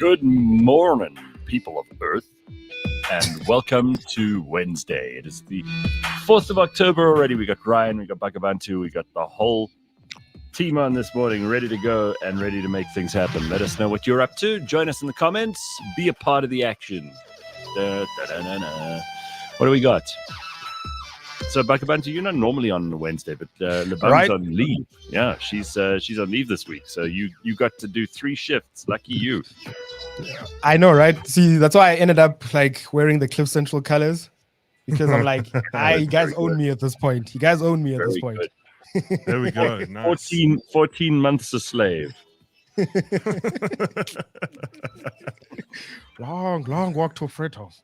Good morning, people of Earth, and welcome to Wednesday. It is the 4th of October already. We got Ryan, we got Bakh'abantu, we got the whole team on this morning ready to go and ready to make things happen. Let us know what you're up to. Join us in the comments. Be a part of the action. Da, da, da, da, da. What do we got? So, Bakh'abantu, you're not normally on Wednesday, but Lebam's on leave. Yeah, she's on leave this week. So you got to do 3 shifts. Lucky you. I know, right? See, that's why I ended up like wearing the Cliff Central colors, because I'm like, you guys own me at this point. You guys own me at this point. There we go. Nice. 14 months a slave. long walk to a freight house.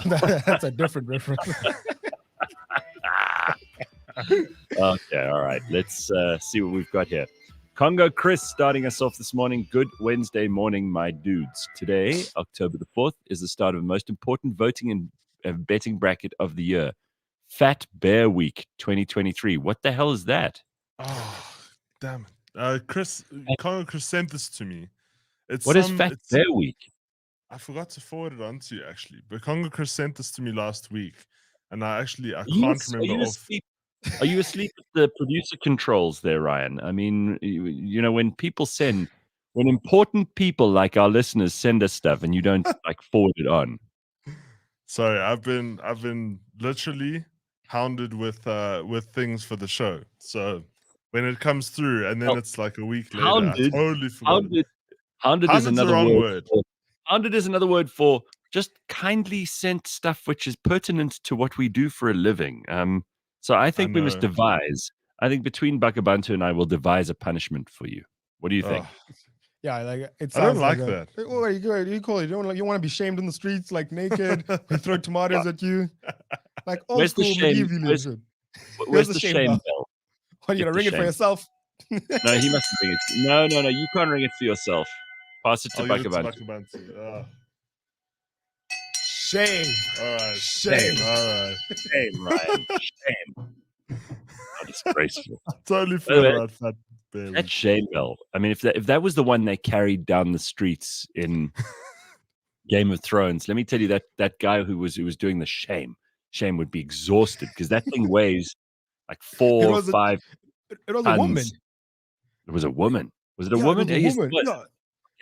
That's a different reference. Okay, all right. Let's see what we've got here. Congo Chris starting us off this morning. Good Wednesday morning, my dudes. Today, October the 4th, is the start of the most important voting and betting bracket of the year. Fat Bear Week 2023. What the hell is that? Oh, damn it. Congo Chris sent this to me. What is Fat Bear Week? I forgot to forward it on to you, actually. But Congo Chris sent this to me last week. And I can't remember. Are you asleep at the producer controls there, Ryan? I mean, you know, when important people like our listeners send us stuff and you don't like forward it on. Sorry, I've been literally hounded with things for the show. So when it comes through and then it's like a week later, I totally forgot. Hounded is another word. Hounded is another word for just kindly sent stuff which is pertinent to what we do for a living. So I think we must devise. I think between Bakh'abantu and I will devise a punishment for you. What do you think? Yeah, like it sounds I don't like that. What are you call it? You want to be shamed in the streets, like naked? They throw tomatoes at you, like old Where's school the shame? medieval. Where's the shame bell? What, you gonna ring it for yourself? No, he mustn't ring it. No, you can't ring it for yourself. Pass it to Bakh'abantu. Shame. All right. Shame. All right. Shame, Ryan. Shame. How disgraceful. Totally forgot about Fat Bear. That shame bell. I mean, if that was the one they carried down the streets in Game of Thrones, let me tell you that guy who was doing the shame would be exhausted because that thing weighs like 4 or 5 It was tons. a woman. It was a woman. Was it a woman? It was a woman.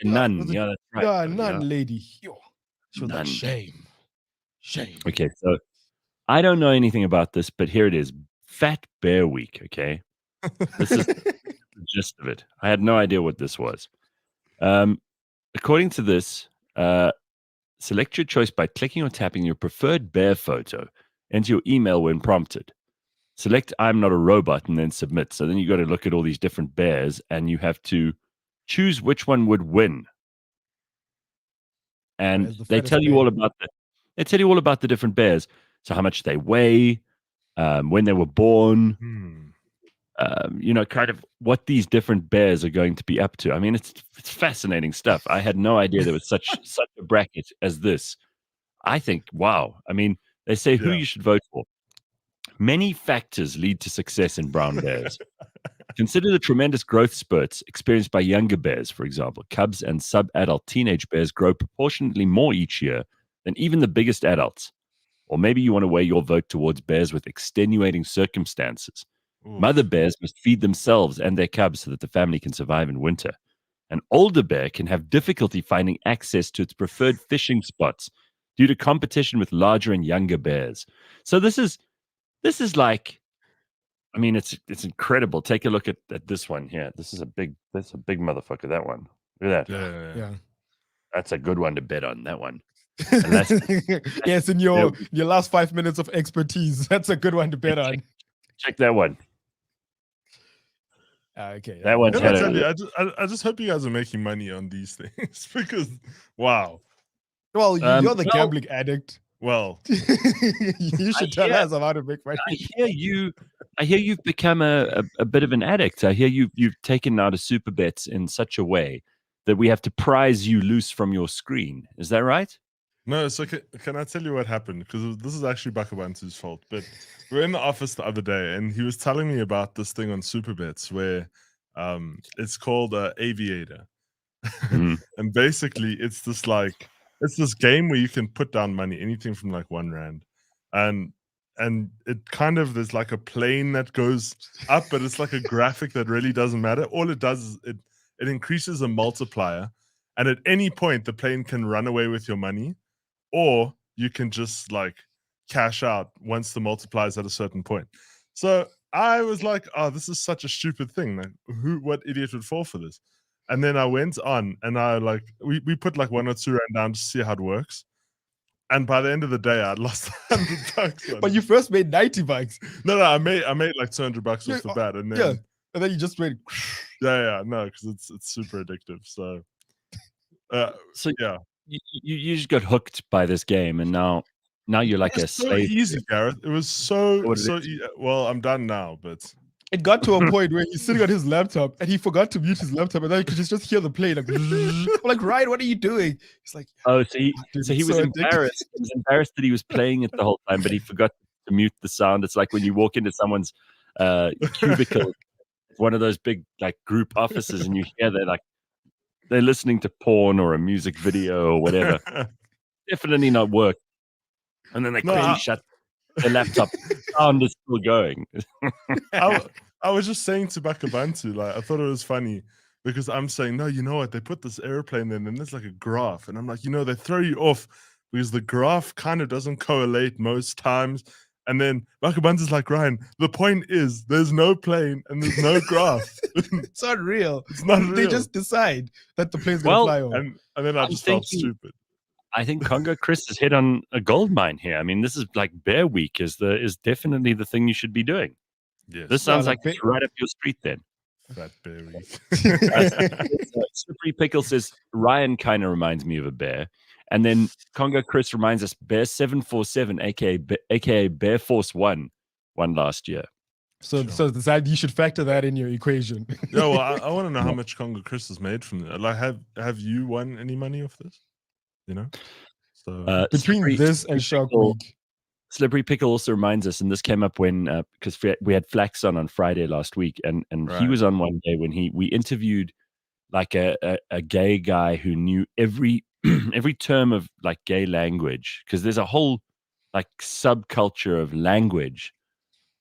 A nun. Yeah, that's right. Yeah, nun lady. She was like, shame. Okay, so I don't know anything about this, but here it is. Fat Bear Week, okay? This is the gist of it. I had no idea what this was. According to this, select your choice by clicking or tapping your preferred bear photo. Enter your email when prompted. Select I'm not a robot and then submit. So then you got to look at all these different bears and you have to choose which one would win. And they tell you all about the different bears. So how much they weigh, when they were born, kind of what these different bears are going to be up to. I mean, it's fascinating stuff. I had no idea there was such a bracket as this. I think, wow. I mean, they say who you should vote for. Many factors lead to success in brown bears. Consider the tremendous growth spurts experienced by younger bears, for example. Cubs and sub-adult teenage bears grow proportionately more each year than even the biggest adults. Or maybe you want to weigh your vote towards bears with extenuating circumstances. Ooh. Mother bears must feed themselves and their cubs so that the family can survive in winter. An older bear can have difficulty finding access to its preferred fishing spots due to competition with larger and younger bears. So this is like, I mean, it's incredible. Take a look at this one here. That's a big motherfucker, that one. Look at that. Yeah. That's a good one to bet on, that one. Yes, in your last 5 minutes of expertise, that's a good one to bet on. Check that one. Okay. That one's I just hope you guys are making money on these things because, wow. Well, you're the gambling addict. Well, you should tell us about to make money. I hear you've become a bit of an addict. I hear you've taken out a super bets in such a way that we have to prise you loose from your screen. Is that right? No, so can I tell you what happened? Because this is actually Bakh'abantu's fault. But we were in the office the other day, and he was telling me about this thing on Superbets where it's called Aviator. And basically it's this game where you can put down money, anything from like R1, and it kind of, there's like a plane that goes up, but it's like a graphic that really doesn't matter. All it does is it increases a multiplier, and at any point the plane can run away with your money, or you can just like cash out once the multiplier is at a certain point. So I was like, oh, this is such a stupid thing. Like, what idiot would fall for this? And then I went on, and I like we put like 1 or 2 rand down to see how it works. And by the end of the day, I'd lost $100. But you first made $90. No, I made like $200 off the bat, and then and then you just went. no, because it's super addictive. So yeah, you just got hooked by this game, and now you're like a slave. Easy, Gareth. It was so easy. Well, I'm done now, but it got to a point where he's sitting on his laptop and he forgot to mute his laptop, and then you could just hear the plane like, I'm like, Ryan, what are you doing? He's like, oh, so he was embarrassed. He was embarrassed that he was playing it the whole time, but he forgot to mute the sound. It's like when you walk into someone's cubicle, one of those big like group offices, and you hear they're listening to porn or a music video or whatever. Definitely not work. And then they quickly shut the laptop. Sound is still going. I was just saying to Bakh'abantu, like, I thought it was funny because I'm saying, no, you know what? They put this airplane in, and there's like a graph, and I'm like, they throw you off because the graph kind of doesn't correlate most times. And then Bakh'abantu's like, Ryan, the point is there's no plane and there's no graph. It's not real. It's not real. They just decide that the plane's going to fly over. And then I just felt stupid. I think Congo Chris has hit on a gold mine here. I mean, this is like Bear Week is definitely the thing you should be doing. Yes. This sounds like it's right up your street then. That Bear Week. Slippery Pickle says, Ryan kind of reminds me of a bear. And then Congo Chris reminds us Bear 747, aka Bear Force One, won last year. So you should factor that in your equation. Yeah, well, I want to know how much Congo Chris has made from it. Like, have you won any money off this? So between this and Shark Week. Slippery Pickle also reminds us, and this came up when because we had Flax on Friday last week, and right. He was on one day when we interviewed like a gay guy who knew every term of like gay language, because there's a whole like subculture of language.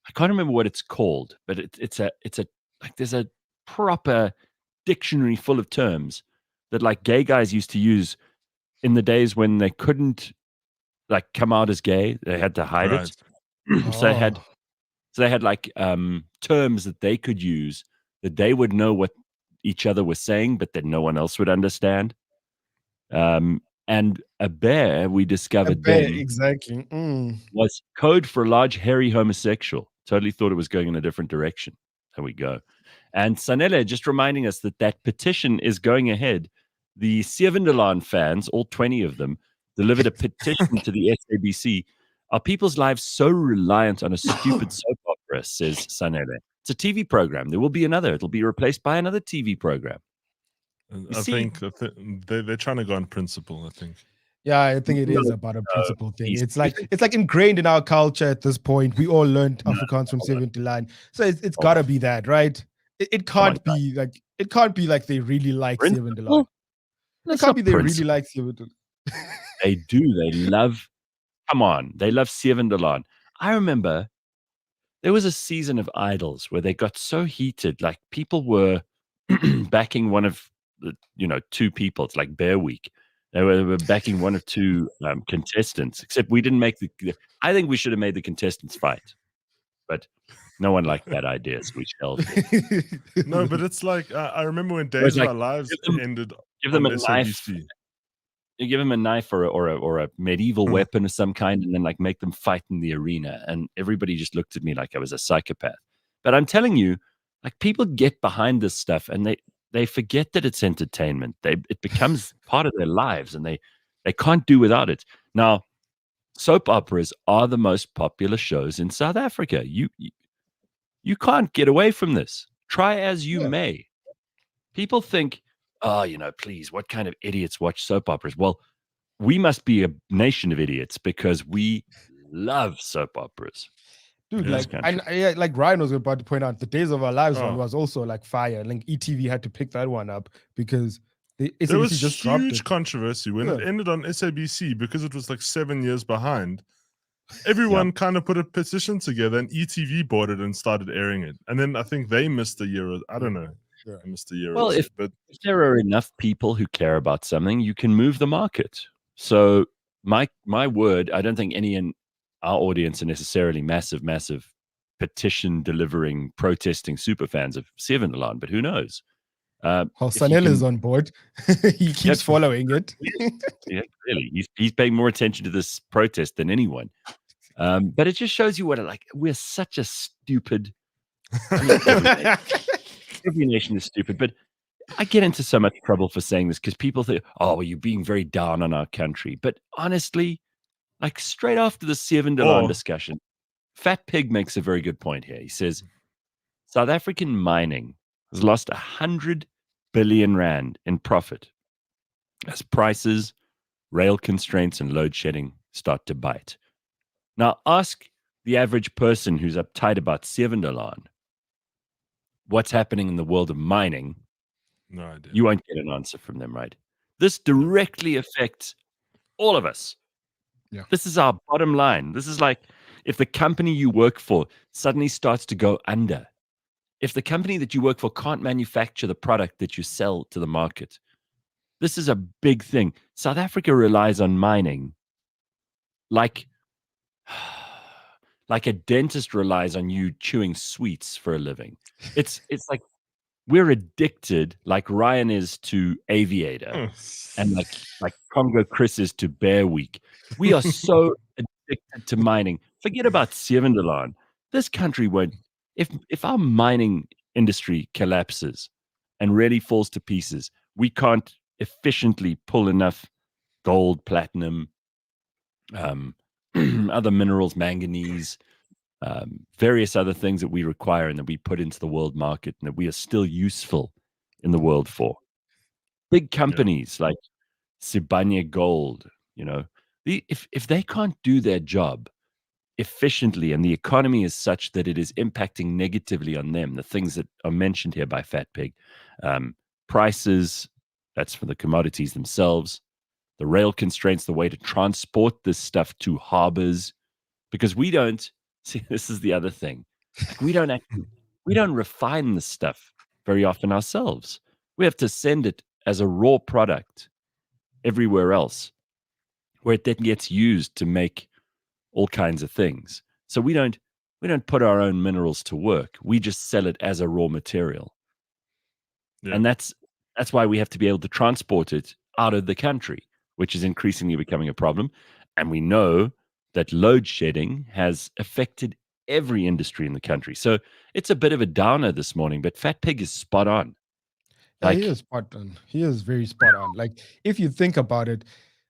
I can't remember what it's called, but it's a like there's a proper dictionary full of terms that like gay guys used to use in the days when they couldn't like come out as gay. They had to hide it. So they had like terms that they could use that they would know what each other was saying, but that no one else would understand. And a bear, we discovered then exactly was code for a large hairy homosexual. Totally thought it was going in a different direction. There we go. And Sanele just reminding us that petition is going ahead. The Sievendelaan fans, all 20 of them, delivered a petition to the SABC. Are people's lives so reliant on a stupid soap opera, says Sanele. It's a TV program. There will be another. It'll be replaced by another TV program. I think they're trying to go on principle, I think. Yeah, I think it is about a principle thing. It's like ingrained in our culture at this point. We all learned Afrikaans from Sievendelaan. So it's gotta be that, right? It can't be like they really like Sievendelaan. It can't be they really like Sievendelaan. They do. They love Sievendelaan. I remember there was a season of Idols where they got so heated, like people were backing one of the, two people. It's like Bear Week. They were backing one or two contestants, except we didn't make I think we should have made the contestants fight, but no one liked that idea, so we shelved it. No, but it's like I remember when Days of Our Lives ended. Give them a knife. You give them a knife or a medieval weapon of some kind, and then like make them fight in the arena. And everybody just looked at me like I was a psychopath. But I'm telling you, like people get behind this stuff, and they forget that it's entertainment. It becomes part of their lives, and they can't do without it. Now, soap operas are the most popular shows in South Africa. You can't get away from this. Try as you may. People think, oh, please, what kind of idiots watch soap operas? Well, we must be a nation of idiots because we love soap operas. Dude, like Ryan was about to point out, the Days of Our Lives one was also like fire. Like ETV had to pick that one up because The There was SABC just dropped huge it. controversy when it Yeah. ended on SABC because it was like 7 years behind. Everyone kind of put a petition together, and ETV bought it and started airing it. And then I think they missed a year. I don't know. Yeah. They missed a year Well, or two. if But there are enough people who care about something, you can move the market. So my word, I don't think any in our audience are necessarily massive petition delivering, protesting super fans of Sevendelaan, but who knows? Well, if you Sanel is can- on board. He keeps following it. Yeah, clearly, he's paying more attention to this protest than anyone. But it just shows you what we're such a stupid. I mean, every nation is stupid, but I get into so much trouble for saying this because people think, "Oh, well, you're being very down on our country." But honestly, like straight after the Sevendelaan discussion, Fat Pig makes a very good point here. He says South African mining has lost 100 billion rand in profit as prices, rail constraints, and load shedding start to bite. Now, ask the average person who's uptight about Sevendelaan what's happening in the world of mining. no idea. You won't get an answer from them, right? This directly affects all of us. Yeah. This is our bottom line. This is like if the company you work for suddenly starts to go under, if the company that you work for can't manufacture the product that you sell to the market, this is a big thing. South Africa relies on mining like a dentist relies on you chewing sweets for a living. It's like we're addicted, like Ryan is to Aviator, and like Congo Chris is to Bear Week. We are so addicted to mining. Forget about Sevendelaan. This country won't. If our mining industry collapses and really falls to pieces, we can't efficiently pull enough gold, platinum, other minerals, manganese, various other things that we require and that we put into the world market and that we are still useful in the world for. Big companies like Sibanye Gold, if they can't do their job efficiently and the economy is such that it is impacting negatively on them, the things that are mentioned here by Fat Pig, prices, that's for the commodities themselves, the rail constraints, the way to transport this stuff to harbors, because we don't see, this is the other thing. Like we don't refine this stuff very often ourselves. We have to send it as a raw product everywhere else where it then gets used to make all kinds of things. So we don't put our own minerals to work. We just sell it as a raw material. Yeah. And that's why we have to be able to transport it out of the country, which is increasingly becoming a problem. And we know that load shedding has affected every industry in the country. So it's a bit of a downer this morning, but Fat Pig is spot on. Yeah, he is spot on. He is very spot on. Like, if you think about it,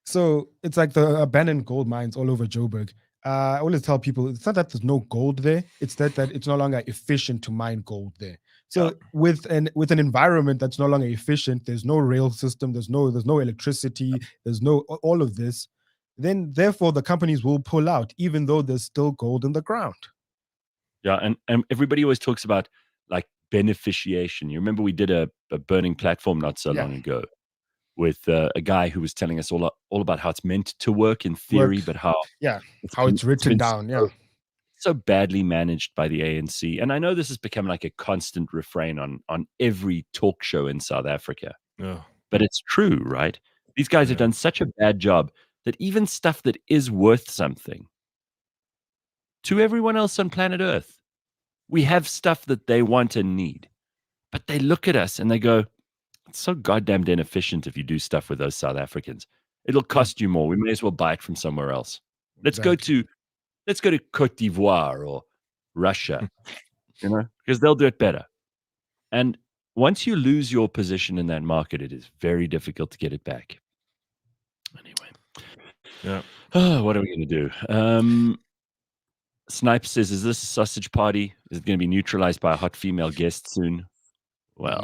so it's like the abandoned gold mines all over Joburg. I always tell people it's not that there's no gold there; it's that it's no longer efficient to mine gold there. So with an environment that's no longer efficient, there's no rail system, there's no electricity, there's no all of this. Then therefore the companies will pull out, even though there's still gold in the ground. Yeah, and everybody always talks about like beneficiation. You remember we did a burning platform not so long ago with a guy who was telling us all about how it's meant to work in theory, but how it's written down, so badly managed by the ANC. And I know this has become like a constant refrain on every talk show in South Africa. Yeah. But it's true, right? These guys have done such a bad job that even stuff that is worth something to everyone else on planet Earth, we have stuff that they want and need. But they look at us and they go, it's so goddamn inefficient if you do stuff with those South Africans. It'll cost you more. We may as well buy it from somewhere else. Let's go to Cote d'Ivoire or Russia, because they'll do it better. And once you lose your position in that market, it is very difficult to get it back. Anyway. What are we going to do? Snipe says, is this a sausage party? Is it going to be neutralized by a hot female guest soon? Well,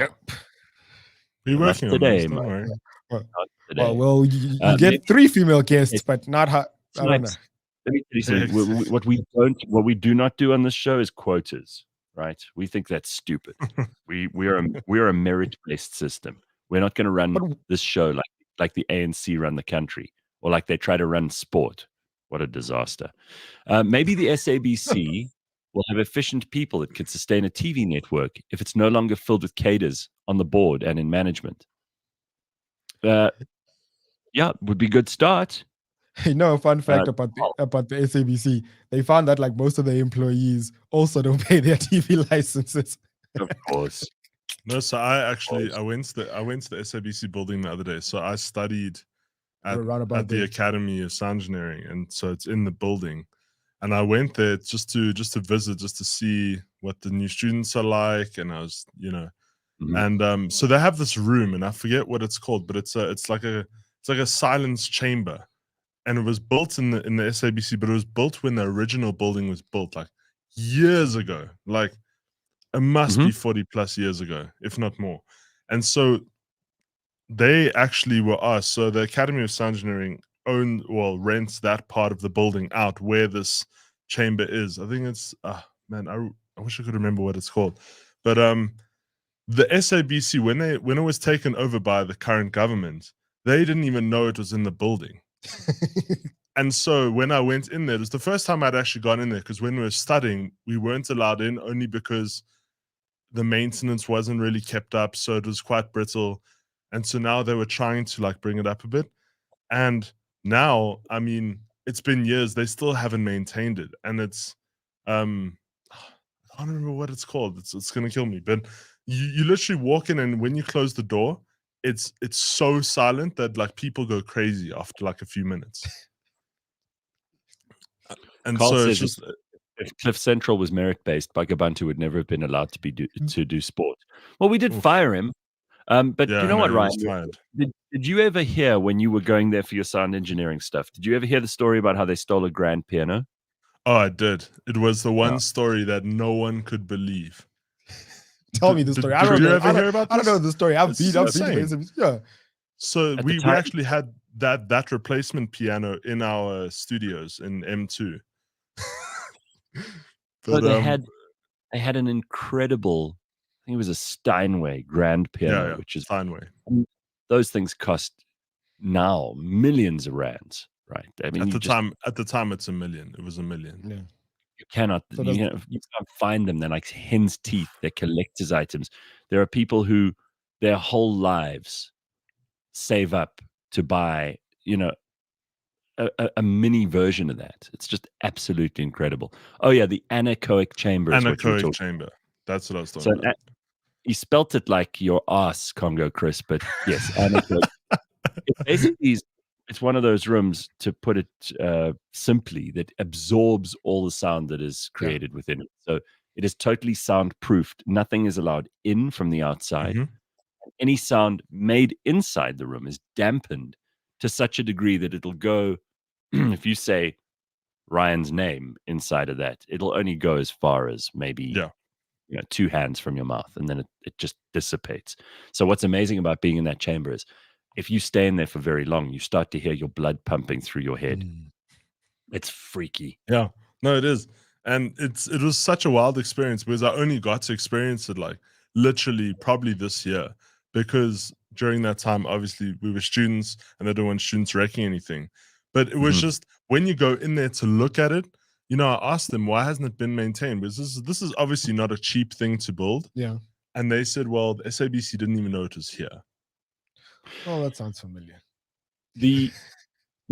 we're working today, on this, Well, you get 3 female guests, but not hot. I don't know. Let me tell you something. What we do not do on this show is quotas, right? We think that's stupid. we are a merit-based system. We're not going to run this show like the ANC run the country, or like they try to run sport. What a disaster. Maybe the SABC will have efficient people that could sustain a TV network if it's no longer filled with cadres on the board and in management. Yeah, would be a good start. You know, a fun fact about the SABC, they found that like most of their employees also don't pay their TV licenses. Of course. No, so I went to the SABC building the other day. So I studied at the Academy of Sound Engineering, and so it's in the building. And I went there just to visit, just to see what the new students are like. And I was, and so they have this room, and I forget what it's called, but it's like a silence chamber. And it was built in the SABC, but it was built when the original building was built, like years ago. Like it must be 40 plus years ago, if not more. And so they actually were asked. So the Academy of Sound Engineering rents that part of the building out where this chamber is. I think it's man, I wish I could remember what it's called. But the SABC, when it was taken over by the current government, they didn't even know it was in the building. And so when I went in there, it was the first time I'd actually gone in there, because when we were studying, we weren't allowed in only because the maintenance wasn't really kept up, so it was quite brittle. And so now they were trying to like bring it up a bit. And now, I mean, it's been years, they still haven't maintained it. And it's I don't remember what it's called. It's gonna kill me. But you literally walk in, and when you close the door, it's so silent that like people go crazy after like a few minutes. And Carl so it's just if Cliff Central was merit-based, Bakh'abantu would never have been allowed to do sport. Well, we did fire him, but yeah, you know what, Ryan? Did you ever hear, when you were going there for your sound engineering stuff, did you ever hear the story about how they stole a grand piano? Oh, I did. It was the one story that no one could believe. Tell me the story. I don't know. I don't know the story. I've been yeah. So we actually had that replacement piano in our studios in M2. But they had an incredible, I think it was a Steinway grand piano, which is Steinway. Those things cost now millions of rands, right? I mean, at the time it's $1 million. It was $1 million. Yeah. You cannot find them. They're like hen's teeth. They're collector's items. There are people who their whole lives save up to buy, a mini version of that. It's just absolutely incredible. Oh yeah, the anechoic chamber. Anechoic chamber. That's what I was talking about. He spelt it like your ass, Congo Chris, but yes, anechoic. It's one of those rooms, to put it simply, that absorbs all the sound that is created within it. So it is totally soundproofed. Nothing is allowed in from the outside. Any sound made inside the room is dampened to such a degree that it'll go, if you say Ryan's name inside of that, it'll only go as far as maybe 2 hands from your mouth, and then it just dissipates. So what's amazing about being in that chamber is, if you stay in there for very long, you start to hear your blood pumping through your head. It's freaky. Yeah, no, it is. And it was such a wild experience, because I only got to experience it like literally probably this year, because during that time, obviously we were students and they don't want students wrecking anything. But it was just, when you go in there to look at it, I asked them, why hasn't it been maintained? Because this is obviously not a cheap thing to build. Yeah. And they said, well, the SABC didn't even know it was here. Oh, that sounds familiar. The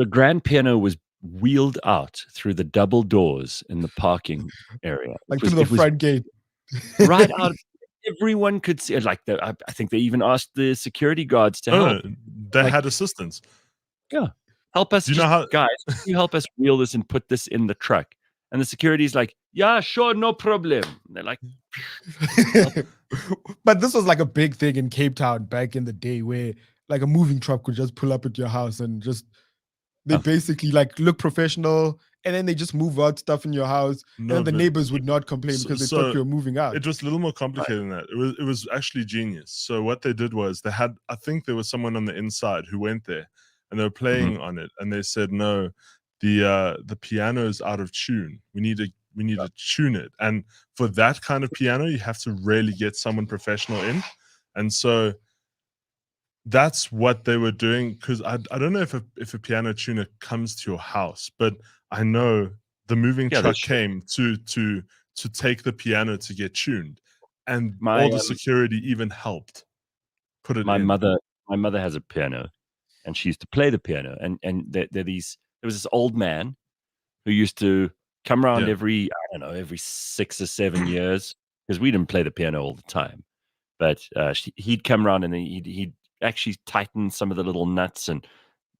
grand piano was wheeled out through the double doors in the parking area, like through the front gate, right out. Everyone could see it. Like I think they even asked the security guards to help. They had assistance. Yeah, help us, guys. Can you help us wheel this and put this in the truck? And the security's like, yeah, sure, no problem. And they're like, but this was like a big thing in Cape Town back in the day, where like a moving truck could just pull up at your house and just they basically like look professional, and then they just move out stuff in your house, and the neighbors would not complain because they thought you were moving out. It was a little more complicated than that. It was actually genius. So what they did was, I think there was someone on the inside who went there, and they were playing on it, and they said, no, the piano is out of tune. We need to tune it. And for that kind of piano, you have to really get someone professional in. And so that's what they were doing. Because I don't know if a piano tuner comes to your house, but I know the moving truck came to take the piano to get tuned, and all the security even helped put it in. My mother has a piano, and she used to play the piano. And there was this old man who used to come around every 6 or 7 years, because we didn't play the piano all the time. But he'd come around and he'd actually tighten some of the little nuts and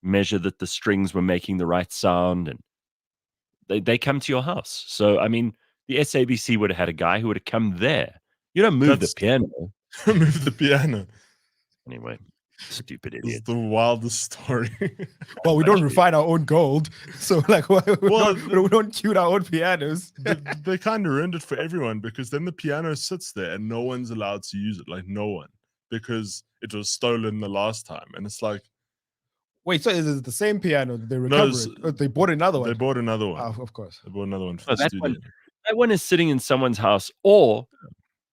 measure that the strings were making the right sound. And they come to your house. So, I mean, the SABC would have had a guy who would have come there. You don't move the piano. Move the piano. Anyway, stupid idiot. It's the wildest story. Well, we don't refine our own gold, so like, we don't tune our own pianos. They kind of ruined it for everyone, because then the piano sits there and no one's allowed to use it. Like, no one, because it was stolen the last time, and it's like, wait, so is it the same piano? Did they recover it? Or they bought another one? They bought another one. Oh, of course. They bought another one for the studio. That one is sitting in someone's house, or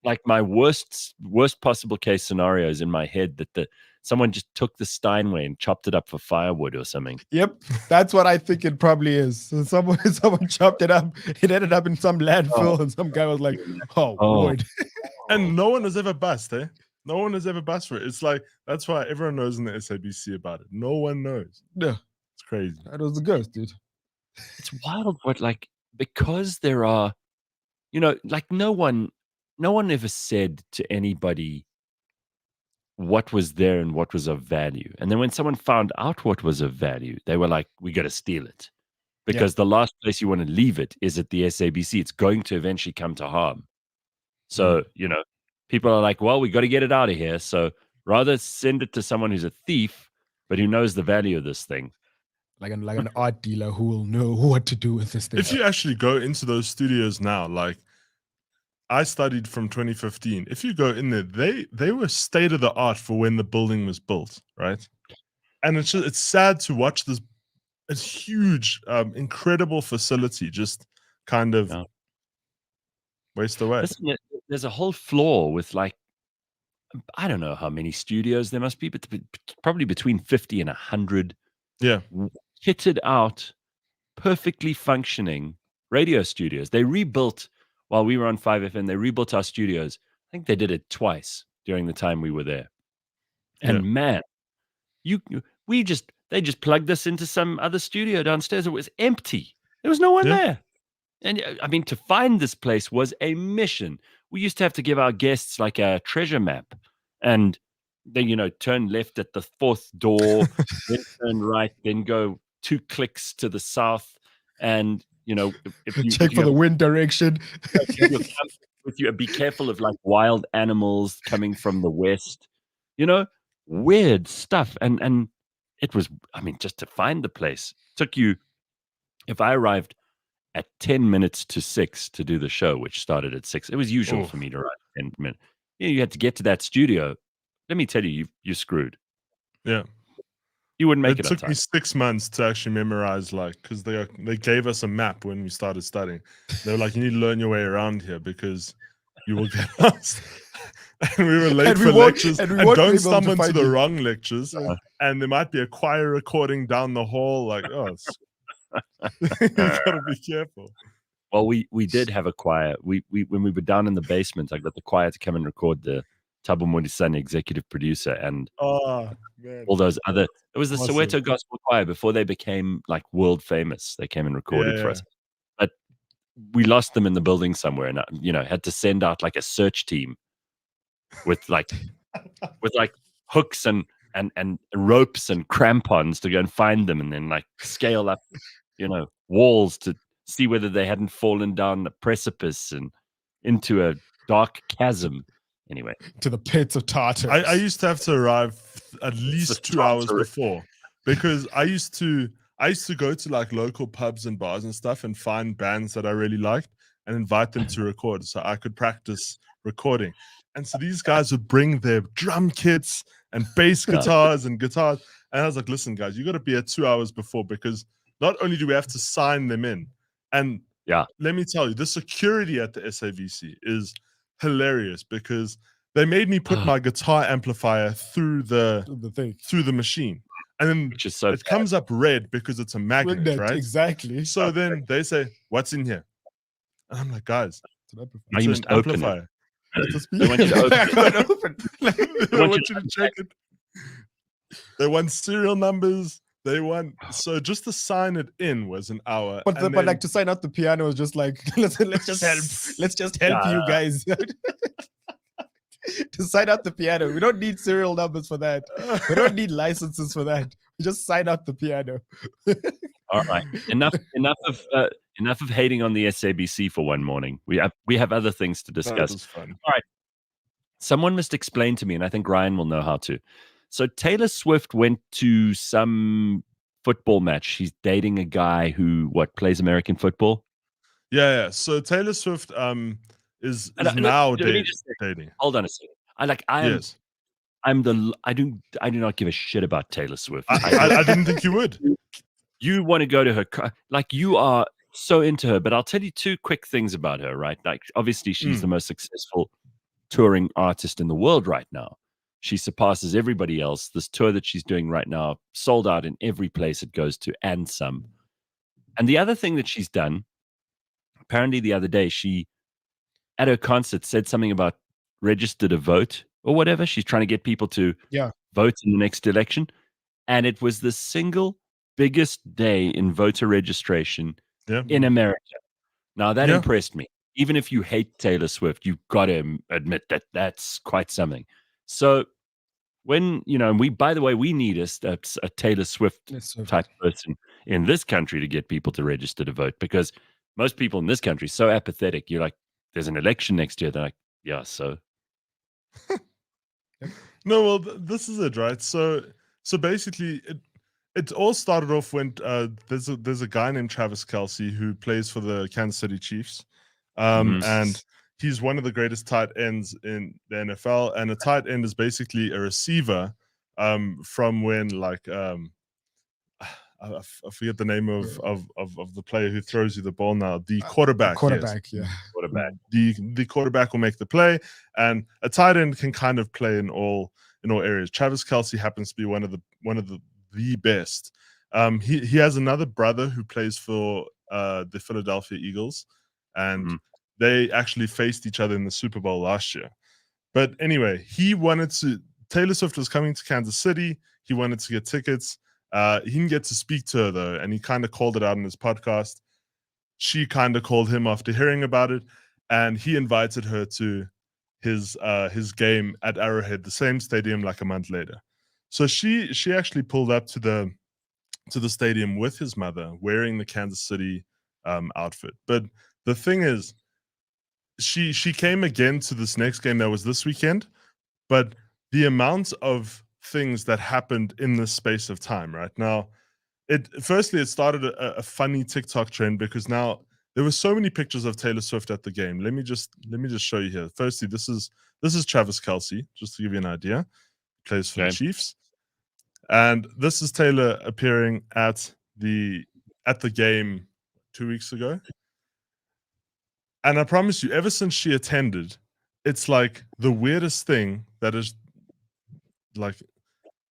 like my worst possible case scenarios in my head, that someone just took the Steinway and chopped it up for firewood or something. Yep, that's what I think it probably is. So someone chopped it up. It ended up in some landfill, and some guy was like, "Oh, Lord." And no one has ever bust, eh? No one has ever bust for it. It's like, that's why everyone knows in the SABC about it. No one knows. Yeah, it's crazy. That was the ghost, dude. It's wild, but like, because there are, like, no one ever said to anybody what was there and what was of value. And then when someone found out what was of value, they were like, we got to steal it. Because the last place you want to leave it is at the SABC. It's going to eventually come to harm. So, people are like, well, we got to get it out of here. So rather send it to someone who's a thief, but who knows the value of this thing. Like an art dealer who will know what to do with this thing. If you actually go into those studios now, like, I studied from 2015. If you go in there, they were state of the art for when the building was built, right? And it's sad to watch this huge, incredible facility just kind of waste away. Listen, there's a whole floor with, like, I don't know how many studios there must be, but probably between 50 and 100. Yeah, kitted out, perfectly functioning radio studios. They rebuilt. While we were on 5FM, they rebuilt our studios. I think they did it twice during the time we were there. And man, they just plugged us into some other studio downstairs. It was empty. There was no one there. And I mean, to find this place was a mission. We used to have to give our guests like a treasure map, and then, turn left at the fourth door, then turn right, then go 2 clicks to the south, and if you check for the wind direction. With you, be careful of like wild animals coming from the west. Weird stuff. And it was, I mean, just to find the place took you. If I arrived at 10 minutes to 6 to do the show, which started at 6, it was usual for me to arrive 10 minutes. You had to get to that studio. Let me tell you, you're screwed. Yeah. You wouldn't make it. It took me 6 months to actually memorize, like, because they gave us a map when we started studying. They were like, you need to learn your way around here because you will get lost. And we were late for lectures. And don't stumble into the wrong lectures. And there might be a choir recording down the hall. Like, you gotta be careful. Well, we did have a choir. We when we were down in the basement, I got the choir to come and record the Thabo Modisane, executive producer, and all those other. It was the Soweto Gospel Choir before they became like world famous. They came and recorded for us, but we lost them in the building somewhere, and had to send out like a search team with like hooks and ropes and crampons to go and find them, and then like scale up, walls to see whether they hadn't fallen down a precipice and into a dark chasm. Anyway, to the pits of Tartarus. I used to have to arrive at least 2 hours before, because I used to go to like local pubs and bars and stuff and find bands that I really liked and invite them to record so I could practice recording. And so these guys would bring their drum kits and bass guitars and guitars. And I was like, listen, guys, you got to be at 2 hours before, because not only do we have to sign them in, and let me tell you, the security at the SABC is hilarious, because They made me put my guitar amplifier through the thing, through the machine, and then Which is so it comes up red because it's a magnet, right? Exactly. So then they say, "What's in here?" And I'm like, "Guys, Now it's you an must open it. amplifier." It's a They speaker. want you to open I it. can't open. They want want you you to check it. They want serial numbers. They want just to sign it in was an hour. But and but then, like to sign out the piano is just like let's just help. Let's just help you guys. To sign out the piano, we don't need serial numbers for that. We don't need licenses for that. We just sign out the piano. All right, enough of hating on the SABC for one morning. We have other things to that discuss. was fun. All right, someone must explain to me, and I think Ryan will know how to. So Taylor Swift went to some football match. She's dating a guy who plays American football. Yeah. So Taylor Swift is And now let me just say, dating. hold on a second. Yes. I do not give a shit about Taylor Swift. I didn't think you would. You want to go to her, like you are so into her. But I'll tell you two quick things about her, right? Like obviously she's the most successful touring artist in the world right now. She surpasses everybody else. This tour that she's doing right now, sold out in every place it goes to and some. And the other thing that she's done, apparently the other day, she, at her concert, said something about register to vote or whatever. She's trying to get people to vote in the next election. And it was the single biggest day in voter registration in America. Now, that impressed me. Even if you hate Taylor Swift, you've got to admit that that's quite something. So when, by the way, we need a Taylor Swift type person in this country to get people to register to vote, because most people in this country are so apathetic. You're like, there's an election next year. They're like, yeah, so. No, well, this is it, right? So basically, it all started off when there's a guy named Travis Kelsey who plays for the Kansas City Chiefs. And he's one of the greatest tight ends in the NFL. And a tight end is basically a receiver from when, like, I forget the name of the player who throws you the ball now. The quarterback. Quarterback. The quarterback will make the play, and a tight end can kind of play in all areas. Travis Kelsey happens to be one of the best. He has another brother who plays for the Philadelphia Eagles, and they actually faced each other in the Super Bowl last year. But anyway, Taylor Swift was coming to Kansas City. He wanted to get tickets. He didn't get to speak to her, though, and he kind of called it out in his podcast. She kind of called him after hearing about it, and he invited her to his game at Arrowhead, the same stadium, like a month later. So she actually pulled up to the stadium with his mother, wearing the Kansas City outfit. But the thing is, she came again to this next game that was this weekend, but the amount of things that happened in this space of time right now, it started a funny TikTok trend, because now there were so many pictures of Taylor Swift at the game. Let me just show you here. Firstly, this is Travis Kelsey, just to give you an idea. Plays for the Chiefs. And this is Taylor appearing at the game 2 weeks ago. And I promise you, ever since she attended, it's like the weirdest thing that is, like,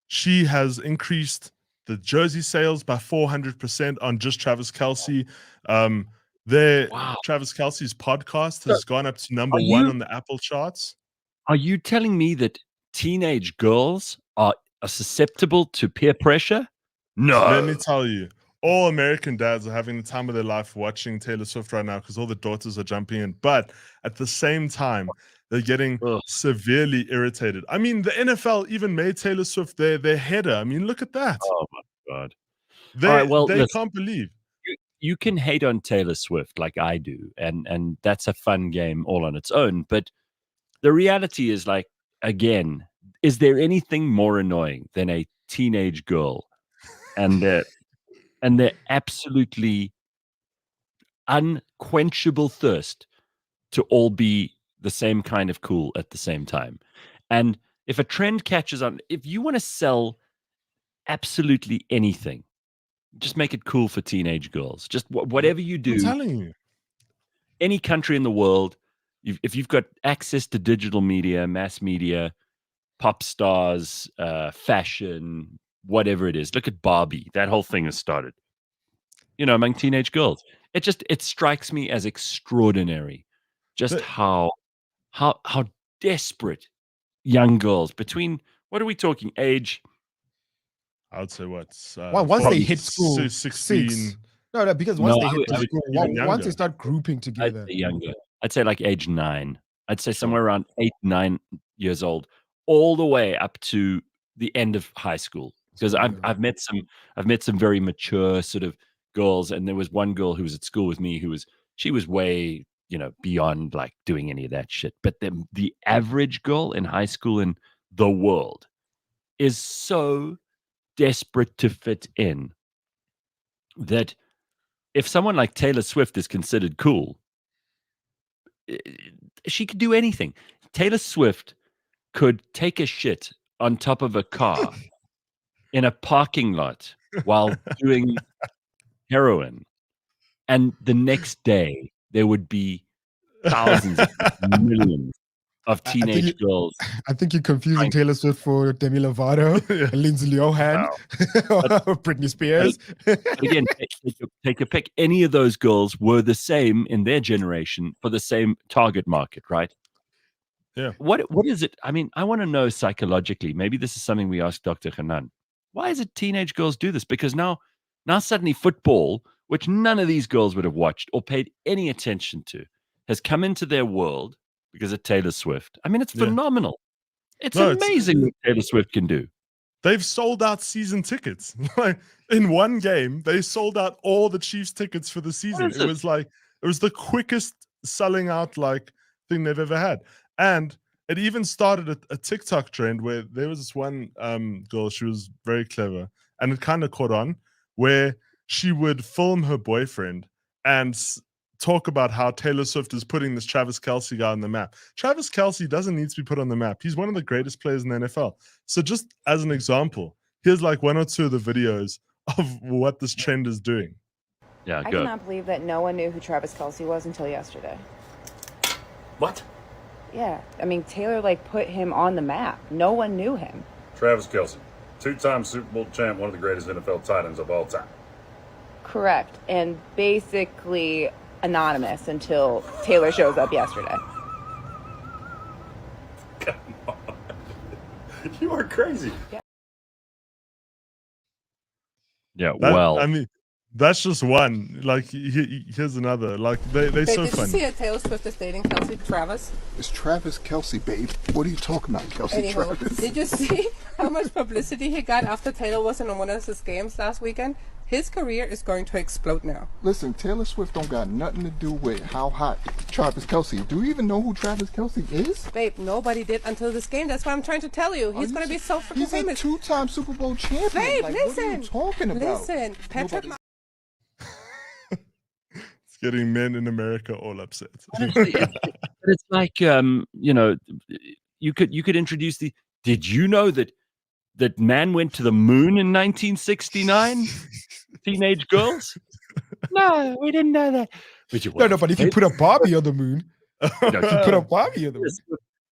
she has increased the jersey sales by 400% on just Travis Kelsey. Travis Kelsey's podcast has gone up to number 1 on the Apple charts. Are you telling me that teenage girls are susceptible to peer pressure? No. Let me tell you, all American dads are having the time of their life watching Taylor Swift right now, because all the daughters are jumping in. But at the same time, they're getting severely irritated. I mean, the NFL even made Taylor Swift their header. I mean, look at that. Oh, my God. They can't believe. You can hate on Taylor Swift like I do, and that's a fun game all on its own. But the reality is, like, again, is there anything more annoying than a teenage girl and their absolutely unquenchable thirst to all be the same kind of cool at the same time? And if a trend catches on, if you want to sell absolutely anything, just make it cool for teenage girls. Just whatever you do. I'm telling you. Any country in the world, if you've got access to digital media, mass media, pop stars, fashion, whatever it is. Look at Barbie. That whole thing has started, among teenage girls. It strikes me as extraordinary, just how desperate young girls between, what are we talking, age? I would say what's once they hit school, 16. 6. No, because once they hit the school, once they start grouping together. I'd say younger. I'd say like age 9. I'd say somewhere around 8, 9 years old, all the way up to the end of high school. Because I've met some very mature sort of girls, and there was one girl who was at school with me she was way beyond like doing any of that shit. But the average girl in high school in the world is so desperate to fit in that if someone like Taylor Swift is considered cool, she could do anything. Taylor Swift could take a shit on top of a car in a parking lot while doing heroin, and the next day there would be thousands, millions of teenage girls. I think you're confusing Taylor Swift for Demi Lovato, Lindsay Lohan, or Britney Spears. But again, take a pick. Any of those girls were the same in their generation for the same target market, right? Yeah. What is it? I mean, I want to know psychologically. Maybe this is something we ask Dr. Hanan. Why is it teenage girls do this? Because now suddenly football, which none of these girls would have watched or paid any attention to, has come into their world because of Taylor Swift. I mean, it's phenomenal. It's amazing what Taylor Swift can do. They've sold out season tickets. Like in one game, they sold out all the Chiefs tickets for the season. It was the quickest selling out like thing they've ever had. And it even started a TikTok trend where there was this one girl, she was very clever, and it kind of caught on, where she would film her boyfriend and talk about how Taylor Swift is putting this Travis Kelsey guy on the map. Travis Kelsey doesn't need to be put on the map. He's one of the greatest players in the NFL. So just as an example, here's like 1 or 2 of the videos of what this trend is doing. Yeah, I cannot believe that no one knew who Travis Kelsey was until yesterday. What? Yeah, I mean, Taylor put him on the map. No one knew him. Travis Kelsey, 2-time Super Bowl champ, one of the greatest NFL tight ends of all time. Correct, and basically anonymous until Taylor shows up yesterday. Come on. You are crazy. Yeah, well. I mean, that's just one. Like, here's another. Like, they're so did funny. Did you see that Taylor Swift is dating Kelsey Travis? It's Travis Kelsey, babe. What are you talking about, Kelsey Travis? Did you see how much publicity he got after Taylor wasn't in one of his games last weekend? His career is going to explode now. Listen, Taylor Swift don't got nothing to do with how hot Travis Kelsey. Do you even know who Travis Kelsey is? Babe, nobody did until this game. That's what I'm trying to tell you. He's going to be so freaking famous. He's a 2-time Super Bowl champion. Babe, like, listen. What are you talking about? Listen, Patrick. It's getting men in America all upset. It's like you could introduce the. Did you know that man went to the moon in 1969? Teenage girls? No, we didn't know that. But if you put a Barbie on the moon,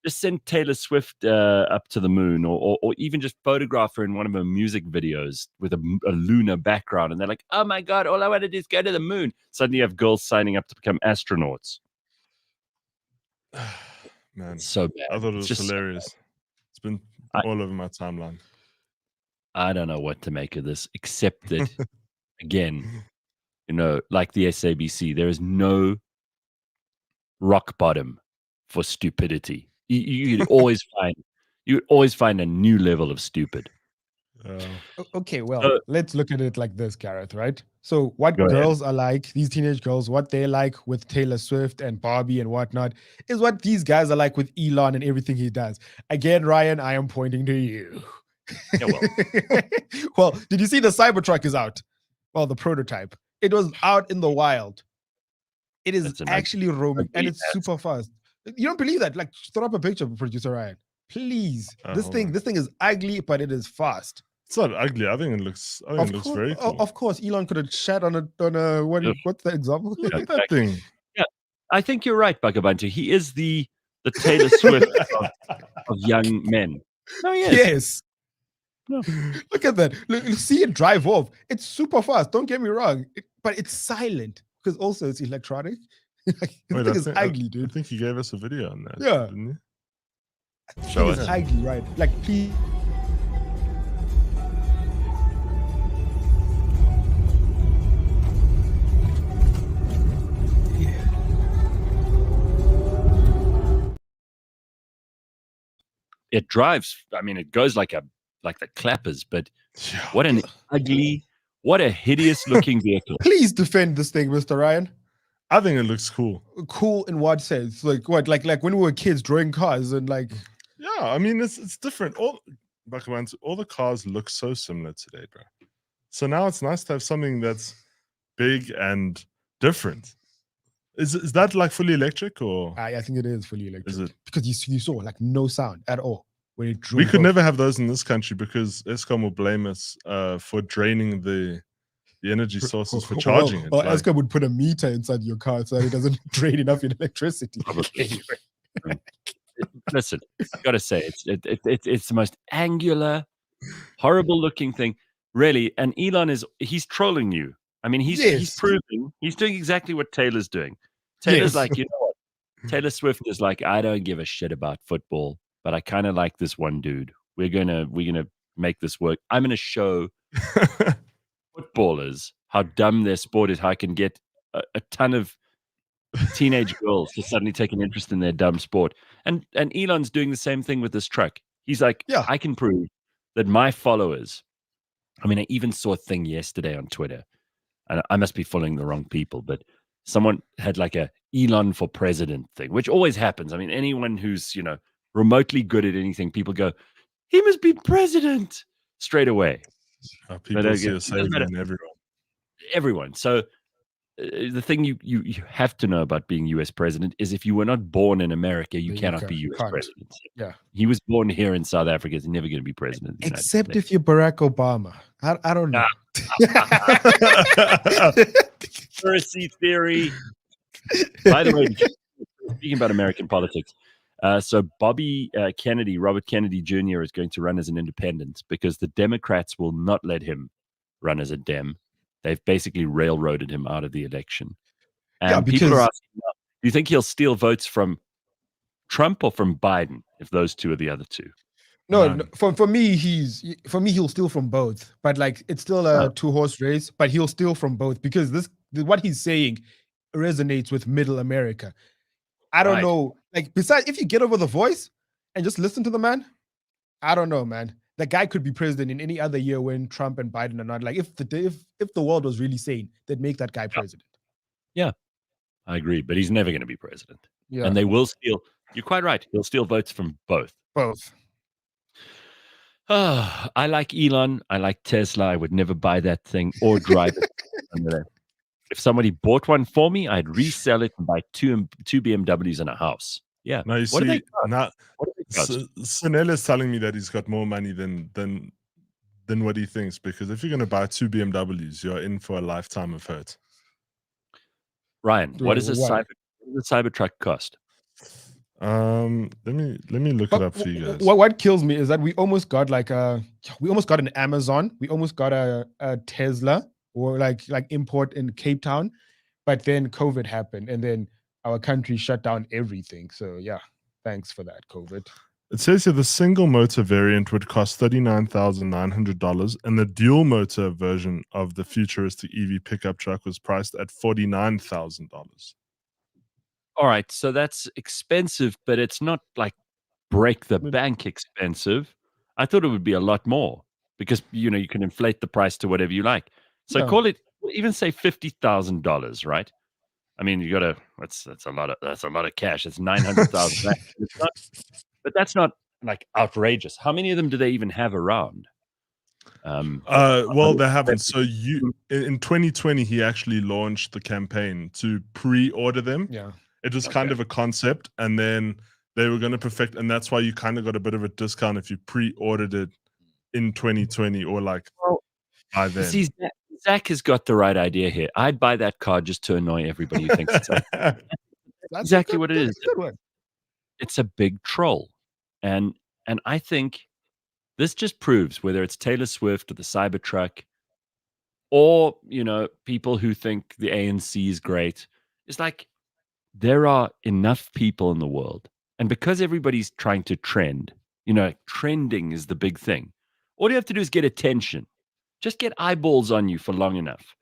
just send Taylor Swift up to the moon, or even just photograph her in one of her music videos with a lunar background, and they're like, "Oh my god, all I want to do is go to the moon." Suddenly, you have girls signing up to become astronauts. Man, it's so bad. I thought it was hilarious. It's been all over my timeline. I don't know what to make of this, except that, again, like the SABC, there is no rock bottom for stupidity. You would always find a new level of stupid. Okay, well, let's look at it like this, Gareth, right? So what girls are like, these teenage girls, what they're like with Taylor Swift and Barbie and whatnot, is what these guys are like with Elon and everything he does. Again, Ryan, I am pointing to you. Yeah, well. Well, did you see the Cybertruck is out? Well, the prototype. It was out in the wild. It is actually roaming, and it's super fast. You don't believe that? Like, throw up a picture, producer Ryan. Please. This thing is ugly, but it is fast. It's not ugly. I think it looks very cool. Of course, Elon could have shat on a what's the example? Look at that thing. Yeah. I think you're right, Bakh'abantu. He is the Taylor Swift of young men. No, he is. Yes. No. Look at that. Look, see it drive off. It's super fast. Don't get me wrong. But it's silent because also it's electronic. Like, the thing is ugly, dude. I think he gave us a video on that. Yeah. Didn't he? Show It's us. ugly, right? Like, please. It drives. I mean, it goes like the clappers, but what an ugly, what a hideous looking vehicle. Please defend this thing, Mr. Ryan. I think it looks cool. Cool in what sense? Like what? Like when we were kids drawing cars and like. Yeah, I mean it's different. All the cars look so similar today, bro. So now it's nice to have something that's big and different. Is that like fully electric or? I think it is fully electric. Is it? Because you saw like no sound at all when it drew. We could never have those in this country because Eskom will blame us for draining the energy sources for charging it. Or Eskom would put a meter inside your car so it doesn't drain enough in electricity. Listen, I gotta say, it's the most angular, horrible looking thing, really. And Elon he's trolling you. I mean, he's proving he's doing exactly what Taylor's doing. Taylor's like, you know what? Taylor Swift is like, I don't give a shit about football, but I kind of like this one dude. We're gonna make this work. I'm gonna show footballers how dumb their sport is. How I can get a ton of teenage girls to suddenly take an interest in their dumb sport. And Elon's doing the same thing with this truck. He's like, I can prove that my followers. I mean, I even saw a thing yesterday on Twitter, and I must be following the wrong people, but someone had like a Elon for president thing, which always happens. I mean, anyone who's, remotely good at anything, people go, he must be president straight away. People see a savior in everyone. Everyone. So the thing you have to know about being US president is if you were not born in America, you cannot be US president. Yeah. He was born here in South Africa. He's never going to be president of the United Except States. if you're Barack Obama. I don't know. Conspiracy theory. By the way, speaking about American politics, so Robert Kennedy Jr. is going to run as an independent because the Democrats will not let him run as a Dem. They've basically railroaded him out of the election. And people are asking, do you think he'll steal votes from Trump or from Biden if those two are the other two? No, for me, he'll steal from both. But like it's still a two-horse race, but he'll steal from both because what he's saying resonates with middle America. I don't know. Like, besides, if you get over the voice and just listen to the man, I don't know, man. The guy could be president in any other year when Trump and Biden are not. Like, if the world was really sane, they'd make that guy president. Yeah, I agree. But he's never going to be president. Yeah. And they will steal. You're quite right. He'll steal votes from both. Both. Oh, I like Elon. I like Tesla. I would never buy that thing or drive it. If somebody bought one for me, I'd resell it and buy two BMWs and a house. Yeah. Now you what see, cost? Sunil is telling me that he's got more money than what he thinks, because if you're going to buy two BMWs, you're in for a lifetime of hurt. Ryan, what does a Cybertruck cost? Let me look it up for you guys. What kills me is that we almost got an Amazon, we almost got a Tesla or like import in Cape Town, but then COVID happened and then our country shut down everything. So yeah, thanks for that, COVID. It says here the single motor variant would cost $39,900 and the dual motor version of the futuristic EV pickup truck was priced at $49,000. All right, so that's expensive, but it's not like break the bank expensive. I thought it would be a lot more because you can inflate the price to whatever you like. So call it, even say $50,000, right? I mean, you gotta. That's a lot of cash. It's $900,000. But that's not like outrageous. How many of them do they even have around? Well, they haven't. So in 2020, he actually launched the campaign to pre-order them. Yeah. It was kind of a concept, and then they were going to perfect, and that's why you kind of got a bit of a discount if you pre-ordered it in 2020 or like by then. See, Zach has got the right idea here. I'd buy that car just to annoy everybody who thinks it's like, That's exactly what it is. That's a good one. It's a big troll, and I think this just proves whether it's Taylor Swift or the Cybertruck, or people who think the ANC is great. It's like there are enough people in the world, and because everybody's trying to trend, trending is the big thing. All you have to do is get attention. Just get eyeballs on you for long enough,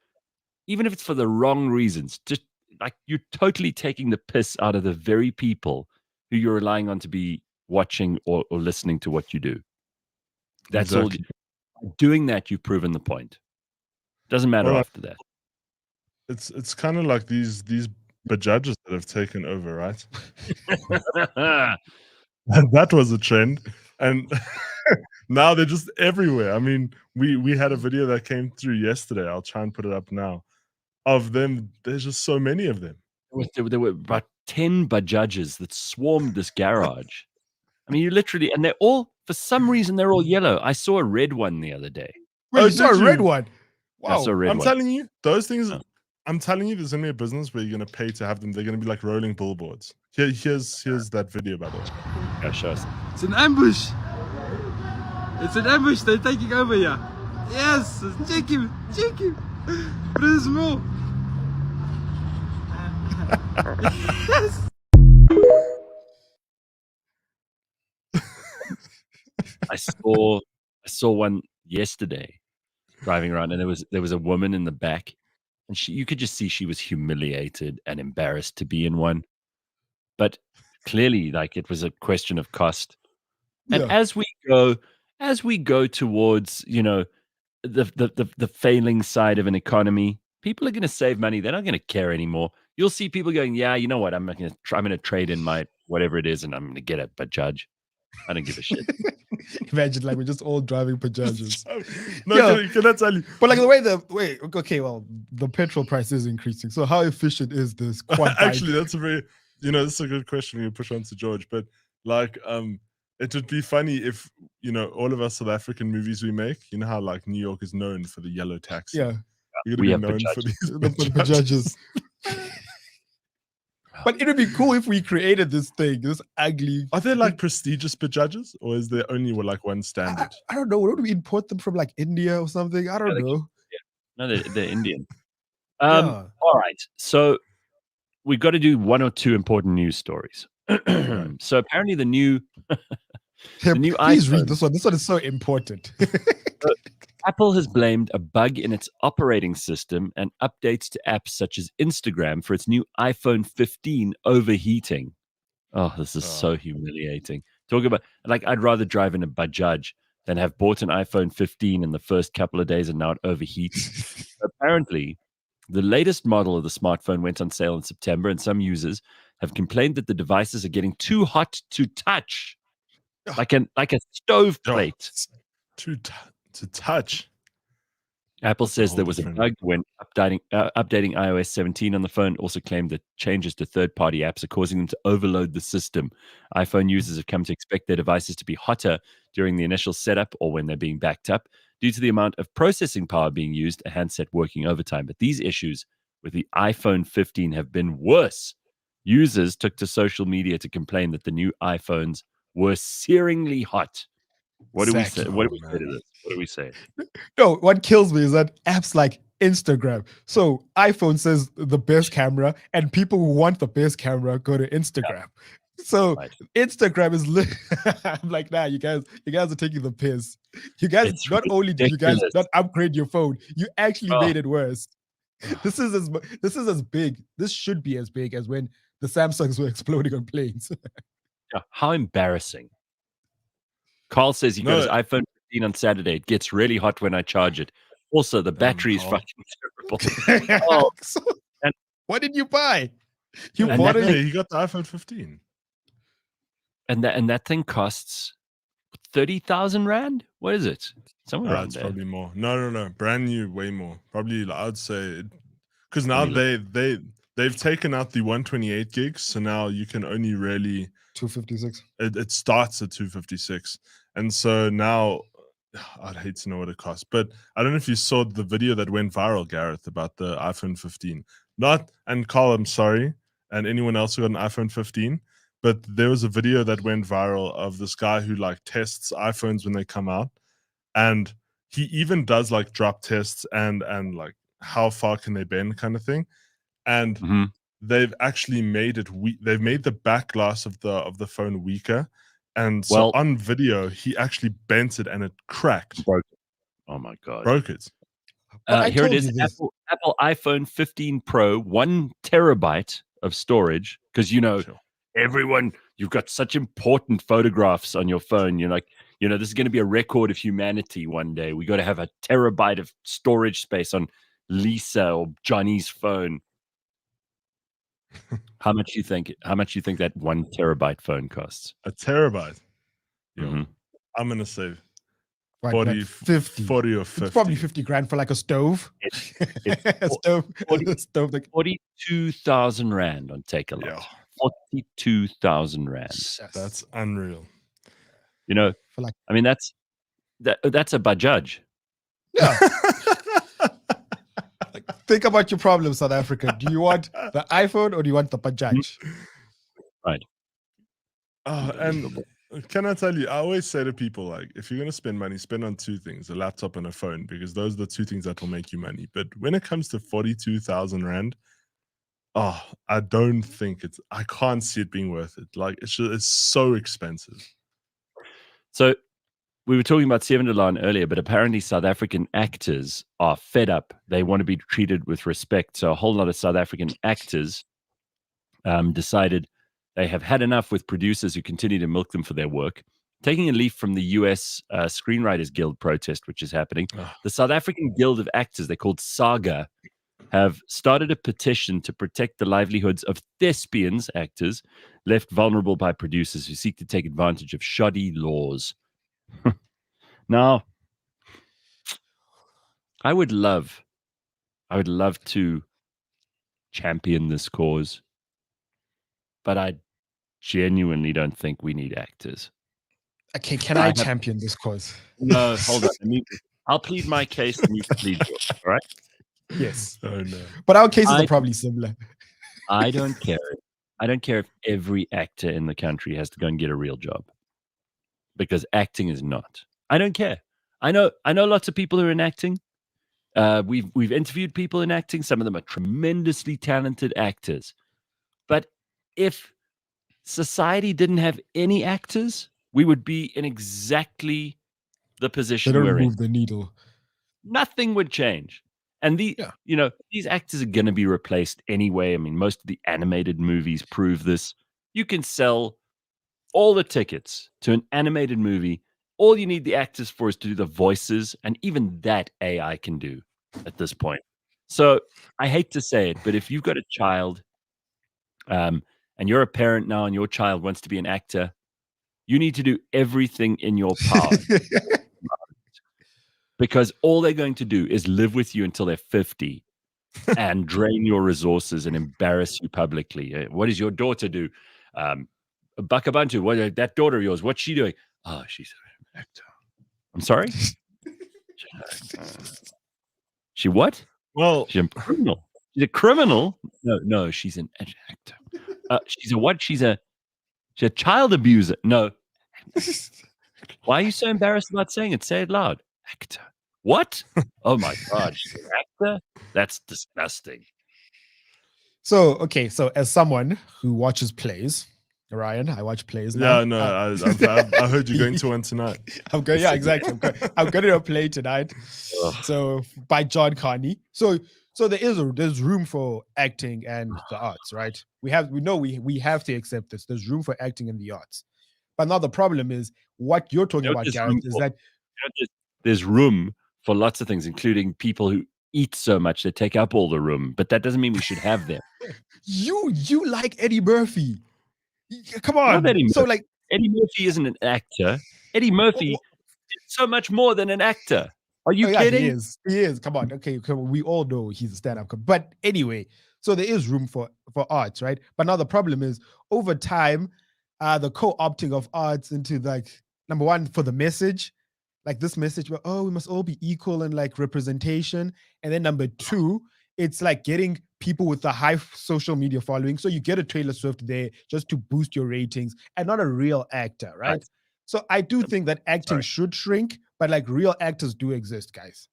even if it's for the wrong reasons. Just like you're totally taking the piss out of the very people who you're relying on to be watching or listening to what you do. That's Exactly. all. Doing that, you've proven the point. Doesn't matter Well, after that. It's kind of like these judges that have taken over, right? That was a trend, and now they're just everywhere. I mean, we had a video that came through yesterday. I'll try and put it up now. Of them, there's just so many of them. There were about 10 judges that swarmed this garage. I mean, you literally, and they're all, for some reason, they're all yellow. I saw a red one the other day. Wait, you saw a red one? I saw a Wow. red I'm one. telling you, those things. Oh. I'm telling you, there's only a business where you're gonna pay to have them. They're gonna be like rolling billboards. Here's that video, by the way. Yeah, show us. It's an ambush. It's an ambush. They're taking over here. Yes, check him. There's more. Yes. I saw one yesterday driving around, and there was a woman in the back, and you could just see she was humiliated and embarrassed to be in one. But clearly, like, it was a question of cost. And Yeah. as we go towards, the failing side of an economy, people are going to save money. They're not going to care anymore. You'll see people going, yeah, you know what? I'm going to trade in my whatever it is, and I'm going to get a Bajaj. I don't give a shit. Imagine like we're just all driving Bajajas. No, Yeah. can I tell you? But like okay, well, the petrol price is increasing. So how efficient is this quad bike? Actually, that's a very, this is a good question you push on to George. But like, it would be funny if all of us South African movies we make, how like New York is known for the yellow taxi. Yeah, You're We gonna be have known for these the Bajajas. Bajajas. But it would be cool if we created this thing, this ugly. Are there like prestigious Bajajas, or is there only like one standard? I don't know. Would we import them from like India or something? I don't know. No, they're Indian. Yeah. All right. So we've got to do one or two important news stories. So apparently the new new Please iPhone. read this one. This one is so important. Apple has blamed a bug in its operating system and updates to apps such as Instagram for its new iPhone 15 overheating. Oh, this is so humiliating. Talk about, like, I'd rather drive in a Bajaj than have bought an iPhone 15 in the first couple of days and now it overheats. Apparently, the latest model of the smartphone went on sale in September, and some users have complained that the devices are getting too hot to touch, like a stove plate. To touch. Apple says whole there was a different- bug when updating iOS 17 on the phone. Also claimed that changes to third-party apps are causing them to overload the system. iPhone users have come to expect their devices to be hotter during the initial setup or when they're being backed up due to the amount of processing power being used, a handset working overtime. But these issues with the iPhone 15 have been worse. Users took to social media to complain that the new iPhones were searingly hot. What do we say? Exactly. What do we say to this? What do we say? No, what kills me is that apps like Instagram. So iPhone says the best camera, and people who want the best camera go to Instagram. So Right. Instagram is I'm like, nah, you guys are taking the piss. You guys, It's not only did you guys ridiculous. not upgrade your phone, you actually Oh. made it worse. This is as big. This should be as big as when the Samsungs were exploding on planes. Yeah, how embarrassing. Carl says he got his No. iPhone 15 on Saturday. It gets really hot when I charge it. Also, the battery is Carl. fucking terrible. Oh, So, and- what did you buy? You And bought that it. Yeah, he got the iPhone 15. And that thing costs 30,000 Rand? What is it? Somewhere around It's there. probably more. No. Brand new, way more. Probably, I'd say, because now Probably they've taken out the 128 gigs, so now you can only really 256. it starts at 256, and so now I'd hate to know what it costs, but I don't know if you saw the video that went viral, Gareth, about the iPhone 15. And Carl, I'm sorry, and anyone else who got an iPhone 15. But there was a video that went viral of this guy who like tests iPhones when they come out, and he even does like drop tests and like how far can they bend kind of thing. And they've actually made it they've made the back glass of the phone weaker, and so on video he actually bent it and it cracked. Broke it. Oh my god, broke it. Here it is. Apple iPhone 15 Pro, 1 terabyte of storage. Because everyone, you've got such important photographs on your phone. You're like, this is going to be a record of humanity one day. We got to have a terabyte of storage space on Lisa or Johnny's phone. How much do you think that 1 terabyte phone costs? A terabyte. I'm gonna say 40 or 50. It's probably 50 grand for like a stove. A stove. 42,000 rand on Take-A-Lot. Yeah. 42,000 rand. That's unreal. I mean, that's a Bajaj. Yeah. Think about your problem, South Africa. Do you want the iPhone or do you want the Bajaj? Right. And can I tell you, I always say to people, like, if you're going to spend money, spend on 2 things, a laptop and a phone, because those are the 2 things that will make you money. But when it comes to 42,000 rand, I don't think I can't see it being worth it. Like, it's so expensive. So we were talking about Seven Delan earlier, but apparently South African actors are fed up. They want to be treated with respect. So a whole lot of South African actors decided they have had enough with producers who continue to milk them for their work. Taking a leaf from the US Screenwriters Guild protest, which is happening, the South African Guild of Actors, they're called SAGA, have started a petition to protect the livelihoods of thespians actors left vulnerable by producers who seek to take advantage of shoddy laws. Now, I would love to champion this cause, but I genuinely don't think we need actors. Okay, can I champion this cause? No, hold on. I'll plead my case and you plead yours, all right? Yes. Oh no. But our cases are probably similar. I don't care. I don't care if every actor in the country has to go and get a real job, because acting is not. I don't care. I know lots of people who are in acting. We've interviewed people in acting. Some of them are tremendously talented actors. But if society didn't have any actors, we would be in exactly the position They don't we're in. move the needle. Nothing would change. And these actors are going to be replaced anyway. I mean, most of the animated movies prove this. You can sell all the tickets to an animated movie. All you need the actors for is to do the voices, and even that AI can do at this point. So I hate to say it, but if you've got a child, and you're a parent now, and your child wants to be an actor, you need to do everything in your power. Because all they're going to do is live with you until they're 50 and drain your resources and embarrass you publicly. What does your daughter do? Bakh'abantu, that daughter of yours, what's she doing? Oh, she's an actor. I'm sorry? She what? Well, she's a criminal. She's a criminal? No, she's an actor. She's a what? She's a child abuser. No. Why are you so embarrassed about saying it? Say it loud. Actor. What? Oh my God, she's an actor? That's disgusting. So as someone who watches plays, Ryan, I watch plays now. Yeah, no, I heard you're going to one tonight. I'm going. Yeah, exactly. I'm going to a play tonight. So by John Carney. So there's room for acting and the arts, right? We have to accept this. There's room for acting in the arts. But now the problem is what you're talking about, Gareth, is that there's room for lots of things, including people who eat so much they take up all the room. But that doesn't mean we should have them. You like Eddie Murphy? Come on. Eddie Murphy isn't an actor. Eddie Murphy is so much more than an actor. Are you kidding? He is. Come on. Okay, we all know he's a stand-up. But anyway, so there is room for arts, right? But now the problem is over time, the co-opting of arts into number one, for the message, like this message, we must all be equal in representation. And then number two it's like getting people with a high social media following. So you get a Taylor Swift there just to boost your ratings and not a real actor, right? So I do think that acting should shrink, but like real actors do exist, guys.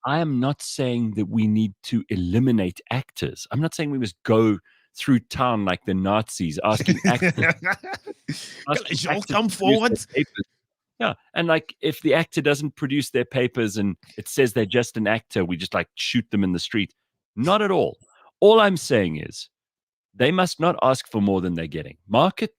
I am not saying that we need to eliminate actors. I'm not saying we must go through town like the Nazis asking actors. Come forward. Yeah. And like if the actor doesn't produce their papers and it says they're just an actor, we just like shoot them in the street. Not at all. All I'm saying is they must not ask for more than they're getting. Market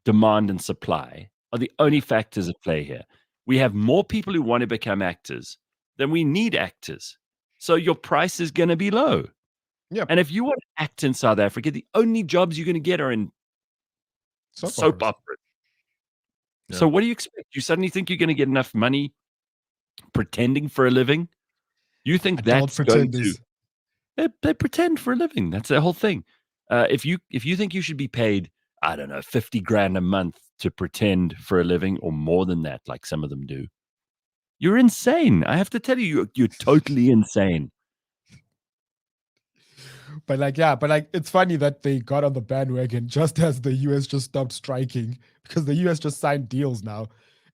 demand and supply are the only factors at play here. We have more people who want to become actors than we need actors. So your price is going to be low. Yeah. And if you want to act in South Africa, the only jobs you're going to get are in soap operas. Yeah. So what do you expect? You suddenly think you're going to get enough money pretending for a living? You think that's going to... They pretend for a living. That's their whole thing. If you think you should be paid, I don't know, 50 grand a month to pretend for a living or more than that, like some of them do, you're insane. I have to tell you, you're totally insane. But it's funny that they got on the bandwagon just as the US just stopped striking, because the US just signed deals now.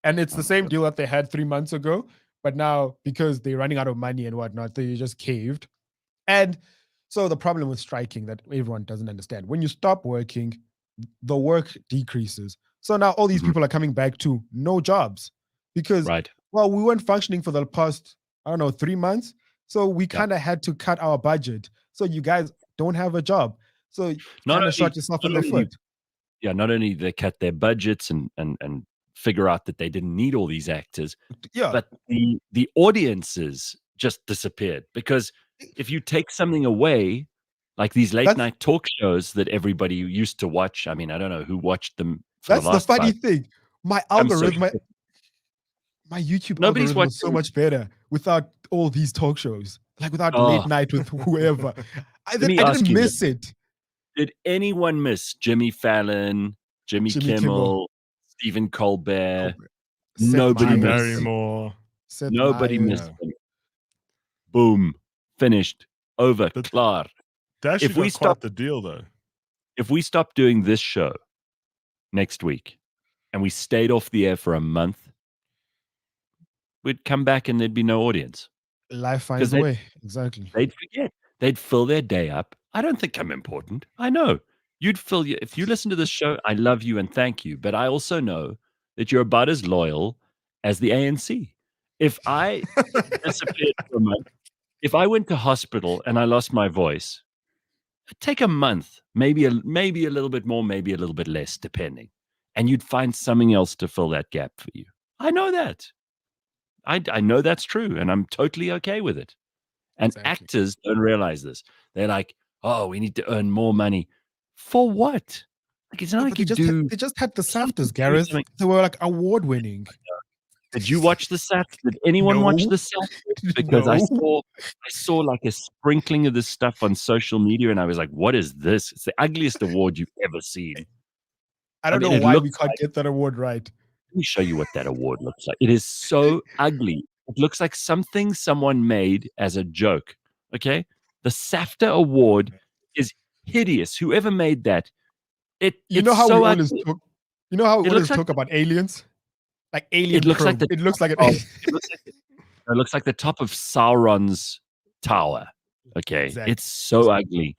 And it's the same deal that they had 3 months ago. But now, because they're running out of money and whatnot, they just caved. And so the problem with striking that everyone doesn't understand, when you stop working, the work decreases. So now all these people are coming back to no jobs because, well, we weren't functioning for the past, 3 months. So we kind of had to cut our budget. So you guys don't have a job. So you kind of shot yourself in the foot. Yeah, not only they cut their budgets and figure out that they didn't need all these actors, but the audiences just disappeared. Because if you take something away, like these late night talk shows that everybody used to watch, I mean, I don't know who watched them. That's the funny thing. My algorithm, my YouTube algorithm was so much better without all these talk shows, like without late night with whoever. I didn't miss it. Did anyone miss Jimmy Fallon, Jimmy Kimmel, Stephen Colbert? Nobody missed them. Nobody missed them. Boom. Finished. Over. Klar. If we stop the deal, though, if we stop doing this show next week and we stayed off the air for a month, we'd come back and there'd be no audience. Life finds a way. Exactly. They'd forget. They'd fill their day up. I don't think I'm important. I know. You'd fill your... If you listen to this show, I love you and thank you. But I also know that you're about as loyal as the ANC. If I disappeared for a month, if I went to hospital and I lost my voice, it'd take a month, maybe a little bit more, maybe a little bit less, depending. And you'd find something else to fill that gap for you. I know that. I know that's true, and I'm totally okay with it. And actors don't realize this. They're like, oh, we need to earn more money. For what? Like, it's not like they just had the SAFTAs, Gareth. They were like award-winning. Did you watch the SAFTA? Did anyone watch the SAFTA? Because I saw like a sprinkling of this stuff on social media, and I was like, what is this? It's the ugliest award you've ever seen. I don't know why we can't get that award right. Let me show you what that award looks like. It is so ugly. It looks like something someone made as a joke. Okay? The SAFTA award is hideous. Whoever made that, you know how we always talk about aliens? Like alien. It looks like it looks like it looks like the top of Sauron's tower. Okay. Exactly. It's so ugly.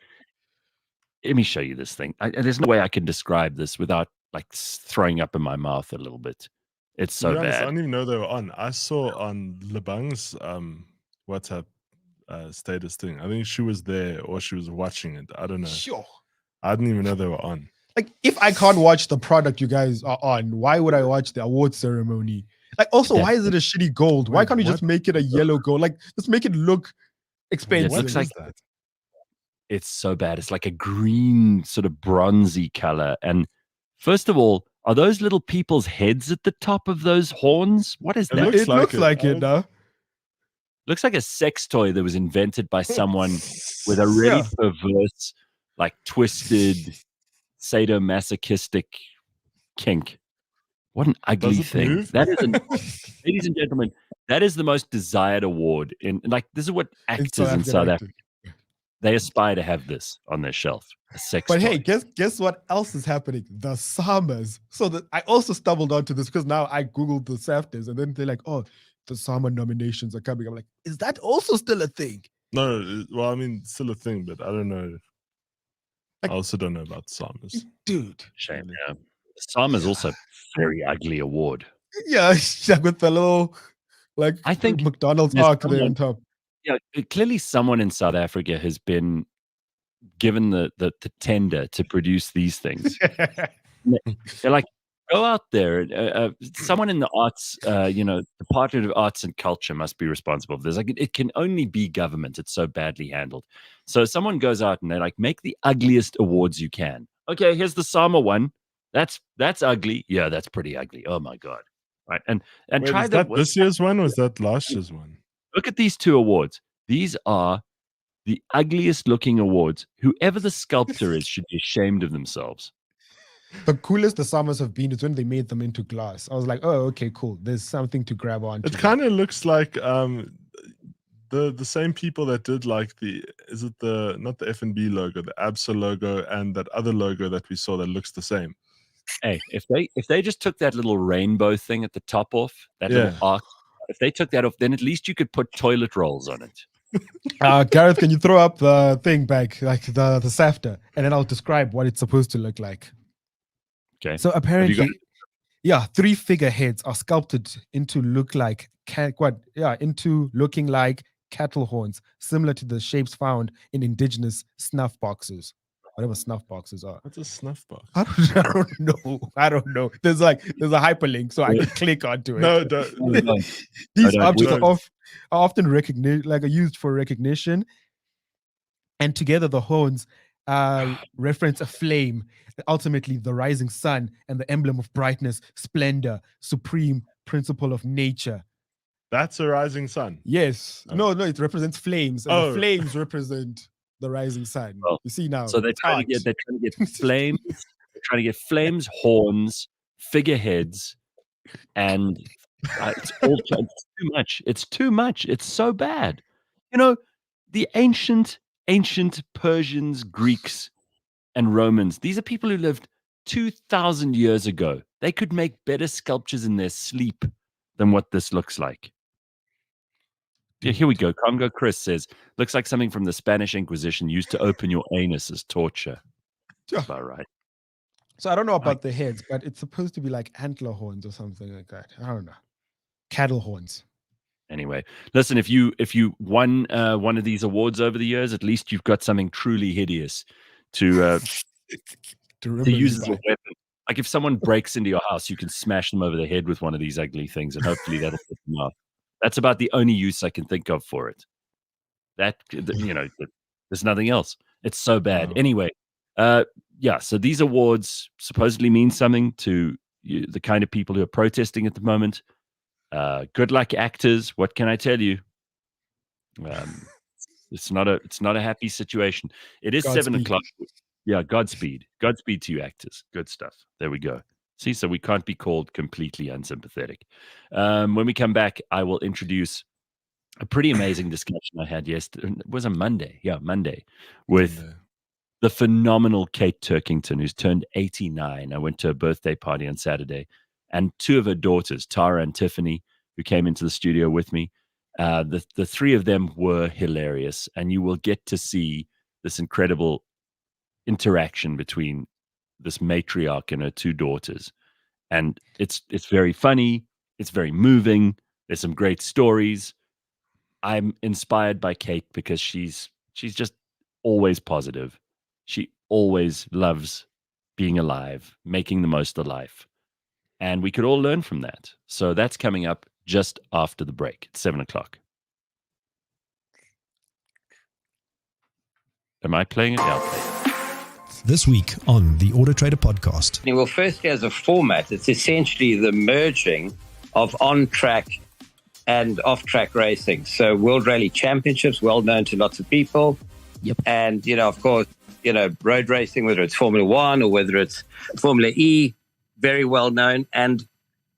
Let me show you this thing. There's no way I can describe this without like throwing up in my mouth a little bit. It's so bad. I didn't even know they were on. I saw on Lebang's WhatsApp status thing. I think she was there or she was watching it. I don't know. Sure. I didn't even know they were on. Like, if I can't watch the product you guys are on, why would I watch the award ceremony? Like, also, why is it a shitty gold? Why can't you just make it a yellow gold? Like, just make it look expensive. It looks like that. It's so bad. It's like a green, sort of bronzy color. And first of all, are those little people's heads at the top of those horns? What is that? It looks like it, no? Looks like a sex toy that was invented by someone with a really perverse, like twisted, sadomasochistic kink. What an ugly thing. Move? That is, ladies and gentlemen, that is the most desired award in. Like, this is what actors in South Africa. They aspire to have this on their shelf. A sex But toy. hey, guess what else is happening? The summers. So I also stumbled onto this because now I googled the SAFTAs, and then they're like, "Oh, the summer nominations are coming." I'm like, "Is that also still a thing?" No, well, I mean, it's still a thing, but I don't know. Like- I also don't know about Summers. Dude. Shame. Yeah. The Sam is also a very ugly award. Yeah, with the little I think McDonald's there's arc there someone- on top. Yeah, clearly someone in South Africa has been given the tender to produce these things. They're like, go out there. Someone in the arts, Department of Arts and Culture must be responsible for this. Like, it can only be government. It's so badly handled. So someone goes out and they're like, make the ugliest awards you can. Okay, here's the Sama one. That's ugly. Yeah, that's pretty ugly. Oh my god. Right, and Wait, try is that this year's one or was that last year's one? Look at these two awards. These are the ugliest looking awards. Whoever the sculptor is should be ashamed of themselves. The coolest the summers have been is when they made them into glass. I was like, oh, okay, cool. There's something to grab on. It kind of looks like the same people that did like not the F&B logo, the ABSA logo, and that other logo that we saw that looks the same. Hey, if they just took that little rainbow thing at the top off, that little arc, if they took that off, then at least you could put toilet rolls on it. Gareth, can you throw up the thing back, like the SAFTA, and then I'll describe what it's supposed to look like. Okay. So apparently, 3 figureheads are sculpted into looking like cattle horns, similar to the shapes found in indigenous snuff boxes. Whatever snuff boxes are. What's a snuff box? I don't know. There's a hyperlink, so I can click onto it. No, don't. These objects are often used for recognition, and together the horns reference a flame, ultimately the rising sun, and the emblem of brightness, splendor, supreme principle of nature. That's a rising sun. Yes. No, it represents flames, and the flames represent the rising sun. Well, you see now. So they're trying to get flames. They're trying to get flames, horns, figureheads, and it's too much. It's too much. It's so bad. The ancient Persians, Greeks, and Romans. These are people who lived 2,000 years ago. They could make better sculptures in their sleep than what this looks like. Yeah, here we go. Congo Chris says, looks like something from the Spanish Inquisition used to open your anus as torture. That's about right. So I don't know about the heads, but it's supposed to be like antler horns or something like that. I don't know. Cattle horns. Anyway, listen, if you won one of these awards over the years, at least you've got something truly hideous to use as a weapon. Like if someone breaks into your house, you can smash them over the head with one of these ugly things, and hopefully that'll put them off. That's about the only use I can think of for it. There's nothing else. It's so bad. Anyway, so these awards supposedly mean something to the kind of people who are protesting at the moment. Good luck, actors. What can I tell you? It's not a happy situation. It is Godspeed. 7 o'clock. Yeah, Godspeed. Godspeed to you, actors. Good stuff. There we go. See, so we can't be called completely unsympathetic. When we come back, I will introduce a pretty amazing discussion I had yesterday. It was a Monday. Yeah, Monday. With the phenomenal Kate Turkington, who's turned 89. I went to a birthday party on Saturday. And 2 of her daughters, Tara and Tiffany, who came into the studio with me. The 3 of them were hilarious. And you will get to see this incredible interaction between this matriarch and her 2 daughters. And it's very funny. It's very moving. There's some great stories. I'm inspired by Kate because she's just always positive. She always loves being alive, making the most of life. And we could all learn from that. So that's coming up just after the break. It's 7 o'clock. Am I playing it? Yeah, I'll play it. This week on the Auto Trader podcast. Well, firstly, as a format, it's essentially the merging of on-track and off-track racing. So World Rally Championships, well known to lots of people. Yep. And, of course, road racing, whether it's Formula One or whether it's Formula E, very well known. And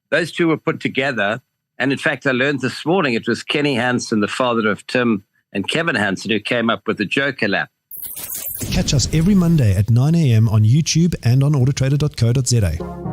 those 2 were put together. And in fact, I learned this morning, it was Kenny Hansen, the father of Tim and Kevin Hansen, who came up with the Joker lap. Catch us every Monday at 9 a.m. on YouTube and on autotrader.co.za.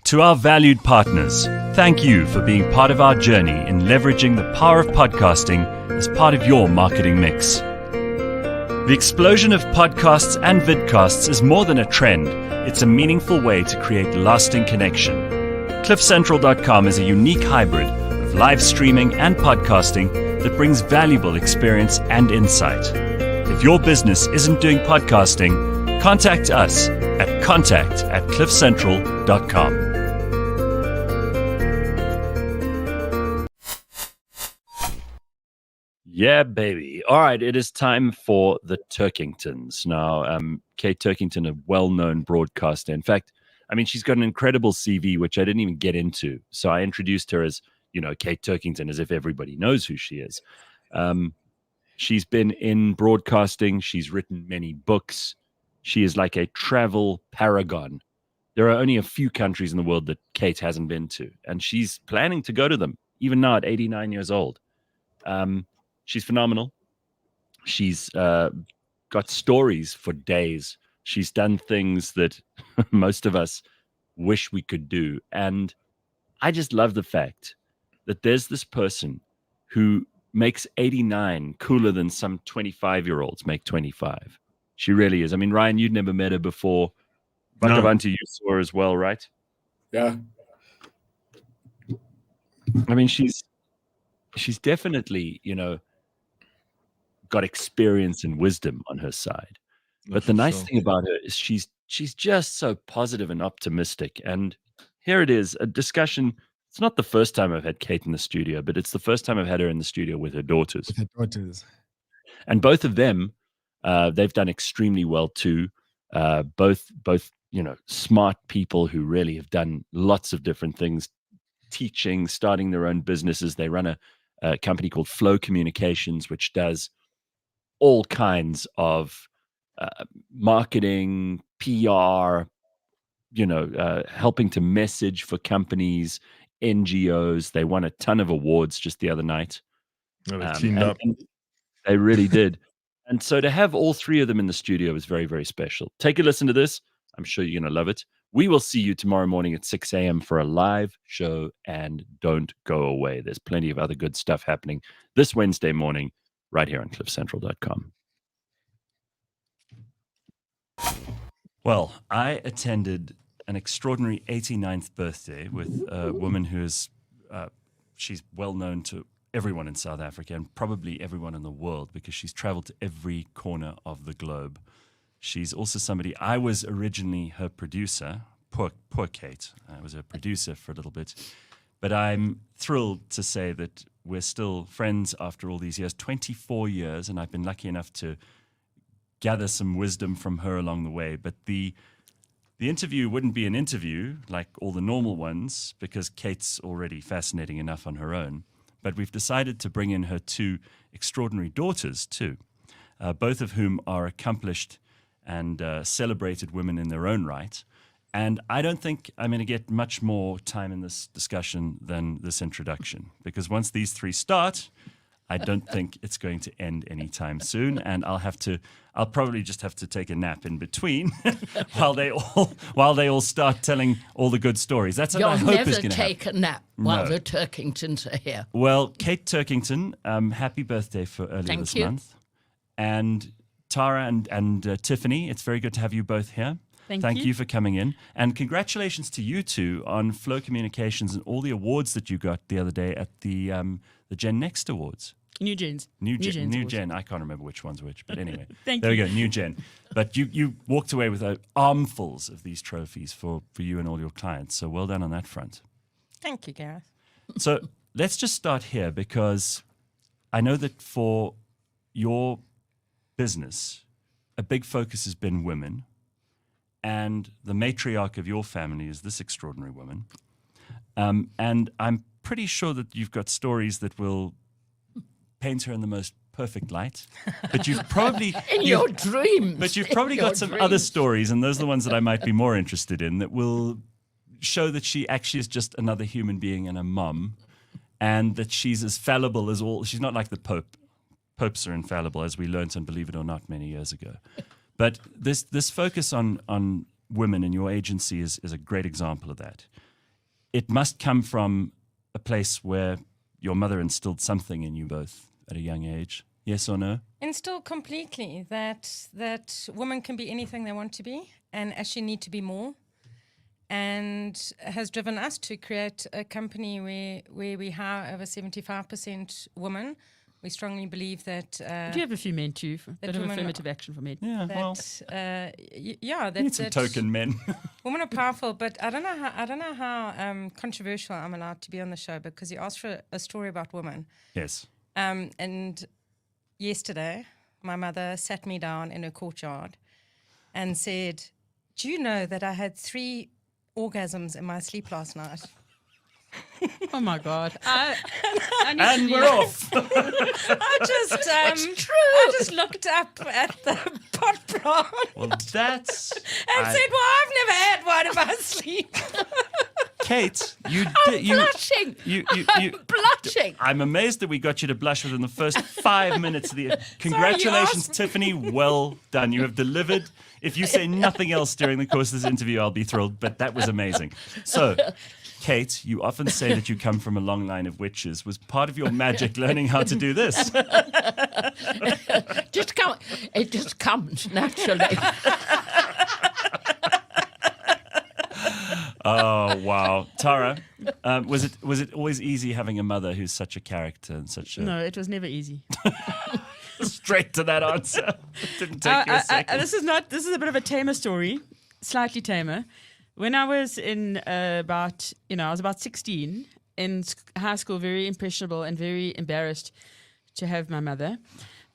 To our valued partners, thank you for being part of our journey in leveraging the power of podcasting as part of your marketing mix. The explosion of podcasts and vidcasts is more than a trend, it's a meaningful way to create lasting connection. CliffCentral.com is a unique hybrid of live streaming and podcasting that brings valuable experience and insight. If your business isn't doing podcasting, contact us at contact@cliffcentral.com. Yeah, baby. All right, it is time for the Turkingtons. Now, Kate Turkington, a well-known broadcaster. In fact, I mean, she's got an incredible CV, which I didn't even get into. So I introduced her as, Kate Turkington, as if everybody knows who she is. She's been in broadcasting. She's written many books. She is like a travel paragon. There are only a few countries in the world that Kate hasn't been to, and she's planning to go to them, even now at 89 years old. She's phenomenal. She's got stories for days. She's done things that most of us wish we could do. And I just love the fact that there's this person who makes 89 cooler than some 25-year-olds make 25. She really is. I mean, Ryan, you'd never met her before. Bakh'abantu, you saw her as well, right? Yeah. I mean, she's definitely, got experience and wisdom on her side. But the nice thing about her is she's just so positive and optimistic. And here it is, a discussion. It's not the first time I've had Kate in the studio, but it's the first time I've had her in the studio with her daughters. And both of them, they've done extremely well too. Both, smart people who really have done lots of different things, teaching, starting their own businesses. They run a company called Flow Communications, which does all kinds of marketing, PR, helping to message for companies, NGOs. They won a ton of awards just the other night. They teamed up. And they really did. And so to have all three of them in the studio is very, very special. Take a listen to this. I'm sure you're going to love it. We will see you tomorrow morning at 6 a.m. for a live show, and don't go away. There's plenty of other good stuff happening this Wednesday morning right here on cliffcentral.com. Well, I attended an extraordinary 89th birthday with a woman who is, she's well known to everyone in South Africa and probably everyone in the world because she's traveled to every corner of the globe. She's also somebody, I was originally her producer poor Kate. I was a producer for a little bit. But I'm thrilled to say that we're still friends after all these years, 24 years, and I've been lucky enough to gather some wisdom from her along the way. But the interview wouldn't be an interview like all the normal ones because Kate's already fascinating enough on her own. But we've decided to bring in her two extraordinary daughters too, both of whom are accomplished and celebrated women in their own right. And I don't think I'm going to get much more time in this discussion than this introduction, because once these three start, I don't think it's going to end anytime soon. And I'll probably just have to take a nap in between while they all start telling all the good stories. That's what I hope is going to happen. You'll never take a nap while the Turkingtons are here. Well, Kate Turkington, happy birthday for earlier this month. And Tara and Tiffany, it's very good to have you both here. Thank you for coming in. And congratulations to you two on Flow Communications and all the awards that you got the other day at the Gen Next Awards. New Gen. I can't remember which one's which, but anyway. There we go, New Gen. But you walked away with armfuls of these trophies for you and all your clients. So well done on that front. Thank you, Gareth. So let's just start here, because I know that for your business, a big focus has been women. And the matriarch of your family is this extraordinary woman. And I'm pretty sure that you've got stories that will paint her in the most perfect light. But you've probably... your dreams. But you've probably got some other stories, and those are the ones that I might be more interested in, that will show that she actually is just another human being and a mum, and that she's as fallible as all... She's not like the Pope. Popes are infallible, as we learned, and believe it or not, many years ago. But this focus on women in your agency is a great example of that. It must come from a place where your mother instilled something in you both at a young age. Yes or no? Instilled completely that women can be anything they want to be and actually need to be more, and has driven us to create a company where we hire over 75% women. We strongly believe that... Do you have a few men too? A bit of affirmative action for men. Yeah, need some token men. Women are powerful, but I don't know how controversial I'm allowed to be on the show, because you asked for a story about women. Yes. And yesterday, my mother sat me down in her courtyard and said, "Do you know that I had 3 orgasms in my sleep last night?" Oh my God! And we're off. I just looked up at the pot plant. Well, that's and said, "Well, I've never had one in my sleep." Kate, I'm blushing. I'm blushing. I'm amazed that we got you to blush within the first 5 minutes of the. Congratulations, Tiffany. Well done. You have delivered. If you say nothing else during the course of this interview, I'll be thrilled. But that was amazing. So, Kate, you often say that you come from a long line of witches. Was part of your magic learning how to do this? It just comes naturally. Oh wow, Tara, was it always easy having a mother who's such a character and such a? No, it was never easy. Straight to that answer. It didn't take you a second. This is a bit of a tamer story, slightly tamer. When I was I was about 16 in high school, very impressionable and very embarrassed to have my mother.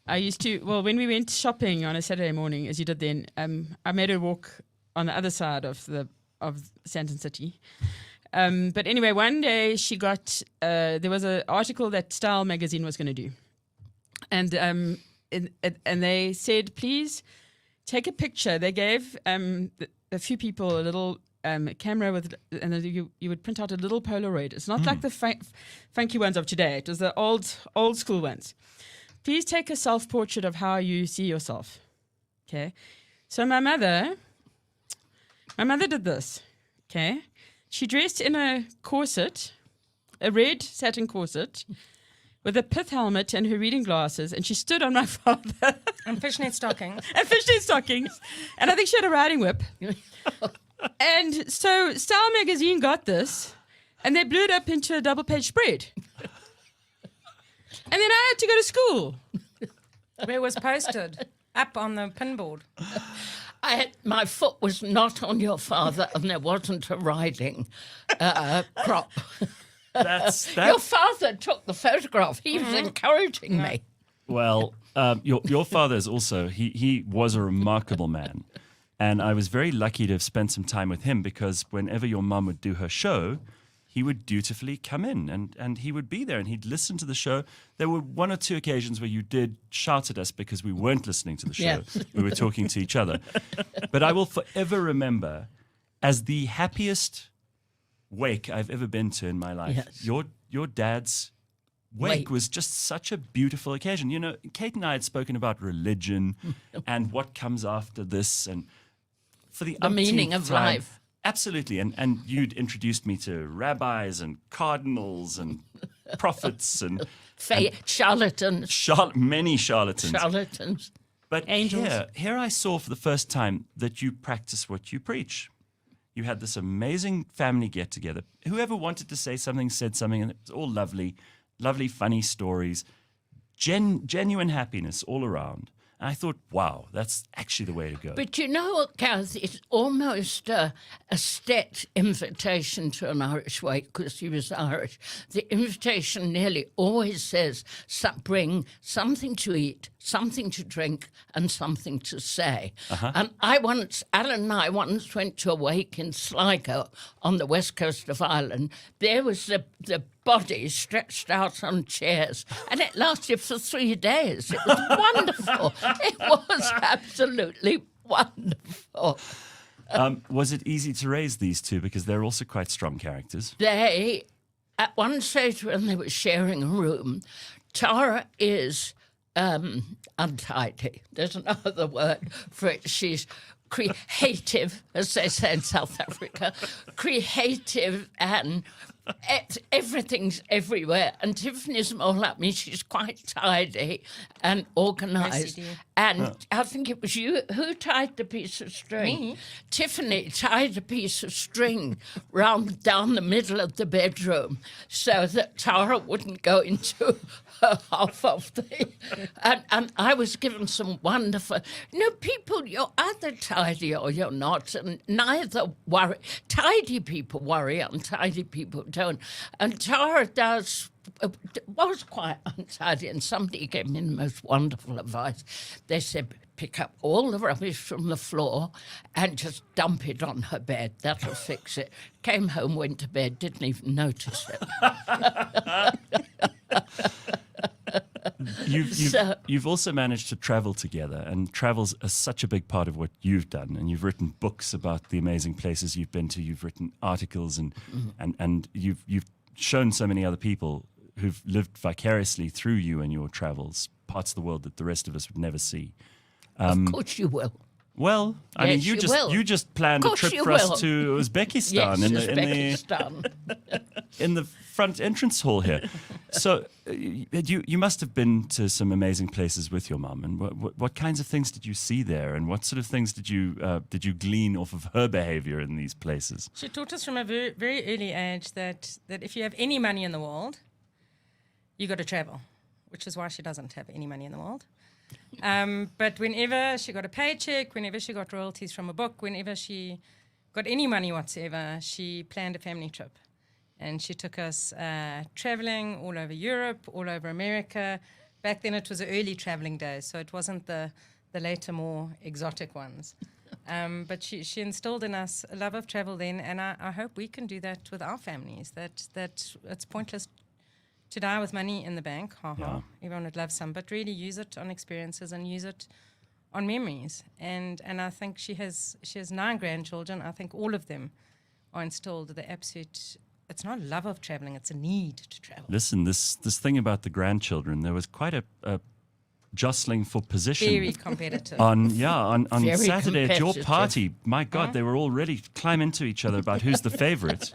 I used to, when we went shopping on a Saturday morning, as you did then, I made her walk on the other side of Sandton City. But anyway, one day she got, there was an article that Style magazine was going to do. And they said, please take a picture. They gave a few people a little camera and you would print out a little Polaroid. It's not like the funky ones of today. It was the old school ones. Please take a self-portrait of how you see yourself. Okay. So my mother did this. Okay. She dressed in a corset, a red satin corset, with a pith helmet and her reading glasses, and she stood on my father. And fishnet stockings. And I think she had a riding whip. And so Style magazine got this, and they blew it up into a double-page spread. And then I had to go to school. Where it was posted? Up on the pinboard. My foot was not on your father, and there wasn't a riding prop. Your father took the photograph. He was encouraging me. Well, your father is also, he was a remarkable man. And I was very lucky to have spent some time with him, because whenever your mum would do her show, he would dutifully come in and he would be there and he'd listen to the show. There were one or two occasions where you did shout at us because we weren't listening to the show. Yes. We were talking to each other. But I will forever remember as the happiest wake I've ever been to in my life. Yes. Your dad's wake was just such a beautiful occasion. You know, Kate and I had spoken about religion and what comes after this, and for the meaning of time, life. Absolutely. And you'd introduced me to rabbis and cardinals and prophets and charlatans. Many charlatans. Charlatans. But Angels. here I saw for the first time that you practice what you preach. You had this amazing family get-together. Whoever wanted to say something said something, and it was all lovely, lovely, funny stories, genuine happiness all around. And I thought, wow, that's actually the way to go. But you know what, Gareth? It's almost a set invitation to an Irish wake, because he was Irish. The invitation nearly always says, bring something to eat, something to drink, and something to say. And Alan and I once went to a wake in Sligo on the west coast of Ireland. There was the bodies stretched out on chairs, and it lasted for 3 days. It was wonderful. It was absolutely wonderful. Was it easy to raise these two? Because they're also quite strong characters. They, at one stage when they were sharing a room, Tara is untidy. There's no other word for it. She's creative, as they say in South Africa, creative, and everything's everywhere. And Tiffany's more like me. She's quite tidy and organised. Yes, and I think it was you who tied the piece of string. Me? Tiffany tied a piece of string down the middle of the bedroom so that Tara wouldn't go into her half of the... And I was given some wonderful... people, you're either tidy or you're not, and neither worry. Tidy people worry, untidy people don't. And Tara was quite untidy, and somebody gave me the most wonderful advice. They said, pick up all the rubbish from the floor and just dump it on her bed. That'll fix it. Came home, went to bed, didn't even notice it. You've also managed to travel together, and travel's such a big part of what you've done. And you've written books about the amazing places you've been to. You've written articles, and you've shown so many other people who've lived vicariously through you and your travels, parts of the world that the rest of us would never see. Of course you will. Well, I mean, you just planned a trip for us to Uzbekistan, in the front entrance hall here. So you must have been to some amazing places with your mum. And what kinds of things did you see there? And what sort of things did you glean off of her behavior in these places? She taught us from a very, very early age that if you have any money in the world, you got to travel, which is why she doesn't have any money in the world. But whenever she got a paycheck, whenever she got royalties from a book, whenever she got any money whatsoever, she planned a family trip. And she took us traveling all over Europe, all over America. Back then it was the early traveling days, so it wasn't the later, more exotic ones. But she instilled in us a love of travel then, and I hope we can do that with our families, that it's pointless to die with money in the bank. Everyone would love some, but really use it on experiences and use it on memories. And I think she has 9 grandchildren. I think all of them are instilled the absolute... It's not a love of traveling, it's a need to travel. Listen, this thing about the grandchildren, there was quite a jostling for position. Very competitive. On Very Saturday at your competitive. party. My God, they were all ready to climb into each other about who's the favorite.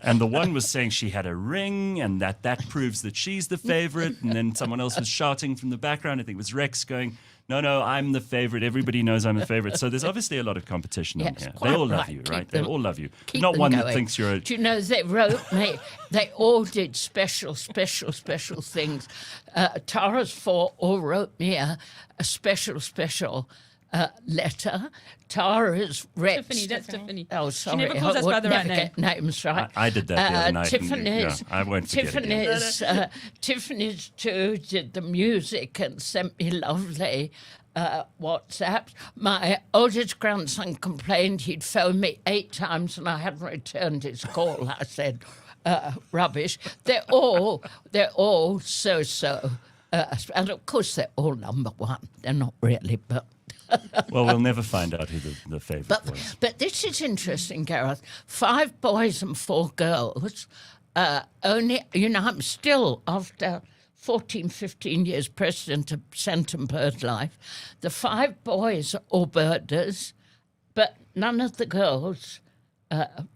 And the one was saying she had a ring and that proves that she's the favorite. And then someone else was shouting from the background. I think it was Rex going, no, I'm the favorite. Everybody knows I'm the favorite. So there's obviously a lot of competition on here. They all love you, right? They all love you. Not one that thinks you're a... Do you know, they wrote me, they all did special things. Tara's 4 all wrote me a special letter. Tara's Rex. Tiffany, that's Tiffany. Oh, She sorry. never calls us by the right never name. get names right. I did that the other night. Tiffany's, I won't forget again. Tiffany's too did the music and sent me lovely WhatsApps. My oldest grandson complained he'd phoned me 8 times and I hadn't returned his call. I said, rubbish. They're all so. And of course, they're all number one. They're not really, but. Well, we'll never find out who the favourite was. But this is interesting, Gareth. 5 boys and 4 girls. Only, I'm still, after 14, 15 years, president of Scent and BirdLife. The 5 boys are all birders, but none of the girls.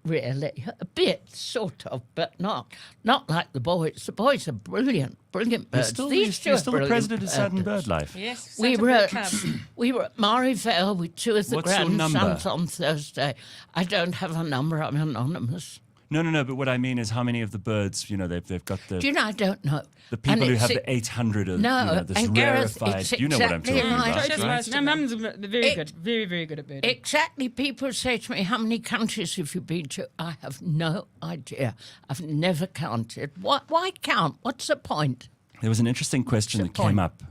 Really, a bit, sort of, but not like the boys. The boys are brilliant birds. You're still the president of Scent and BirdLife. Yes, we were at Maryvale with 2 of the What's your number? grandsons on Thursday. I don't have a number. I'm anonymous. No. But what I mean is, how many of the birds? They've got the. Do you know? I don't know. The people And who it's have the 800 of this and Gareth, rarefied. it's You know what I'm exactly talking right. about, right? No, Mum's very good. Very, very good at birding. Exactly. People say to me, how many countries have you been to? I have no idea. I've never counted. Why count? What's the point? There was an interesting question that came up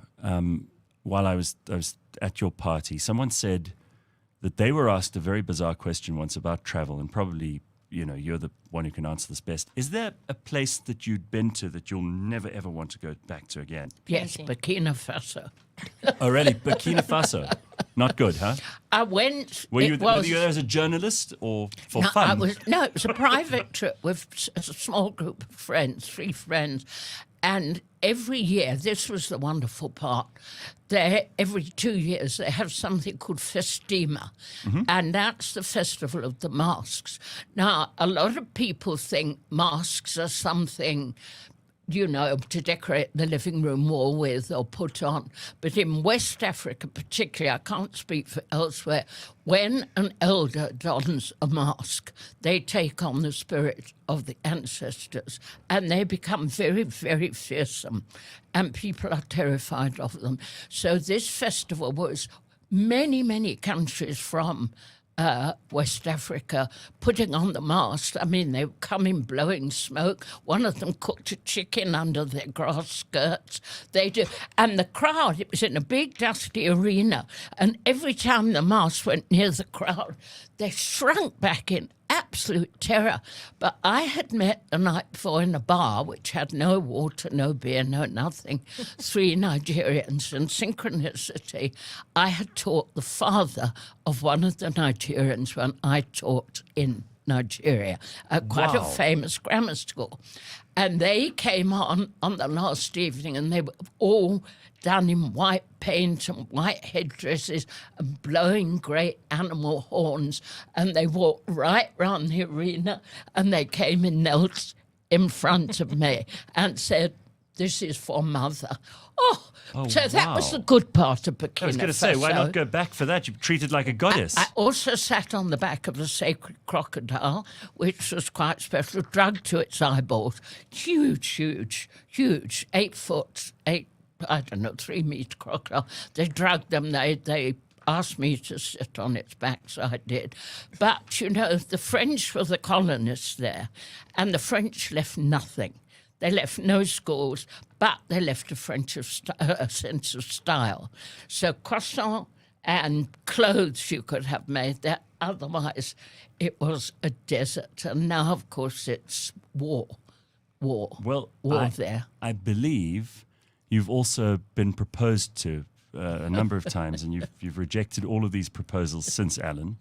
while I was at your party. Someone said that they were asked a very bizarre question once about travel, and probably you're the one who can answer this best. Is there a place that you'd been to that you'll never ever want to go back to again? Yes, Burkina Faso. Oh, really? Burkina Faso. Not good, huh? I went. Were you there as a journalist or for fun? It was a private trip with a small group of friends, 3 friends. And every year, this was the wonderful part, every 2 years they have something called Festima, and that's the festival of the masks. Now, a lot of people think masks are something to decorate the living room wall with or put on. But in West Africa particularly, I can't speak for elsewhere, when an elder dons a mask, they take on the spirit of the ancestors and they become very, very fearsome and people are terrified of them. So this festival was many, many countries from West Africa putting on the mask. I mean, they were coming blowing smoke. One of them cooked a chicken under their grass skirts. And the crowd, it was in a big dusty arena, and every time the mask went near the crowd, they shrunk back in absolute terror. But I had met the night before in a bar which had no water, no beer, no nothing, 3 Nigerians. And synchronicity, I had taught the father of one of the Nigerians when I taught in Nigeria at quite a famous grammar school. And they came on the last evening and they were all done in white paint and white headdresses and blowing great animal horns. And they walked right round the arena and they came and knelt in front of me and said, "This is for Mother." That was the good part of Burkina Faso. I was going to say, why not go back for that? You're treated like a goddess. I also sat on the back of a sacred crocodile, which was quite special, drugged to its eyeballs. Huge, 8 foot, 3 meter crocodile. They drugged them. They asked me to sit on its back, so I did. But, the French were the colonists there, and the French left nothing. They left no schools, but they left a sense of style. So croissant and clothes you could have made there. Otherwise, it was a desert. And now, of course, it's war there. I believe you've also been proposed to a number of times, and you've rejected all of these proposals since, Alan.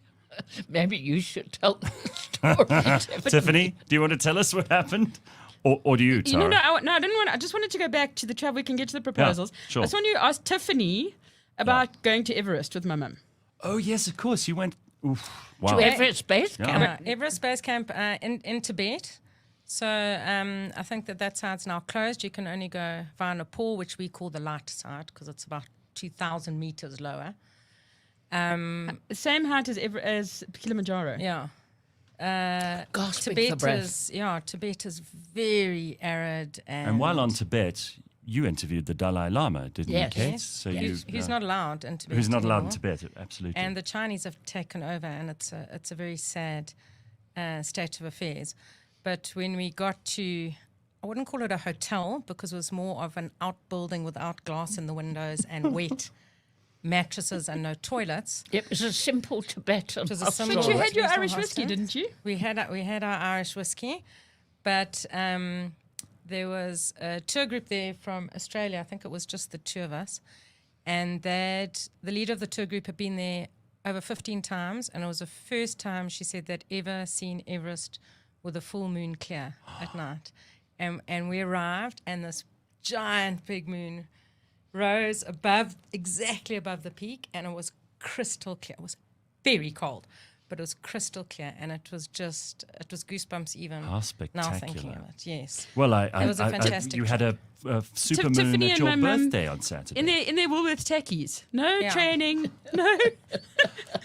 Maybe you should tell the story. Tiffany, do you want to tell us what happened? Or do you, Tara? No, I didn't want. I just wanted to go back to the travel. We can get to the proposals. Yeah, sure. I just want to ask Tiffany about going to Everest with my mum. Oh yes, of course. You went. Oof, wow. To Everest Base Camp. Yeah. Everest Base Camp in Tibet. So I think that side's now closed. You can only go via Nepal, which we call the light side, because it's about 2,000 meters lower. Same height as Kilimanjaro. Yeah. Tibet is very arid And while on Tibet, you interviewed the Dalai Lama, didn't you, Kate? Yes. So who's not allowed in Tibet who's not allowed in anymore. Tibet, absolutely. And the Chinese have taken over, and it's a very sad state of affairs. But when we got to, I wouldn't call it a hotel because it was more of an outbuilding without glass in the windows and wet mattresses and no toilets. It was a simple Tibetan. But you had your Irish whiskey, didn't you? We had our Irish whiskey, but there was a tour group there from Australia. I think it was just the two of us, and the leader of the tour group had been there over 15 times, and it was the first time she said they'd ever seen Everest with a full moon clear at night. And we arrived, and this giant big moon rose exactly above the peak, and it was crystal clear. It was very cold, but it was crystal clear, and it was goosebumps even How spectacular. now thinking of it. Yes. Well, it was a fantastic you had a super moon Tiffany at and your my mum birthday on Saturday. In their Woolworth tackies. No training. No.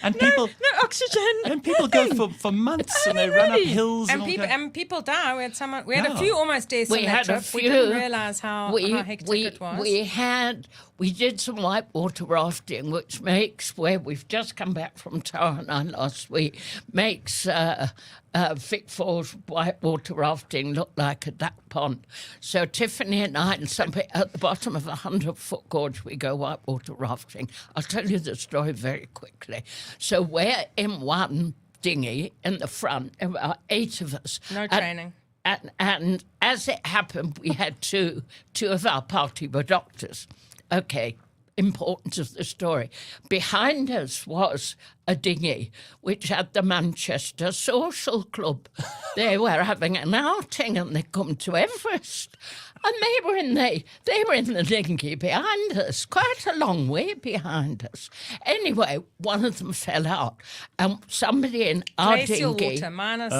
And people, no oxygen. And people go for months and they run up hills and people die. We had a few almost deaths on that trip. We didn't realize how hectic it was. We did some whitewater rafting, which makes, where we've just come back from Taranai last week, makes Vic Falls whitewater rafting look like a duck pond. So Tiffany and I and somebody at the bottom of a 100-foot gorge, we go whitewater rafting. I'll tell you the story very quickly. So we're in one dinghy in the front, about 8 of us. No training. And as it happened, we had two of our party were doctors. Okay, importance of the story. Behind us was a dinghy which had the Manchester Social Club. They were having an outing and they come to Everest. And they were in the dinghy behind us, quite a long way behind us. Anyway, one of them fell out, and somebody in our Glacial dinghy. water, minus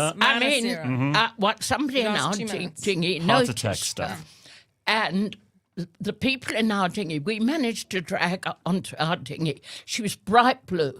zero. Somebody in our dinghy Heart attack noticed stuff. her. And the people in our dinghy, we managed to drag her onto our dinghy. She was bright blue.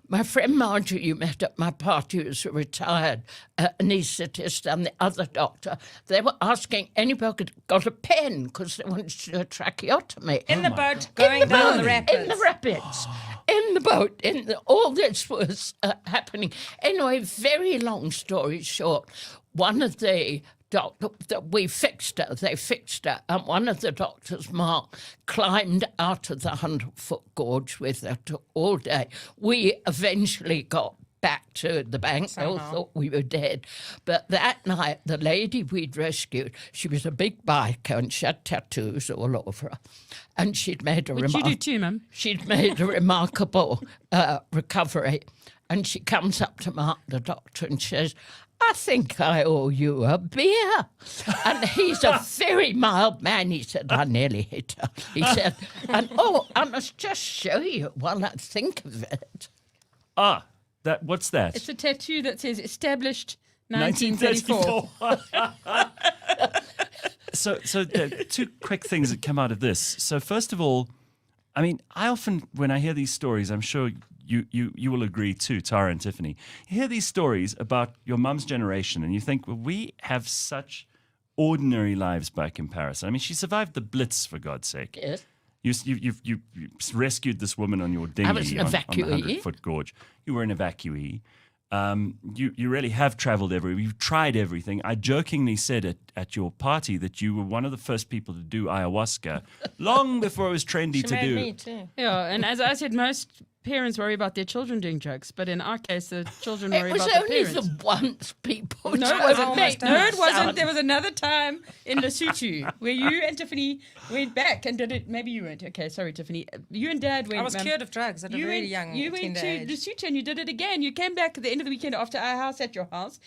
My friend Marjorie, you met at my party, was a retired anaesthetist, and the other doctor. They were asking anybody got a pen because they wanted to do a tracheotomy. In the boat, going down the rapids. In the rapids. In the boat. All this was happening. Anyway, very long story short, one of the they fixed her, and one of the doctors, Mark, climbed out of the 100-foot gorge with her all day. We eventually got back to the bank. They all thought we were dead. But that night, the lady we'd rescued, she was a big biker and she had tattoos all over her. And she'd made a Which you do too, Mum. She'd made a remarkable recovery. And she comes up to Mark, the doctor, and says, I think I owe you a beer. And he's a very mild man. He said, I nearly hit her. He said, I must just show you while I think of it. What's that? It's a tattoo that says established 1934. So two quick things that come out of this. So first of all, I mean, I often, when I hear these stories, I'm sure you will agree too, Tara and Tiffany. You hear these stories about your mum's generation and you think, well, we have such ordinary lives by comparison. I mean, she survived the Blitz, for God's sake. Yes. You rescued this woman on your dinghy I was an on evacuee. the 100-foot gorge. You were an evacuee. You really have traveled everywhere. You've tried everything. I jokingly said at your party that you were one of the first people to do ayahuasca long before it was trendy to do. Me too. Yeah, and as I said, most parents worry about their children doing drugs, but in our case, the children worry about the parents. It was only the once people. No, it wasn't. There was another time in Lesotho where you and Tiffany went back and did it. Maybe you weren't. Okay, sorry, Tiffany. You and Dad went. I was cured of drugs at a very young You went tender to age. Lesotho and you did it again. You came back at the end of the weekend after our house at your house,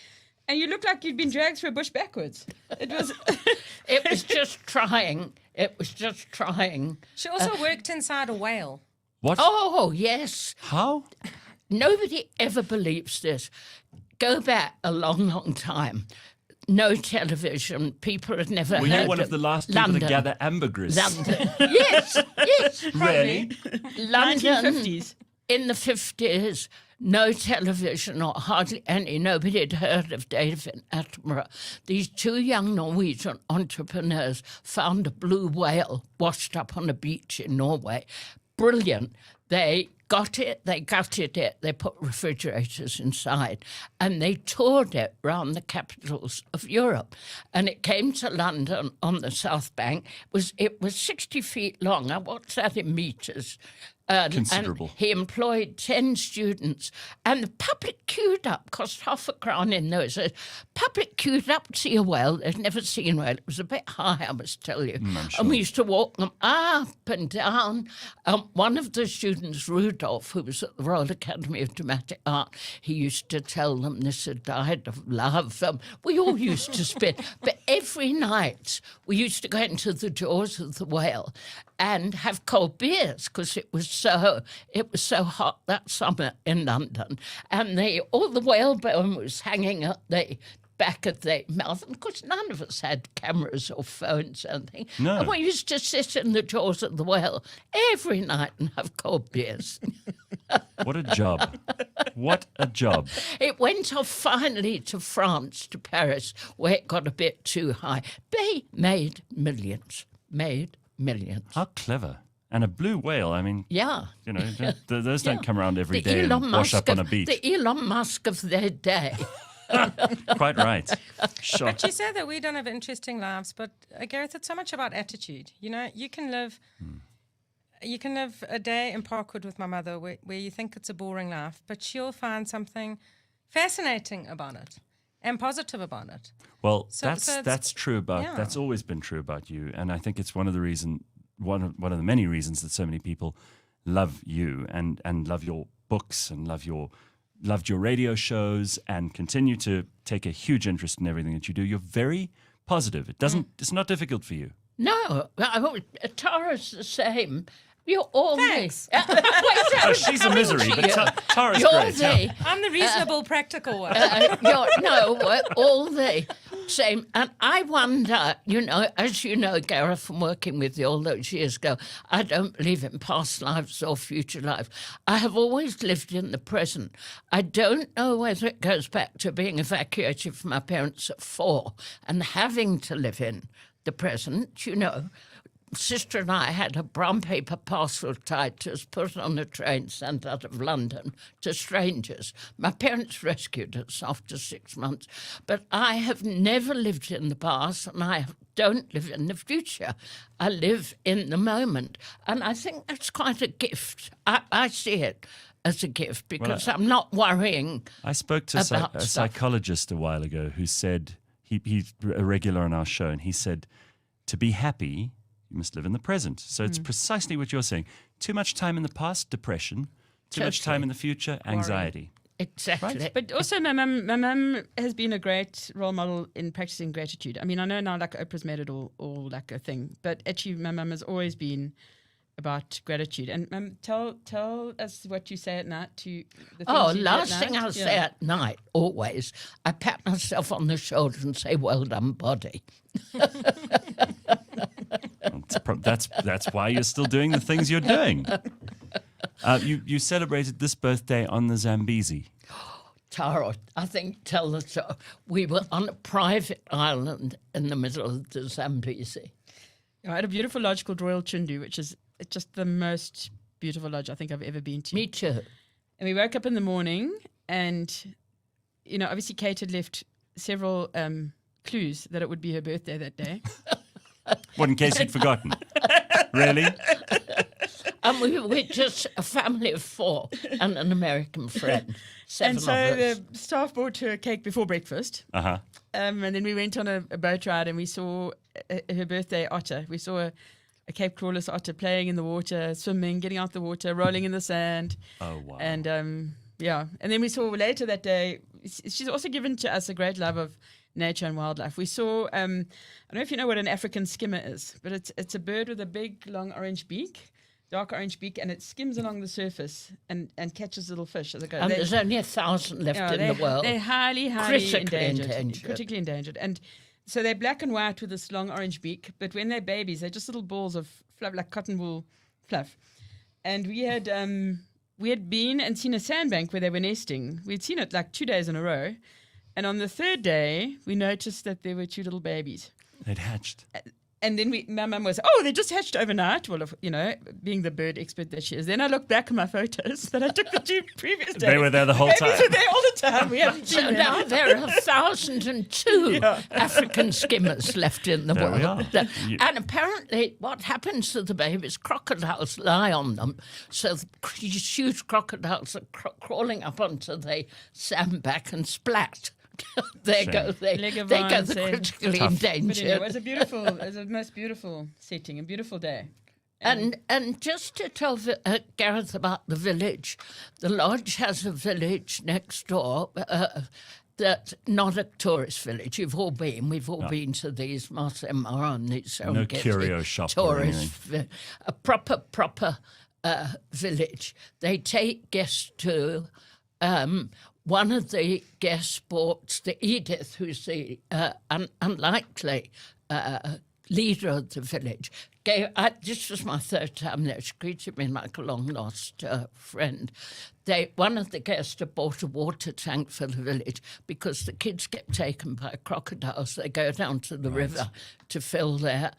and you looked like you'd been dragged through a bush backwards. It was. It was just trying. She also worked inside a whale. What? Oh, yes. How? Nobody ever believes this. Go back a long, long time. No television. People had never heard of Were you one of the last people London. to gather ambergris? London. Yes. Really? London 1950s. in the 50s. no television or hardly any. Nobody had heard of David Attenborough. These two young Norwegian entrepreneurs found a blue whale washed up on a beach in Norway. Brilliant. They got it, they gutted it, they put refrigerators inside, and they toured it around the capitals of Europe. And it came to London on the South Bank. It was 60 feet long. Now, what's that in meters? Considerable. And he employed 10 students, and the public queued up, cost £0.50 in those days. Public queued up to see a whale. They'd never seen a whale. It was a bit high, I must tell you. Sure. And we used to walk them up and down. One of the students, Rudolph, who was at the Royal Academy of Dramatic Art, he used to tell them this had died of love. We all used to spin. But every night we used to go into the jaws of the whale and have cold beers because it was so hot that summer in London, and all the whalebone was hanging at the back of the mouth, and of course none of us had cameras or phones or anything. No. And we used to sit in the jaws of the whale every night and have cold beers. What a job. What a job. It went off finally to France, to Paris, where it got a bit too high. They made millions. How clever. And a blue whale, I mean, yeah, you know, those don't come around every The day Elon and wash Musk up on a beach. The Elon Musk of their day. Quite right. Sure. But you say that we don't have interesting lives, but Gareth, it's so much about attitude. You know, you can live a day in Parkwood with my mother where you think it's a boring life, but she'll find something fascinating about it and positive about it. Well, So that's true about that's always been true about you, and I think it's one of the many reasons that so many people love you and love your books and loved your radio shows and continue to take a huge interest in everything that you do. You're very positive. It's not difficult for you. No, Tara's the same. You're all Thanks. She's a misery, but Tara's great. I'm the reasonable, practical one. We're all the same. And I wonder, as you know, Gareth, from working with you all those years ago, I don't believe in past lives or future life. I have always lived in the present. I don't know whether it goes back to being evacuated from my parents at 4 and having to live in the present, Sister and I had a brown paper parcel tied to us, put on a train, sent out of London to strangers. My parents rescued us after 6 months, but I have never lived in the past, and I don't live in the future. I live in the moment, and I think that's quite a gift. I see it as a gift because I'm not worrying. I spoke to a psychologist a while ago who said, he's a regular on our show, and he said, to be happy, you must live in the present. So it's precisely what you're saying. Too much time in the past, depression. Too much time in the future, anxiety. Exactly. Right? But also my mum has been a great role model in practicing gratitude. I mean, I know now like Oprah's made it all like a thing, but actually my mum has always been about gratitude. And tell us what you say at night to the things you last do at thing night. I say at night, always, I pat myself on the shoulder and say, well done, body. That's why you're still doing the things you're doing. You celebrated this birthday on the Zambezi. Tara, I think, tell us, we were on a private island in the middle of the Zambezi. I had a beautiful lodge called Royal Chindu, which is just the most beautiful lodge I think I've ever been to. Me too. And we woke up in the morning and, obviously Kate had left several clues that it would be her birthday that day. What, in case you'd forgotten? Really? And we were just a family of 4 and an American friend. 7 and so of us. the staff brought her a cake before breakfast. Uh-huh. And then we went on a boat ride and we saw her birthday otter. We saw a Cape Crawless otter playing in the water, swimming, getting out the water, rolling in the sand. Oh, wow. And and then we saw later that day, she's also given to us a great love of nature and wildlife. We saw, I don't know if you know what an African skimmer is, but it's a bird with a big, long orange beak, dark orange beak, and it skims along the surface and catches little fish as they go. And there's only 1,000 left in the world. They're highly endangered. Critically endangered. And so they're black and white with this long orange beak, but when they're babies, they're just little balls of fluff, like cotton wool fluff. And we we had been and seen a sandbank where they were nesting. We'd seen it like 2 days in a row. And on the third day, we noticed that there were 2 little babies. They'd hatched. And then my mum was, oh, they just hatched overnight. Well, being the bird expert that she is. Then I looked back at my photos that I took the 2 previous days. They were there the whole time. They were there all the time. We haven't So seen them. now there are 1,002 African skimmers left in the There we world. are. And apparently what happens to the babies, crocodiles lie on them. So these huge crocodiles are crawling up onto the sandbank and splat. There go they go the critically endangered. It was it was a most beautiful setting, a beautiful day. And just to tell Gareth about the village, the lodge has a village next door that's not a tourist village. We've all been to these Marsemar and these No curio shop or anything. A proper village. They take guests to. One of the guest sports, the Edith, who's the unlikely leader of the village, this was my 3rd time there. She greeted me like a long-lost friend. One of the guests had bought a water tank for the village because the kids get taken by crocodiles. They go down to the river to fill there.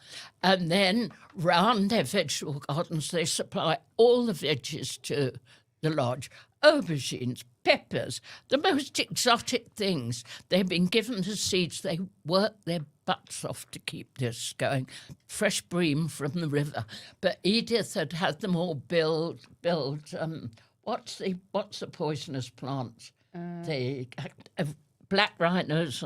And then round their vegetable gardens, they supply all the veggies to the lodge. Aubergines, peppers, the most exotic things. They've been given the seeds. They work their butts off to keep this going. Fresh bream from the river. But Edith had them all build. What's the poisonous plants? The black rhinos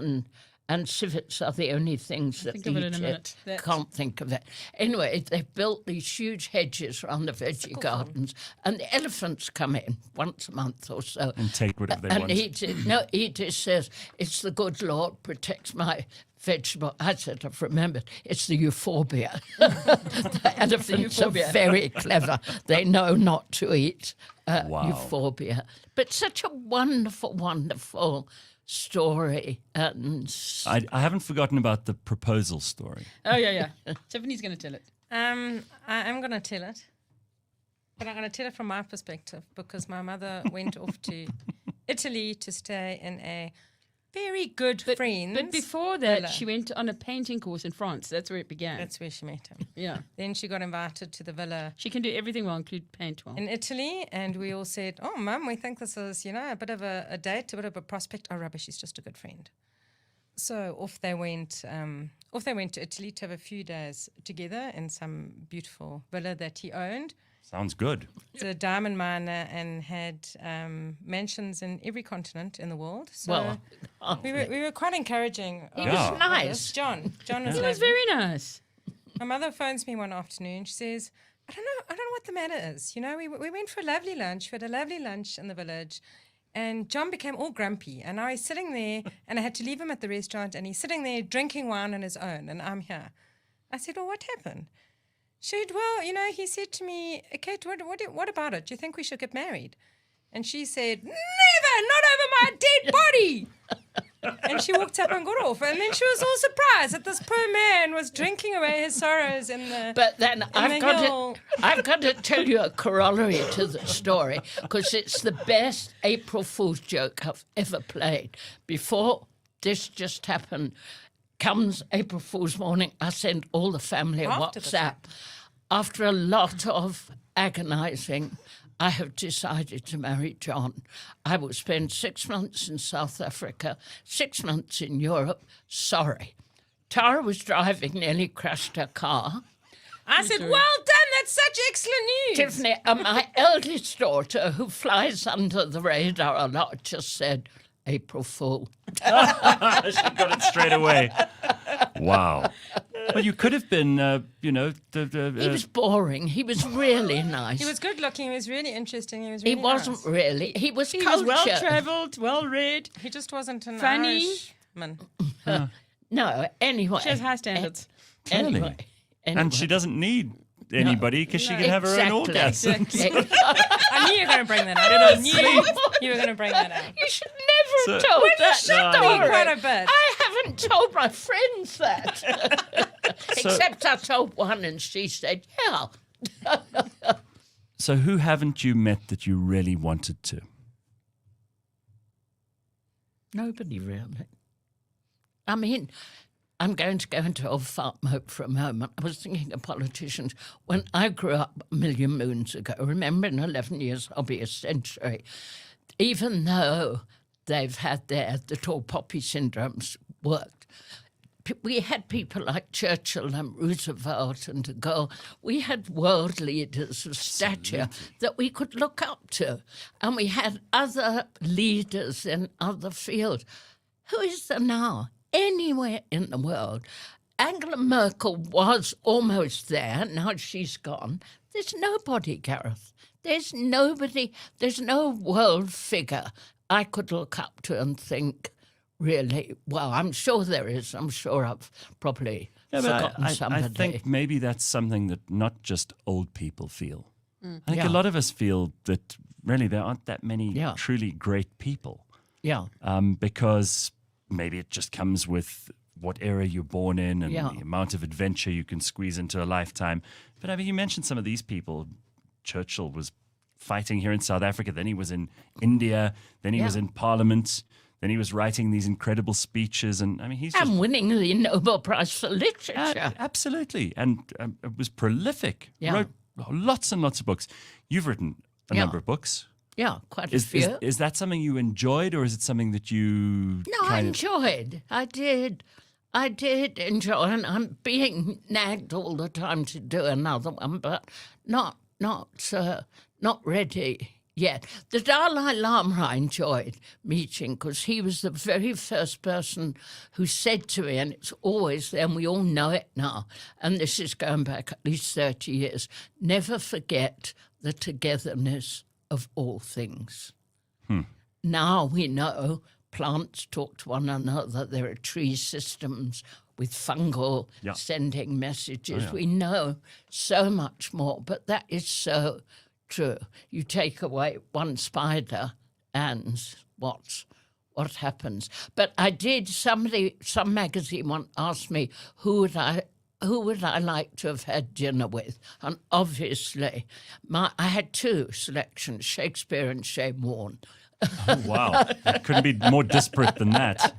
and civets are the only things that think of it in a minute. Can't think of it. Anyway, they've built these huge hedges around the veggie gardens, and the elephants come in once a month or so. And take whatever they want. And Edith says, it's the good Lord protects my vegetable. I said, I've remembered, it's the euphorbia. The elephants are very clever. They know not to eat euphorbia. But such a wonderful, wonderful story. And I haven't forgotten about the proposal story. Oh, yeah. Tiffany's going to tell it. I am going to tell it. But I'm going to tell it from my perspective because my mother went off to Italy to stay in a very good friend. But before that, she went on a painting course in France. That's where it began. That's where she met him. Yeah. Then she got invited to the villa. She can do everything well, include paint well. In Italy, and we all said, oh, Mum, we think this is, a bit of a date, a bit of a prospect. Oh, rubbish, she's just a good friend. So off they went to Italy to have a few days together in some beautiful villa that he owned. Sounds good. It's a diamond miner and had mansions in every continent in the world. So we were quite encouring. He was nice. John was He was very nice. My mother phones me one afternoon. She says, I don't know what the matter is. We went for a lovely lunch. We had a lovely lunch in the village. And John became all grumpy. And now he's sitting there, and I had to leave him at the restaurant, and he's sitting there drinking wine on his own, and I'm here. I said, well, what happened? She said, well, he said to me, Kate, what about it? Do you think we should get married? And she said, never, not over my dead body. And she walked up and got off. And then she was all surprised that this poor man was drinking away his sorrows in the But then I've got to tell you a corollary to the story because it's the best April Fool's joke I've ever played. Before this just happened, comes April Fool's morning, I send all the family a WhatsApp. After a lot of agonizing, I have decided to marry John. I will spend 6 months in South Africa, 6 months in Europe. Sorry. Tara was driving, nearly crashed her car. I said, well done, that's such excellent news. Tiffany, my eldest daughter, who flies under the radar a lot, just said, April Fool. She got it straight away. Wow. Well, you could have been, he was boring. He was really nice. He was good looking. He was really interesting. He wasn't really. He was well-travelled, well-read. He just wasn't an funny. Irishman. No, anyway. She has high standards. Anyway. And she doesn't need anybody because she can have her own orgasm. Exactly. I knew you were going to bring that up. I knew you were going to bring that up. You should never have told that story. Quite a bit. I haven't told my friends that. Except I told one and she said, yeah. So who haven't you met that you really wanted to? Nobody really. I mean, I'm going to go into old fart mode for a moment. I was thinking of politicians. When I grew up a million moons ago, remember in 11 years I'll be a century, even though they've had the tall poppy syndromes worked, we had people like Churchill and Roosevelt and de Gaulle. We had world leaders of stature that we could look up to. And we had other leaders in other fields. Who is there now? Anywhere in the world. Angela Merkel was almost there. Now she's gone. There's nobody, Gareth. There's nobody. There's no world figure I could look up to and think, really, well, I'm sure there is. I'm sure I've probably forgotten somebody. I think maybe that's something that not just old people feel. Mm. I think a lot of us feel that really there aren't that many truly great people. Yeah. Because maybe it just comes with what era you're born in and the amount of adventure you can squeeze into a lifetime. But I mean, you mentioned some of these people. Churchill was fighting here in South Africa. Then he was in India. Then he was in Parliament. Then he was writing these incredible speeches, and I mean, he's just winning the Nobel Prize for Literature. Absolutely, and it was prolific. Yeah. Wrote lots and lots of books. You've written a number of books. Yeah, quite a few. Is that something you enjoyed, or is it something that you? No, I enjoyed. I did enjoy, and I'm being nagged all the time to do another one, but not ready. Yeah, the Dalai Lama I enjoyed meeting because he was the very first person who said to me, and it's always there, and we all know it now, and this is going back at least 30 years, never forget the togetherness of all things. Now we know plants talk to one another, there are tree systems with fungal sending messages. We know so much more, but that is so true. You take away one spider and what happens? But I did, some magazine once asked me who would I like to have had dinner with? And obviously, I had two selections, Shakespeare and Shane Warne. Oh, wow. It couldn't be more disparate than that.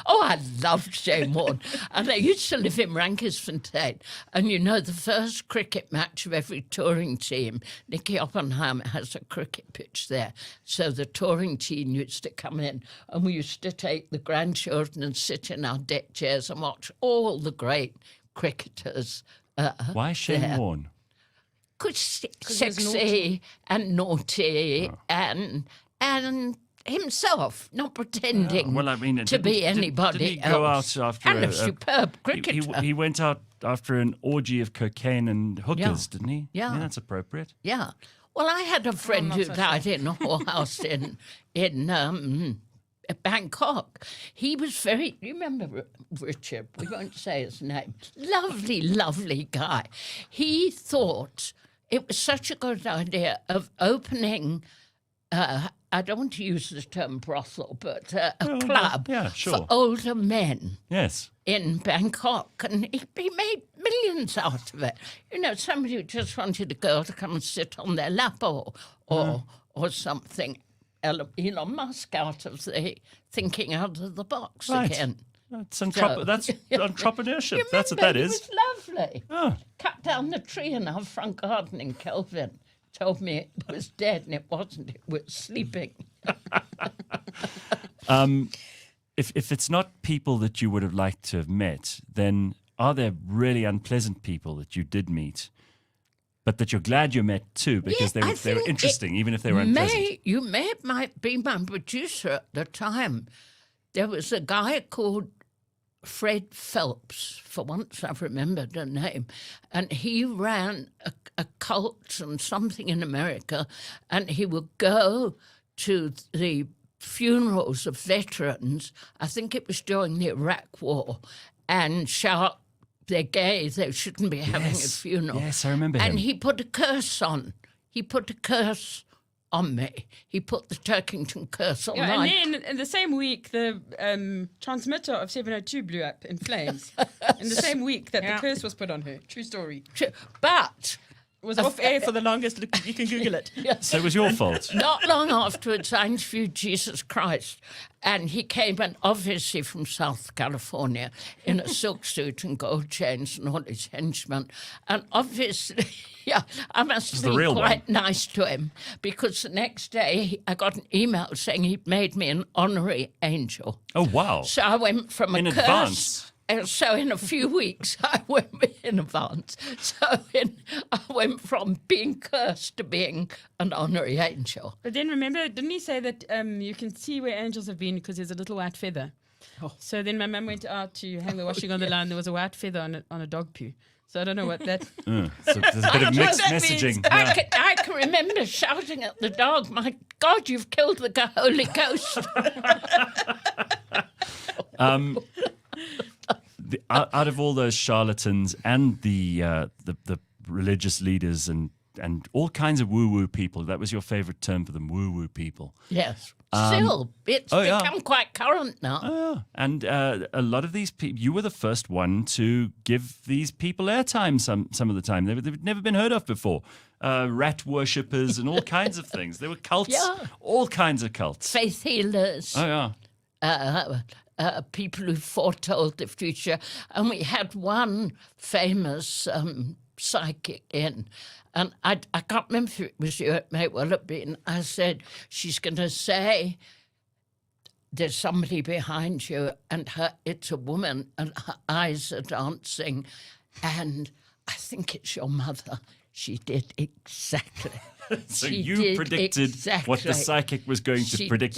Oh, I loved Shane Warne. And I used to live in Rankersfontein. And you know, the first cricket match of every touring team, Nicky Oppenheimer has a cricket pitch there. So the touring team used to come in and we used to take the grandchildren and sit in our deck chairs and watch all the great cricketers. Why Shane Warne? Because sexy and naughty and himself, not pretending to be anybody did he else. Go out after and a superb cricketer. He went out after an orgy of cocaine and hookers, didn't he? Yeah. That's appropriate. Yeah. Well, I had a friend who died in a whorehouse in Bangkok. He was very, you remember Richard, we won't say his name, lovely, lovely guy. He thought it was such a good idea of opening, I don't want to use the term brothel, but a club for older men. Yes. In Bangkok, and he made millions out of it. You know, somebody who just wanted a girl to come and sit on their lap or something. Elon Musk out of the thinking out of the box again. That's entrepreneurship. That's what that is. It was lovely. Cut down the tree in our front garden in Kelvin. Told me it was dead, and it wasn't. It was sleeping. If it's not people that you would have liked to have met, then are there really unpleasant people that you did meet, but that you're glad you met too, because they were interesting, even if they were unpleasant? You might be my producer at the time. There was a guy called Fred Phelps, for once I've remembered the name, and he ran a cult and something in America, and he would go to the funerals of veterans, I think it was during the Iraq War, and shout, they're gay, they shouldn't be having a funeral. Yes, I remember him. And he put a curse on. He put a curse on me. He put the Turkington curse on and then in the same week, the transmitter of 702 blew up in flames. In the same week that the curse was put on her. True story. But It was off air for the longest. You can Google it. So it was your fault. Not long afterwards, I interviewed Jesus Christ, and he came in, obviously from South California, in a silk suit and gold chains and all his henchmen. And obviously, I must have been quite nice to him, because the next day I got an email saying he'd made me an honorary angel. Oh, wow. So I went from a in curse... advance. So in a few weeks, I went in advance. I went from being cursed to being an honorary angel. But then remember, didn't he say that you can see where angels have been because there's a little white feather? Oh. So then my mum went out to hang the washing on the line. There was a white feather on a dog poo. So I don't know what that... So there's a bit of mixed messaging. I can remember shouting at the dog, "My God, you've killed the Holy Ghost." Out of all those charlatans and the religious leaders and all kinds of woo-woo people, that was your favorite term for them, woo-woo people. Yes. Still, it's become quite current now. Oh, yeah. And a lot of these people, you were the first one to give these people airtime some of the time. They've never been heard of before. Rat worshippers and all kinds of things. There were cults, all kinds of cults. Faith healers. Oh, yeah. People who foretold the future. And we had one famous psychic in, and I can't remember if it was you, it may well have been. I said, she's going to say, there's somebody behind you, and it's a woman, and her eyes are dancing, and I think it's your mother. She did exactly. So you predicted what the psychic was going to predict.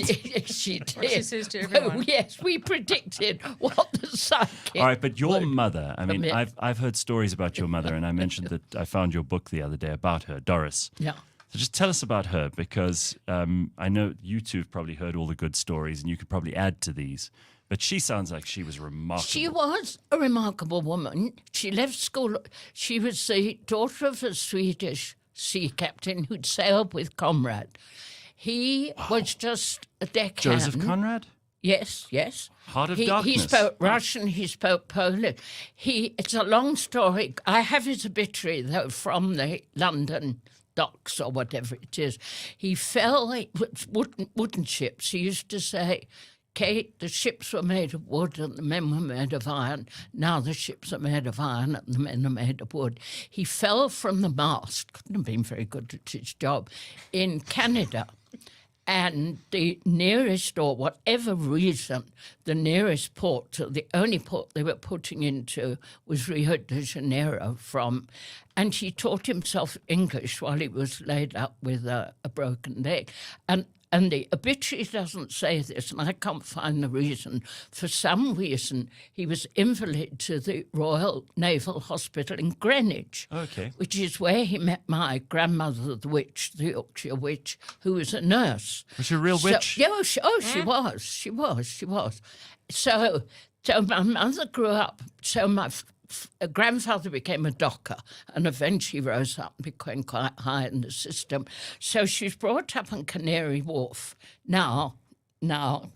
She did. What she says to everyone. Oh, yes, we predicted what the psychic. All right, but your mother, I mean, I've heard stories about your mother, and I mentioned that I found your book the other day about her, Doris. Yeah. So just tell us about her, because I know you two have probably heard all the good stories, and you could probably add to these. But she sounds like she was remarkable. She was a remarkable woman. She left school. She was the daughter of a Swedish sea captain who'd sailed with Conrad. He was just a deckhand. Joseph Conrad? Yes, yes. Heart of Darkness. He spoke Russian, he spoke Polish. It's a long story. I have his obituary, though, from the London docks or whatever it is. He fell with wooden ships. He used to say, Kate, the ships were made of wood and the men were made of iron. Now the ships are made of iron and the men are made of wood. He fell from the mast, couldn't have been very good at his job, in Canada. And the nearest, or whatever reason, the nearest port, the only port they were putting into was Rio de Janeiro and he taught himself English while he was laid up with a broken leg. And the obituary doesn't say this, and I can't find the reason. For some reason, he was invalid to the Royal Naval Hospital in Greenwich, which is where he met my grandmother, the witch, the Yorkshire witch, who was a nurse. Was she a real witch? Yeah, she was. So my mother grew up, so my grandfather became a docker and eventually rose up and became quite high in the system. So she was brought up on Canary Wharf. Now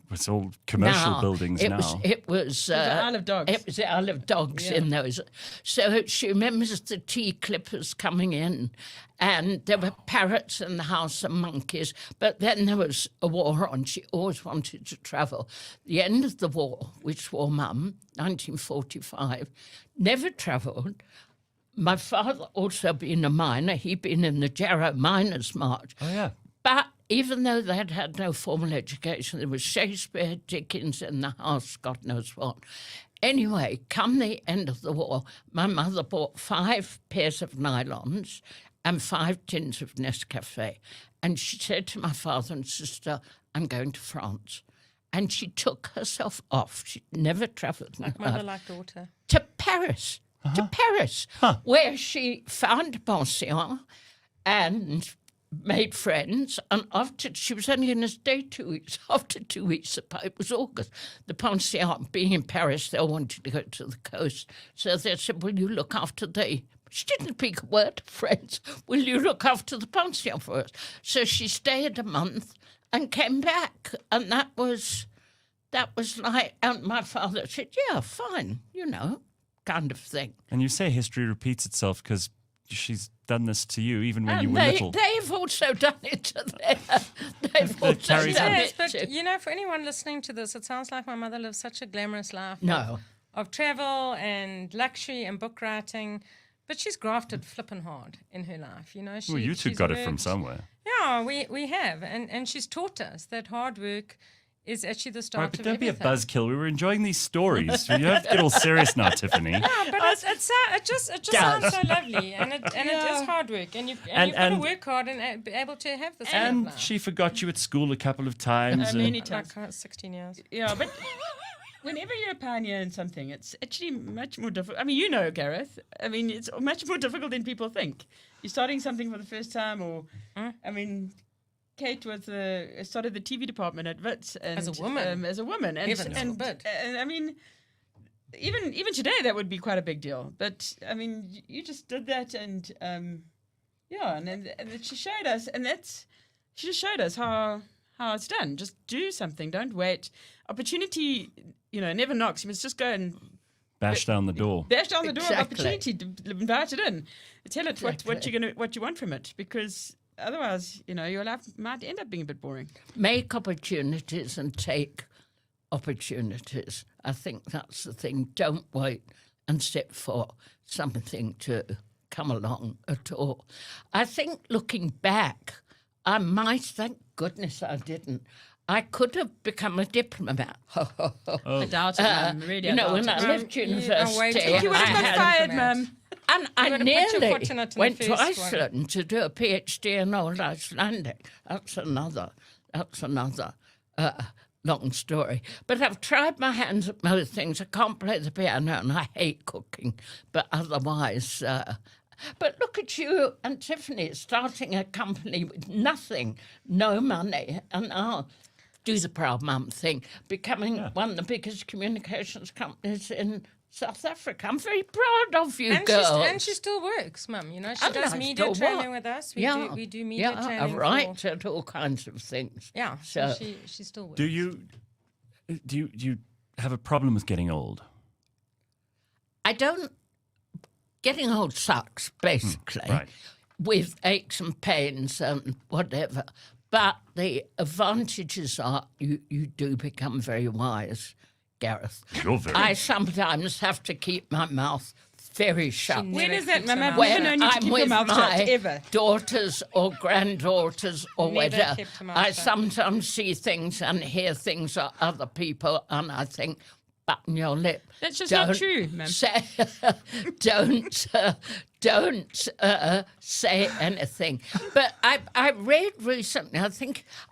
it's all commercial buildings now. It was the Isle of Dogs. It was the Isle of Dogs in those. So she remembers the tea clippers coming in, and there were parrots in the house and monkeys. But then there was a war on. She always wanted to travel. The end of the war, which war Mum, 1945, never travelled. My father also being a miner, he'd been in the Jarrow Miners' March. Oh, yeah. But even though they'd had no formal education, there was Shakespeare, Dickens in the house, God knows what. Anyway, come the end of the war, my mother bought 5 pairs of nylons and 5 tins of Nescafe. And she said to my father and sister, I'm going to France. And she took herself off. She'd never travelled. Like mother, like daughter. To Paris. To Paris, where she found a pension and made friends, and after she was only going to stay 2 weeks. After 2 weeks, it was August. The pension, being in Paris, they all wanted to go to the coast, so they said, "Will you look after the?" She didn't speak a word of French. "Will you look after the pension for us?" So she stayed a month and came back, and that was like. And my father said, "Yeah, fine, kind of thing." And you say history repeats itself because she's done this to you even when And you were little. they've also done it to them. They've also done Yes, it but to... you know, for anyone listening to this, it sounds like my mother lived such a glamorous life. No. Of travel and luxury and book writing, but she's grafted flippin' hard in her life. You know, Well, you two she's got it from worked- somewhere. Yeah, we have, and she's taught us that hard work is actually the start Right, but of don't be a everything. buzzkill. We were enjoying these stories. You have to get all serious now, Tiffany. No, but it just sounds so lovely, and it is hard work, and you've got to work hard and be able to have this. And she forgot you at school a couple of times. Many times. Like 16 years. Yeah, but whenever you're a pioneer in something, it's actually much more difficult. I mean, you know, Gareth. I mean, it's much more difficult than people think. You're starting something for the first time, or I mean, Kate was started the TV department at Wits and As a woman. and I mean, even today that would be quite a big deal. But I mean, you just did that, and and she showed us, and she just showed us how it's done. Just do something. Don't wait. Opportunity, never knocks. You must just go and bash down the door. Bash down the door of Exactly. opportunity. Invite it in. Tell it what you want from it, because otherwise, your life might end up being a bit boring. Make opportunities and take opportunities. I think that's the thing. Don't wait and sit for something to come along at all. I think looking back, I might, thank goodness I didn't. I could have become a diplomat. I doubt it, Mum. Really, I doubt when I it. left university, You would have got fired, Mum. And I would have put your nearly foot in it in went the to first one. Iceland to do a PhD in Old Icelandic. That's another long story. But I've tried my hands at most things. I can't play the piano and I hate cooking. But otherwise... but look at you and Tiffany starting a company with nothing, no money, and now do the proud mum thing, becoming one of the biggest communications companies in South Africa. I'm very proud of you, girls. And she still works, Mum. She does media training with us. We do media training. I write at all kinds of things. Yeah, so she still works. Do you have a problem with getting old? I don't. Getting old sucks, basically, right. with aches and pains and whatever. But the advantages are you do become very wise, Gareth. You're very I sometimes have to keep my mouth very shut. When is that, Mum? I've never When known you to I'm keep your with mouth my shut, ever. daughters or granddaughters or Never whatever, kept her mouth I shut. sometimes see things and hear things of other people, and I think, button your lip. That's just not Don't true, ma'am. Don't say anything. But I read recently,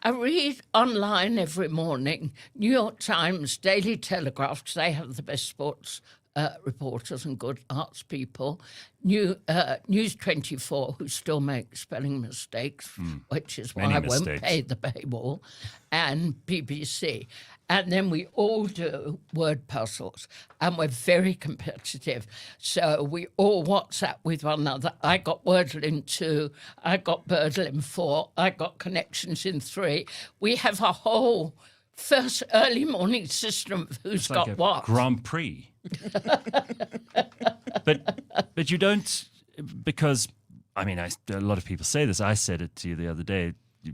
I read online every morning, New York Times, Daily Telegraph, 'cause they have the best sports reporters and good arts people, News 24, who still make spelling mistakes, which is why Many I won't mistakes. pay the paywall, and BBC. And then we all do word puzzles, and we're very competitive. So we all WhatsApp with one another. I got Wordle in 2, I got Birdle in 4, I got Connections in 3. We have a whole first early morning system of who's It's like got a what. Grand Prix. but you don't, because I mean, a lot of people say this. I said it to you the other day.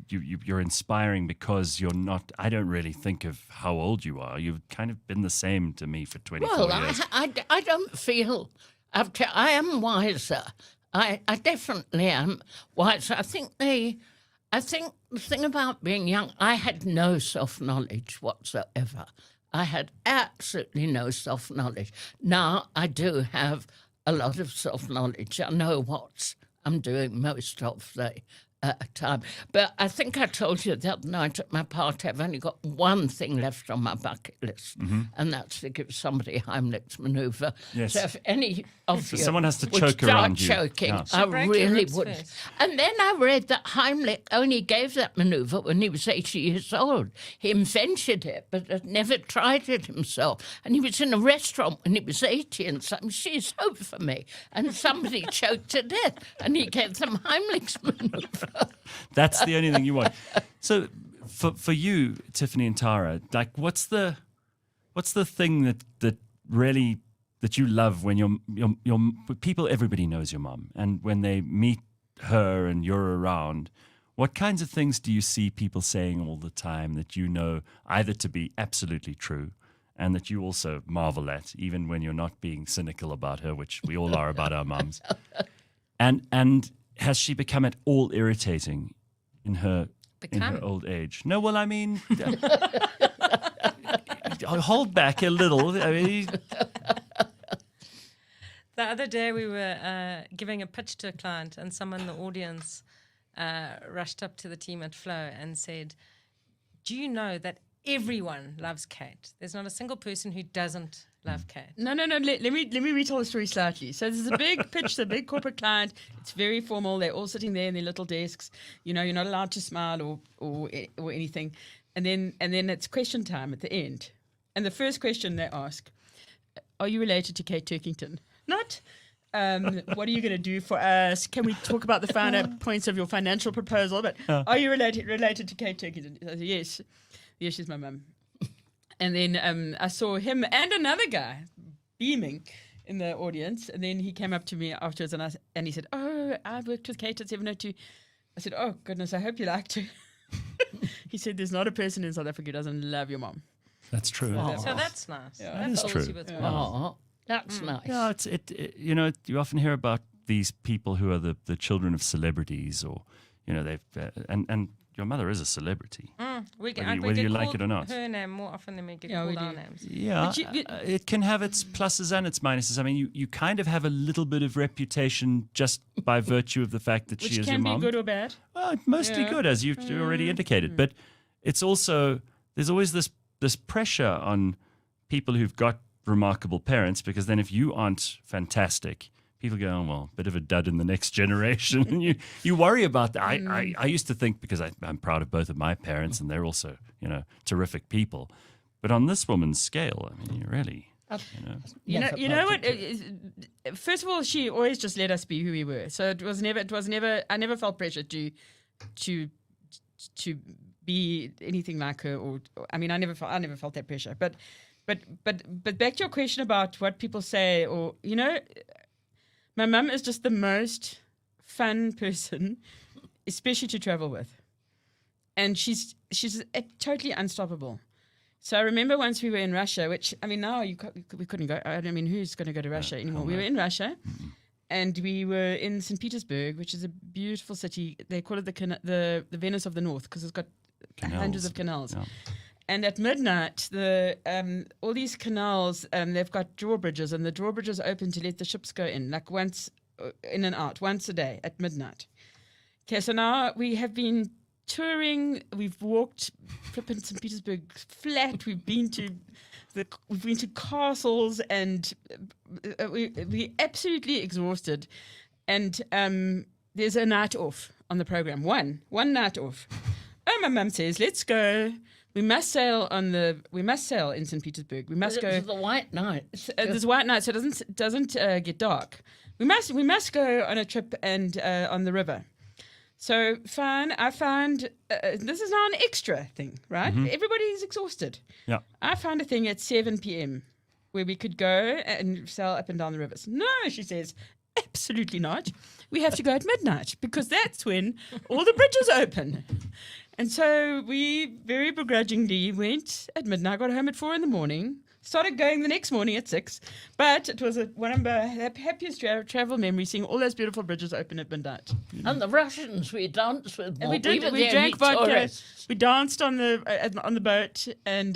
You're inspiring because you're not. I don't really think of how old you are. You've kind of been the same to me for 24 years. I don't feel. I am wiser. I definitely am wiser. I think the thing about being young, I had no self-knowledge whatsoever. I had absolutely no self-knowledge. Now I do have a lot of self-knowledge. I know what I'm doing most of the time. But I think I told you the other night at my party, I've only got one thing left on my bucket list, and that's to give somebody Heimlich's manoeuvre. Yes. So if any of you someone has to would choke start around you. choking, Yeah. I break your really ribs would. first. And then I read that Heimlich only gave that manoeuvre when he was 80 years old. He invented it, but had never tried it himself. And he was in a restaurant when he was 80 and something, she's over for me. And somebody choked to death, and he gave them Heimlich's manoeuvre. That's the only thing you want. So for you, Tiffany and Tara, like what's the thing that really that you love when your people, everybody knows your mom, and when they meet her and you're around, what kinds of things do you see people saying all the time that you know either to be absolutely true and that you also marvel at, even when you're not being cynical about her, which we all are about our mums? And has she become at all irritating in her old age? No, well, I mean, hold back a little. I mean, the other day we were giving a pitch to a client, and someone in the audience rushed up to the team at Flow and said, "Do you know that everyone loves Kate? There's not a single person who doesn't love Kate." No. Let me retell the story slightly. So there's a big pitch, the big corporate client. It's very formal. They're all sitting there in their little desks. You know, you're not allowed to smile or anything. And then it's question time at the end. And the first question they ask, "Are you related to Kate Turkington?" Not, what are you going to do for us? Can we talk about the finer points of your financial proposal? But are you related to Kate Turkington? I said, yes. Yes, she's my mum. And then I saw him and another guy beaming in the audience. And then he came up to me afterwards and he said, "Oh, I worked with Kate at 702. I said, "Oh, goodness, I hope you liked her." He said, "There's not a person in South Africa who doesn't love your mom." That's true. So that's nice. Yeah, that is true. That's nice. Yeah, you know, you often hear about these people who are the children of celebrities, or you know, they've and your mother is a celebrity. Whether you like it or not. Her name more often than we get called our names. Yeah, it can have its pluses and its minuses. I mean, you kind of have a little bit of reputation just by virtue of the fact that she is your mom. Which can be good or bad. Well, mostly good, as you've already indicated. But it's also, there's always this pressure on people who've got remarkable parents, because then if you aren't fantastic, people go, "Oh, well, bit of a dud in the next generation." And you worry about that. I used to think, because I'm proud of both of my parents and they're also, you know, terrific people. But on this woman's scale, I mean, you really, you know what? First of all, she always just let us be who we were. So it was never. I never felt pressure to be anything like her. Or I mean, I never felt that pressure. But back to your question about what people say, or you know. My mum is just the most fun person, especially to travel with. And she's totally unstoppable. So I remember once we were in Russia, which, I mean, now we couldn't go. I mean, who's going to go to Russia anymore? We were in Russia, and we were in St. Petersburg, which is a beautiful city. They call it the Venice of the North, because it's got hundreds of canals. Yeah. And at midnight, all these canals, they've got drawbridges, and the drawbridges open to let the ships go in, like once in and out, once a day at midnight. Okay, so now we have been touring. We've walked flipping St. Petersburg flat. We've been to castles, and we're absolutely exhausted. And there's a night off on the program. One night off. Oh, my mum says, "Let's go. We must sail in St. Petersburg. We must go." It's the white night. There's white night, so it doesn't get dark. We must go on a trip and on the river. So fine. I found this is now an extra thing, right? Mm-hmm. Everybody's exhausted. Yeah. I found a thing at 7 p.m. where we could go and sail up and down the rivers. No, she says, absolutely not. We have to go at midnight, because that's when all the bridges open. And so we very begrudgingly went at midnight, got home at 4 a.m, started going the next morning at 6. But it was one of my happiest travel memories, seeing all those beautiful bridges open at midnight. And the Russians we danced with. And we drank vodka. We danced on the boat, and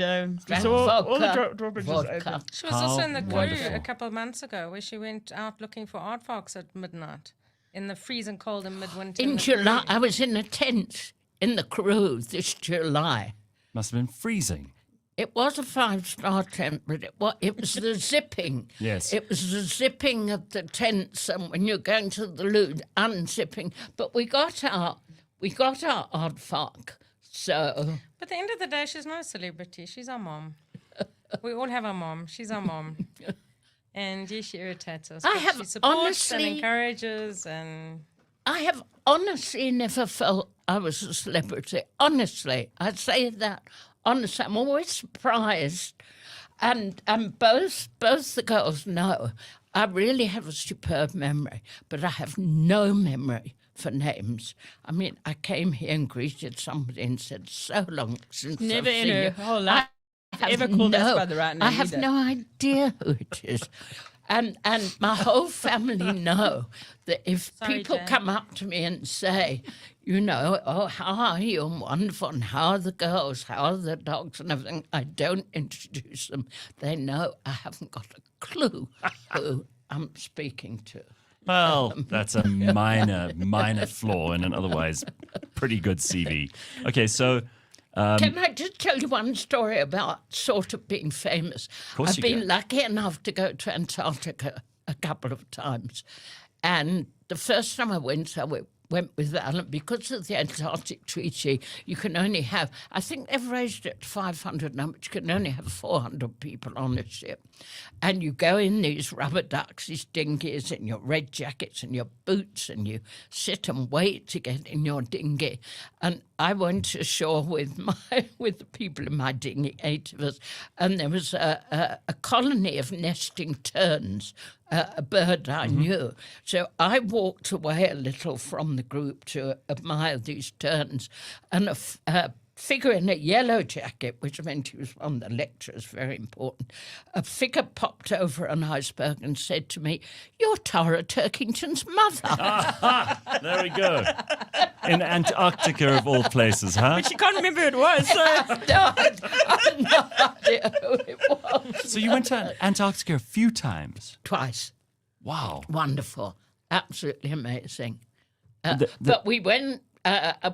we saw all the drawbridges open. She was also in the crew a couple of months ago, where she went out looking for aardvarks at midnight in the freezing cold in midwinter. In July, I was in a tent in the crew this July. Must have been freezing. It was a 5-star tent, but it was the zipping. Yes. It was the zipping of the tents, and when you're going to the loo, unzipping. But we got our aardvark. So. But at the end of the day, she's not a celebrity. She's our mom. We all have our mom. She's our mom. And yes, she irritates us. She supports and encourages, and I have honestly never felt I was a celebrity. Honestly, I say that honestly. I'm always surprised And both the girls know I really have a superb memory, but I have no memory for names. I mean, I came here and greeted somebody and said, "So long since Never I've in seen her you." whole life ever called us by the right name. I have either. no idea who it is. And my whole family know that if people Jane. come up to me and say, "Oh, how are you?" and wonderful, and how are the girls, how are the dogs and everything, I don't introduce them. They know I haven't got a clue who I'm speaking to. Well, that's a minor flaw in an otherwise pretty good CV. Okay, so... Can I just tell you one story about sort of being famous? Of course I've been lucky enough to go to Antarctica a couple of times. And the first time I went with Alan. Because of the Antarctic Treaty, you can only have, I think they've raised it to 500 now, but you can only have 400 people on a ship. And you go in these rubber ducks, these dinghies, in your red jackets and your boots, and you sit and wait to get in your dinghy. And I went ashore with the people in my dinghy, 8 of us, and there was a colony of nesting terns, a bird I knew. So I walked away a little from the group to admire these terns, and a figure in a yellow jacket, which meant he was one of the lecturers, very important, a figure popped over an iceberg and said to me, "You're Tara Turkington's mother." There we go. In Antarctica, of all places, huh? But she can't remember who it was. So. No, I have no idea who it was. So you went to Antarctica a few times? Twice. Wow. Wonderful. Absolutely amazing. But we went,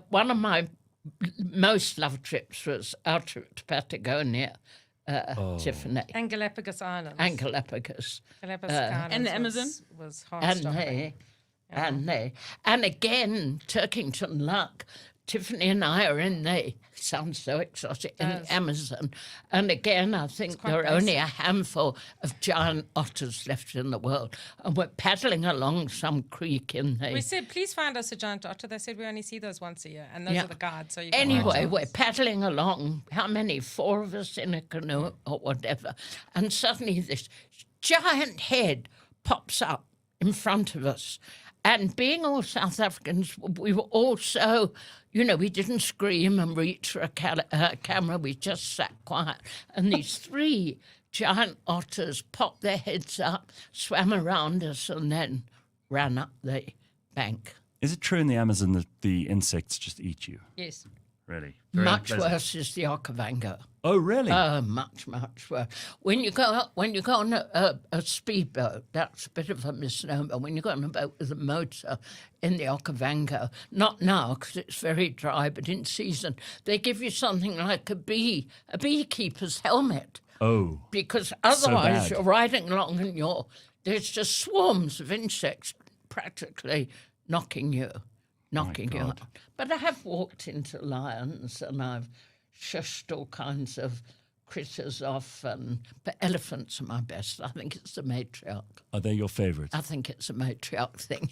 one of my most loved trips was out to Patagonia, Tiffany. And Galapagos Islands. And Galapagos. Islands and the Amazon. Was hard and again, Turkington luck. Tiffany and I are in the, sounds so exotic, in the Amazon. And again, I think there are only a handful of giant otters left in the world. And we're paddling along some creek in the... We said, please find us a giant otter. They said, we only see those once a year. And those are the guards. So you anyway, we're paddling along. How many? 4 of us in a canoe or whatever. And suddenly this giant head pops up in front of us. And being all South Africans, we were all so, we didn't scream and reach for a camera. We just sat quiet. And these 3 giant otters popped their heads up, swam around us, and then ran up the bank. Is it true in the Amazon that the insects just eat you? Yes. Really? Much worse is the Okavango. Oh, really? Much worse. When you go on a speedboat, that's a bit of a misnomer. When you go on a boat with a motor in the Okavango, not now because it's very dry, but in season, they give you something like a beekeeper's helmet. Oh. Because otherwise you're riding along and there's just swarms of insects practically knocking you out. But I have walked into lions and I've shushed all kinds of critters off, but elephants are my best. I think it's the matriarch. Are they your favourite? I think it's a matriarch thing.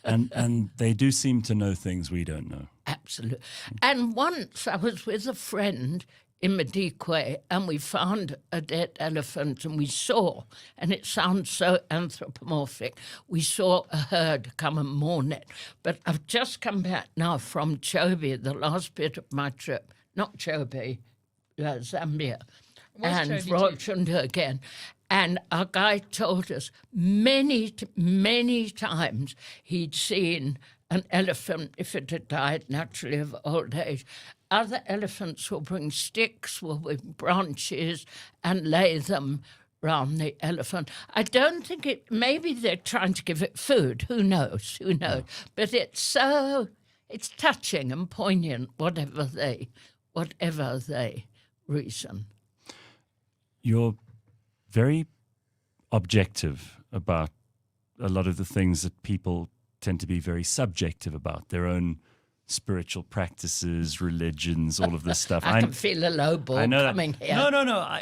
and they do seem to know things we don't know. Absolutely. And once I was with a friend in Madikwe, and we found a dead elephant, and we saw, and it sounds so anthropomorphic, we saw a herd come and mourn it. But I've just come back now from Chobe, the last bit of my trip, not Chobe, Zambia, and Rwanda again. And our guide told us many times he'd seen an elephant, if it had died naturally of old age. Other elephants will bring sticks, will bring branches, and lay them round the elephant. I don't think maybe they're trying to give it food. Who knows? But it's touching and poignant, whatever they reason. You're very objective about a lot of the things that people tend to be very subjective about, their own spiritual practices, religions, all of this stuff. I can feel a low ball coming here. No.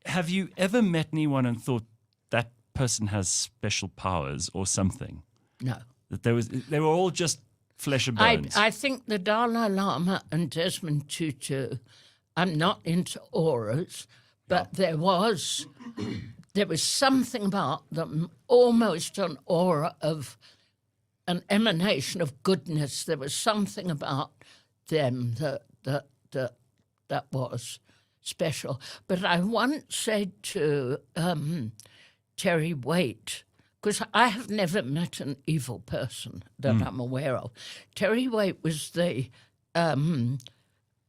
Have you ever met anyone and thought that person has special powers or something? No. That they were all just flesh and bones? I think the Dalai Lama and Desmond Tutu, I'm not into auras, But there was something about them, almost an aura of an emanation of goodness. There was something about them that was special. But I once said to Terry Waite, because I have never met an evil person that I'm aware of. Terry Waite was the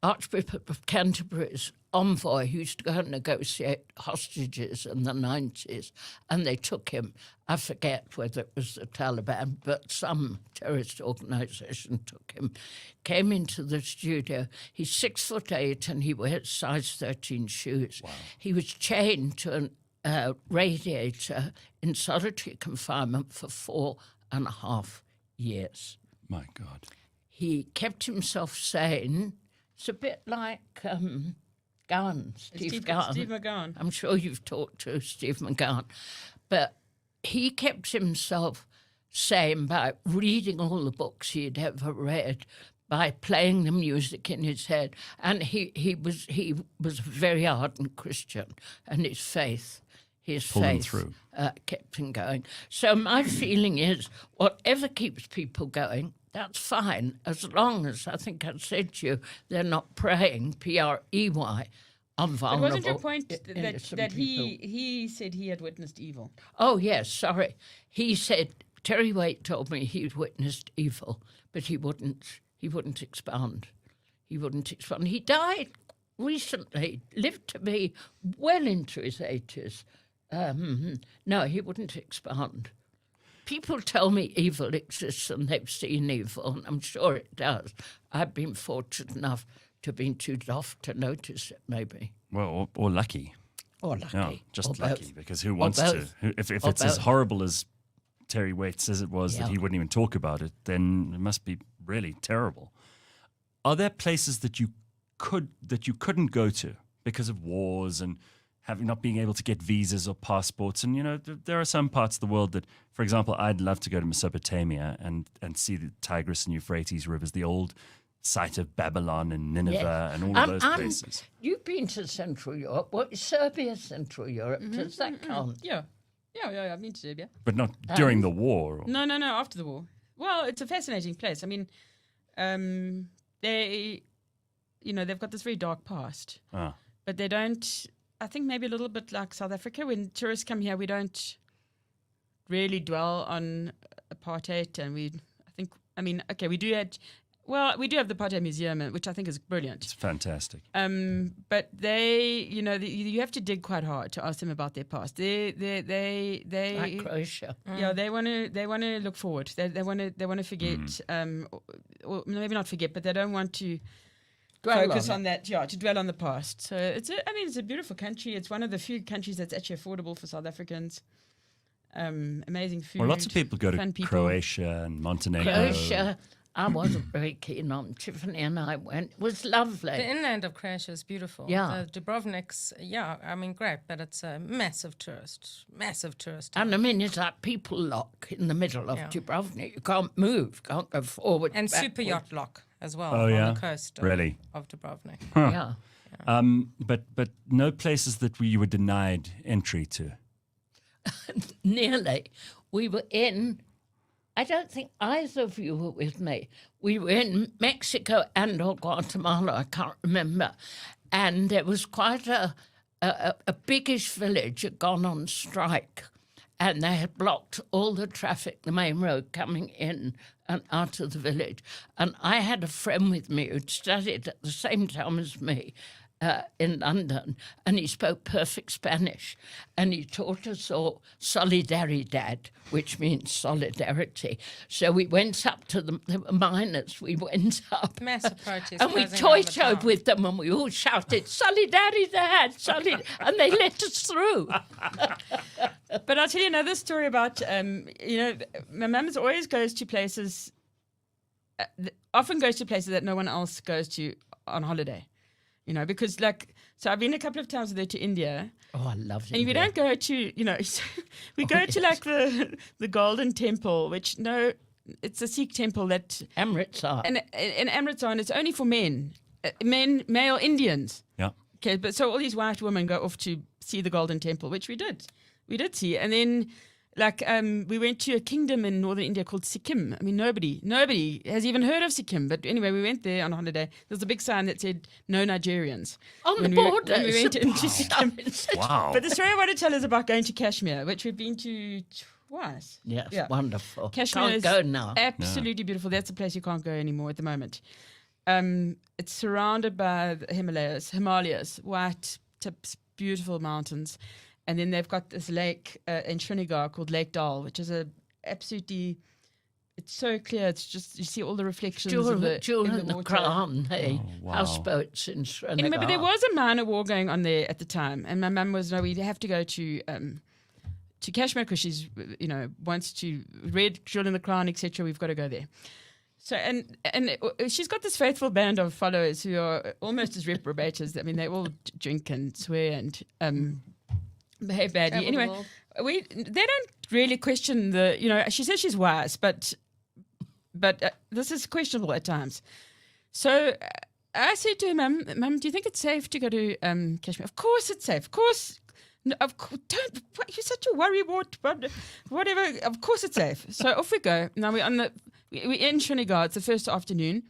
Archbishop of Canterbury's envoy who used to go and negotiate hostages in the 90s, and they took him. I forget whether it was the Taliban, but some terrorist organisation took him, came into the studio. He's 6'8" and he wears size 13 shoes. Wow. He was chained to a radiator in solitary confinement for 4.5 years. My God. He kept himself sane. It's a bit like Steve McGowan. I'm sure you've talked to Steve McGowan. But he kept himself sane by reading all the books he'd ever read, by playing the music in his head. And he was a very ardent Christian, and his faith kept him going. So my feeling is, whatever keeps people going, that's fine, as long as, I think I said to you, they're not preying, P-R-E-Y, on vulnerable. But wasn't your point that he said he had witnessed evil? Oh, yes, sorry. He said, Terry Waite told me he'd witnessed evil, but he wouldn't expound. He wouldn't expound. He died recently, lived to be well into his 80s. No, he wouldn't expound. People tell me evil exists and they've seen evil, and I'm sure it does. I've been fortunate enough to have been too daft to notice it, maybe. Well, or lucky. Or lucky. Yeah, just or lucky, both. because who wants to? If it's both. as horrible as Terry Waite says it was, that he wouldn't even talk about it, then it must be really terrible. Are there places that you couldn't go to because of wars and not being able to get visas or passports? And, there are some parts of the world that, for example, I'd love to go to Mesopotamia and see the Tigris and Euphrates rivers, the old site of Babylon and Nineveh and all of those places. You've been to Central Europe. What is Serbia, Central Europe? Does that count? Yeah, I've been to Serbia. But not during the war? Or... No, after the war. Well, it's a fascinating place. I mean, they've got this very dark past. But they don't... I think maybe a little bit like South Africa. When tourists come here, we don't really dwell on apartheid, and we do have the Apartheid Museum, which I think is brilliant. It's fantastic. But they, you have to dig quite hard to ask them about their past. They like Croatia. Yeah, they want to look forward. They want to forget, or maybe not forget, but they don't want to focus on that, to dwell on the past. So it's a beautiful country. It's one of the few countries that's actually affordable for South Africans. Amazing food. Well, lots of people go to Croatia and Montenegro. Croatia, I wasn't very keen on. Tiffany and I went. It was lovely. The inland of Croatia is beautiful. Yeah. The Dubrovnik's, great, but it's a massive tourist. And it's like people lock in the middle of Dubrovnik. You can't move, can't go forward. And backward. super yacht lock as well on the coast of Dubrovnik. Huh. Yeah. But no places that you were denied entry to. Nearly. We were in, I don't think either of you were with me. We were in Mexico and or Guatemala, I can't remember. And there was quite a biggish village had gone on strike, and they had blocked all the traffic, the main road coming in and out of the village. And I had a friend with me who'd studied at the same time as me in London, and he spoke perfect Spanish. And he taught us all solidaridad, which means solidarity. So we went up to the miners. We went up. Massive protests. And we toy-toed with them, and we all shouted, solidaridad, and they let us through. But I'll tell you another story about, my mum always goes to places, often goes to places that no one else goes to on holiday. Because so I've been a couple of times with her to India. Oh, I love India. And if you don't go to, we go to the Golden Temple, which it's a Sikh temple that Amritsar. And in Amritsar, and it's only for male Indians. Yeah. Okay, but so all these white women go off to see the Golden Temple, which we did. We did see. And then, we went to a kingdom in northern India called Sikkim. I mean, nobody has even heard of Sikkim. But anyway, we went there on a holiday. There was a big sign that said, no Nigerians. On the border. When we went into Sikkim. Wow. But the story I want to tell is about going to Kashmir, which we've been to twice. Yes, wonderful. Kashmir Can't is go now. absolutely beautiful. That's a place you can't go anymore at the moment. It's surrounded by the Himalayas, white tips, beautiful mountains. And then they've got this lake in Srinagar called Lake Dal, which is it's so clear. It's just, you see all the reflections During in the water. Crown, houseboats in Srinagar. Anyway, but there was a minor war going on there at the time. And my mum was, no, we have to go to Kashmir because she's, wants to read Jewel in the Crown, etc. We've got to go there. So, and she's got this faithful band of followers who are almost as reprobates. I mean, they all drink and swear and behave badly. Anyway, they don't really question she says she's wise, but this is questionable at times. So I said to her, Mum, do you think it's safe to go to Kashmir? Of course it's safe. Of course. No, don't. You're such a worrywart. Whatever. Of course it's safe. So off we go. Now we're in Srinagar. It's the first afternoon,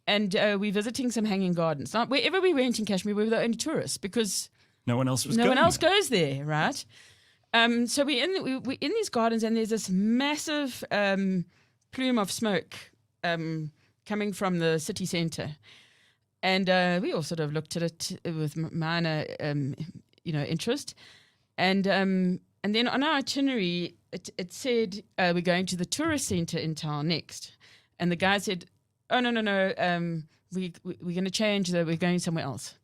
and we're visiting some hanging gardens. Now, wherever we went in Kashmir, we were the only tourists because no one else goes there, right? So we're in these gardens, and there's this massive plume of smoke coming from the city centre, and we all sort of looked at it with minor interest, and then on our itinerary it said we're going to the tourist centre in town next, and the guy said, oh no, we're going to change, we're going somewhere else.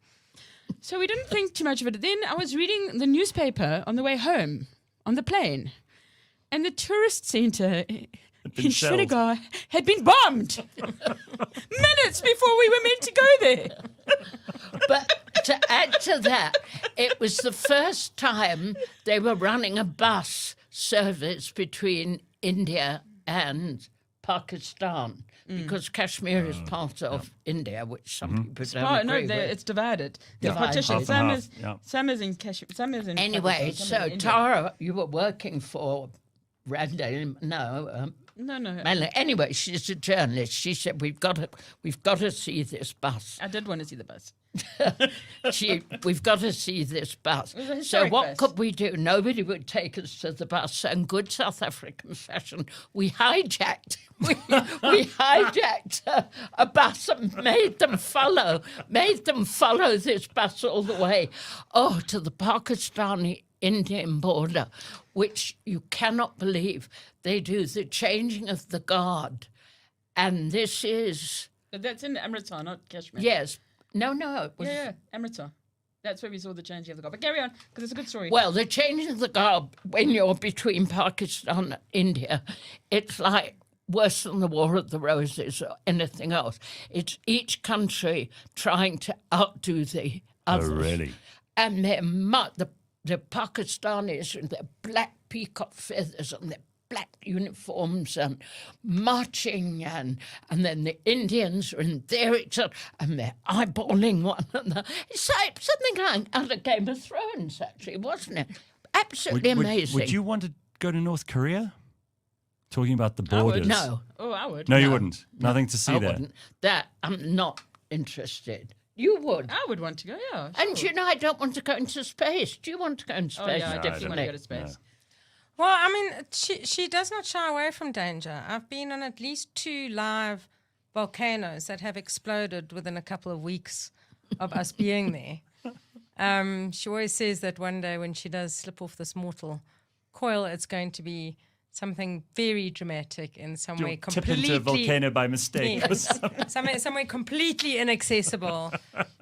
So we didn't think too much of it. Then I was reading the newspaper on the way home on the plane, and the tourist centre in Srinagar had been bombed minutes before we were meant to go there. But to add to that, it was the first time they were running a bus service between India and Pakistan, because Kashmir is part of India, which some people don't agree with. It's divided. It's partitioned. Some is in Kashmir. Some is in anyway, Pakistan, so Tara, you were working for Randall. No. Anyway, she's a journalist. She said we've got to see this bus. I did want to see the bus. We've got to see this bus. So what could we do? Nobody would take us to the bus. So in good South African fashion, we hijacked a bus and made them follow this bus all the way to the Pakistani-Indian border, which you cannot believe. They do the changing of the guard, and this is... But that's in Amritsar, not Kashmir. Yes. No. It was... Yeah, Amritsar. That's where we saw the changing of the guard. But carry on, because it's a good story. Well, the changing of the guard, when you're between Pakistan and India, it's like worse than the War of the Roses or anything else. It's each country trying to outdo the others. Oh, really? And they're the Pakistanis in their black peacock feathers and their black uniforms and marching, and then the Indians are in there and they're eyeballing one another. It's like something like out of Game of Thrones, actually, wasn't it? Absolutely amazing. Would you want to go to North Korea? Talking about the borders. No. Oh, I would. No, you wouldn't. Nothing to see there. Wouldn't. That I'm not interested. You would. I would want to go, yeah. Sure. And I don't want to go into space. Do you want to go into space? Oh, yeah, I definitely want to go to space. No. Well, I mean, she does not shy away from danger. I've been on at least 2 live volcanoes that have exploded within a couple of weeks of us being there. She always says that one day when she does slip off this mortal coil, it's going to be something very dramatic in some way completely... Tip into a volcano by mistake. Yes, somewhere completely inaccessible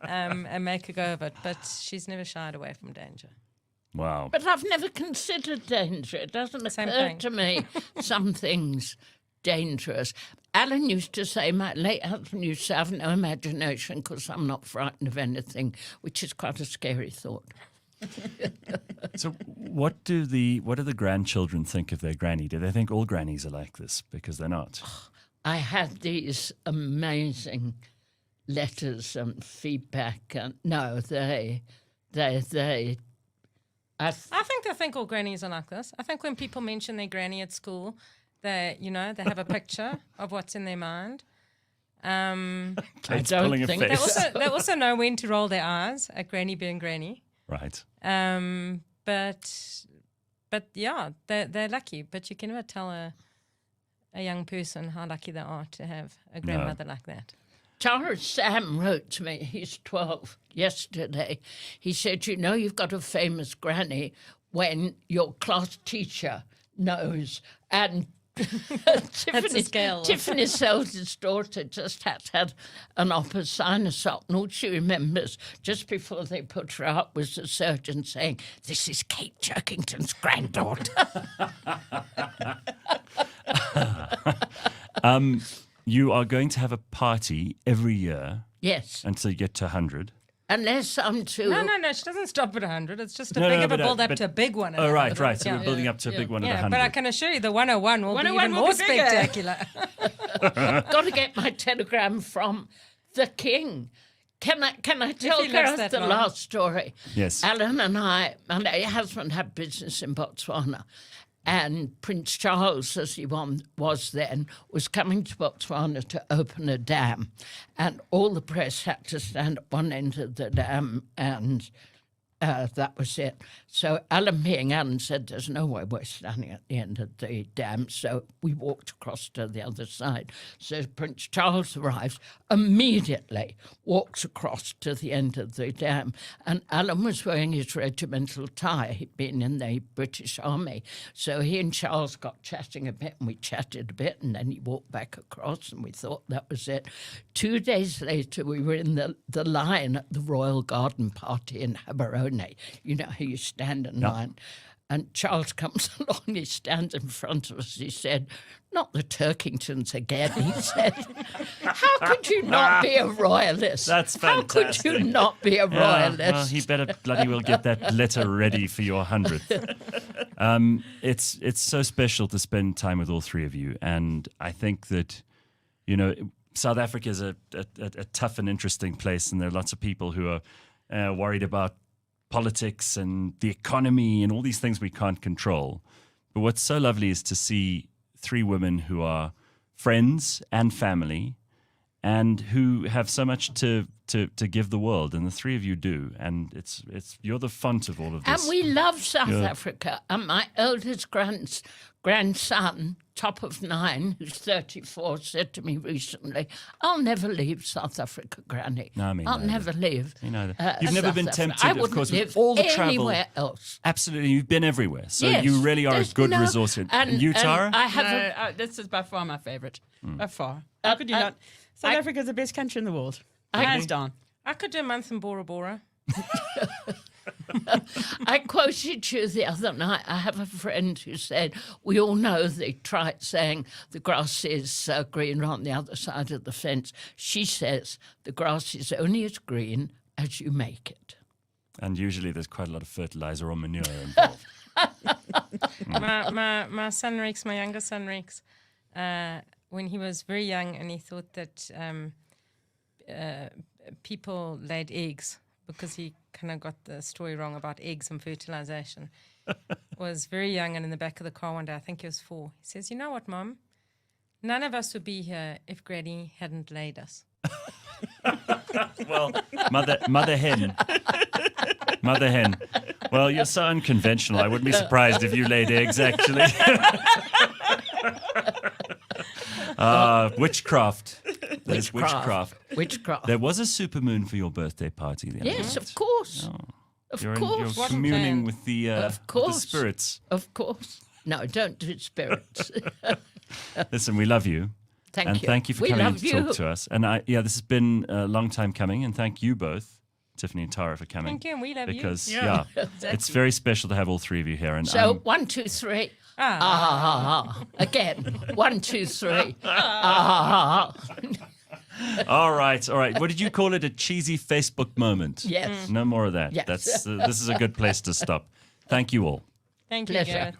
and make a go of it. But she's never shied away from danger. Wow. But I've never considered danger. It doesn't occur to me some things dangerous. Alan used to say, my late husband used to have no imagination because I'm not frightened of anything, which is quite a scary thought. So what do the grandchildren think of their granny? Do they think all grannies are like this? Because they're not. I had these amazing letters and feedback. And no, I think they think all grannies are like this. I think when people mention their granny at school, they have a picture of what's in their mind. I don't think they also know when to roll their eyes at granny being granny. Right. But yeah, they're lucky. But you can never tell a young person how lucky they are to have a grandmother like that. Charles Sam wrote to me, he's 12, yesterday. He said, you've got a famous granny when your class teacher knows. And Tiffany's eldest daughter just had an upper sinus up. And all she remembers, just before they put her up, was the surgeon saying, "This is Kate Turkington's granddaughter." You are going to have a party every year. Yes. Until you get to 100. Unless I'm too... No, she doesn't stop at 100. It's just a build-up to a big one. Oh, right. So we're building up to a big one at 100. But I can assure you the 101 will be even more spectacular. Got to get my telegram from the king. Can I tell Gareth the last story? Yes. Alan and I, and her husband had business in Botswana. And Prince Charles, as he was then, was coming to Botswana to open a dam. And all the press had to stand at one end of the dam, and that was it. So Alan being Alan said, there's no way we're standing at the end of the dam. So we walked across to the other side. So Prince Charles arrives, immediately walks across to the end of the dam. And Alan was wearing his regimental tie. He'd been in the British Army. So he and Charles got chatting a bit, and we chatted a bit, and then he walked back across, and we thought that was it. 2 days later, we were in the line at the Royal Garden Party in Gaborone. You know how you stand in line. And Charles comes along, he stands in front of us. He said, "Not the Turkingtons again," he said. How could you not be a royalist? That's fantastic. How could you not be a royalist? Well, he better bloody well get that letter ready for your 100th. It's so special to spend time with all three of you. And I think that, South Africa is a tough and interesting place, and there are lots of people who are worried about politics and the economy and all these things we can't control. But what's so lovely is to see three women who are friends and family and who have so much to give the world, and the three of you do. And it's you're the font of all of this. And we love South Africa. And my eldest grandson, top of 9, who's 34, said to me recently, "I'll never leave South Africa, Granny. No, I mean, I'll never leave." You've never been tempted, I of course, live with all the travel. Anywhere else. Absolutely, you've been everywhere, so Yes, you really are a good resource. And you, Tara? I have this is by far my favourite. By far. How could you not? South Africa is the best country in the world. Hands down. I could do a month in Bora Bora. I quoted you the other night. I have a friend who said, we all know the trite saying, the grass is green on the other side of the fence. She says, the grass is only as green as you make it. And usually there's quite a lot of fertilizer or manure involved. my son Rex, my younger son Rex, when he was very young and he thought that people laid eggs, because he kind of got the story wrong about eggs and fertilization, was very young, and in the back of the car one day, I think he was 4, he says, "You know what, Mum? None of us would be here if Granny hadn't laid us." Well, mother hen. Mother hen. Well, you're so unconventional. I wouldn't be surprised if you laid eggs, actually. Witchcraft. There's witchcraft. Witchcraft. There was a supermoon for your birthday party the other Yes, night. of course. Oh. Of You're course. communing with the spirits. Of course. No, don't do spirits. Listen, we love you. Thank you. Thank you for We coming love to you. talk to us. And this has been a long time coming. And thank you both, Tiffany and Tara, for coming. Thank you, and we love you. Because, Exactly. it's very special to have all three of you here. And So 1, 2, 3. Again. 1, 2, 3. All right. What did you call it? A cheesy Facebook moment? Yes. No more of that. Yes. This is a good place to stop. Thank you all. Thank you, Pleasure. Gareth.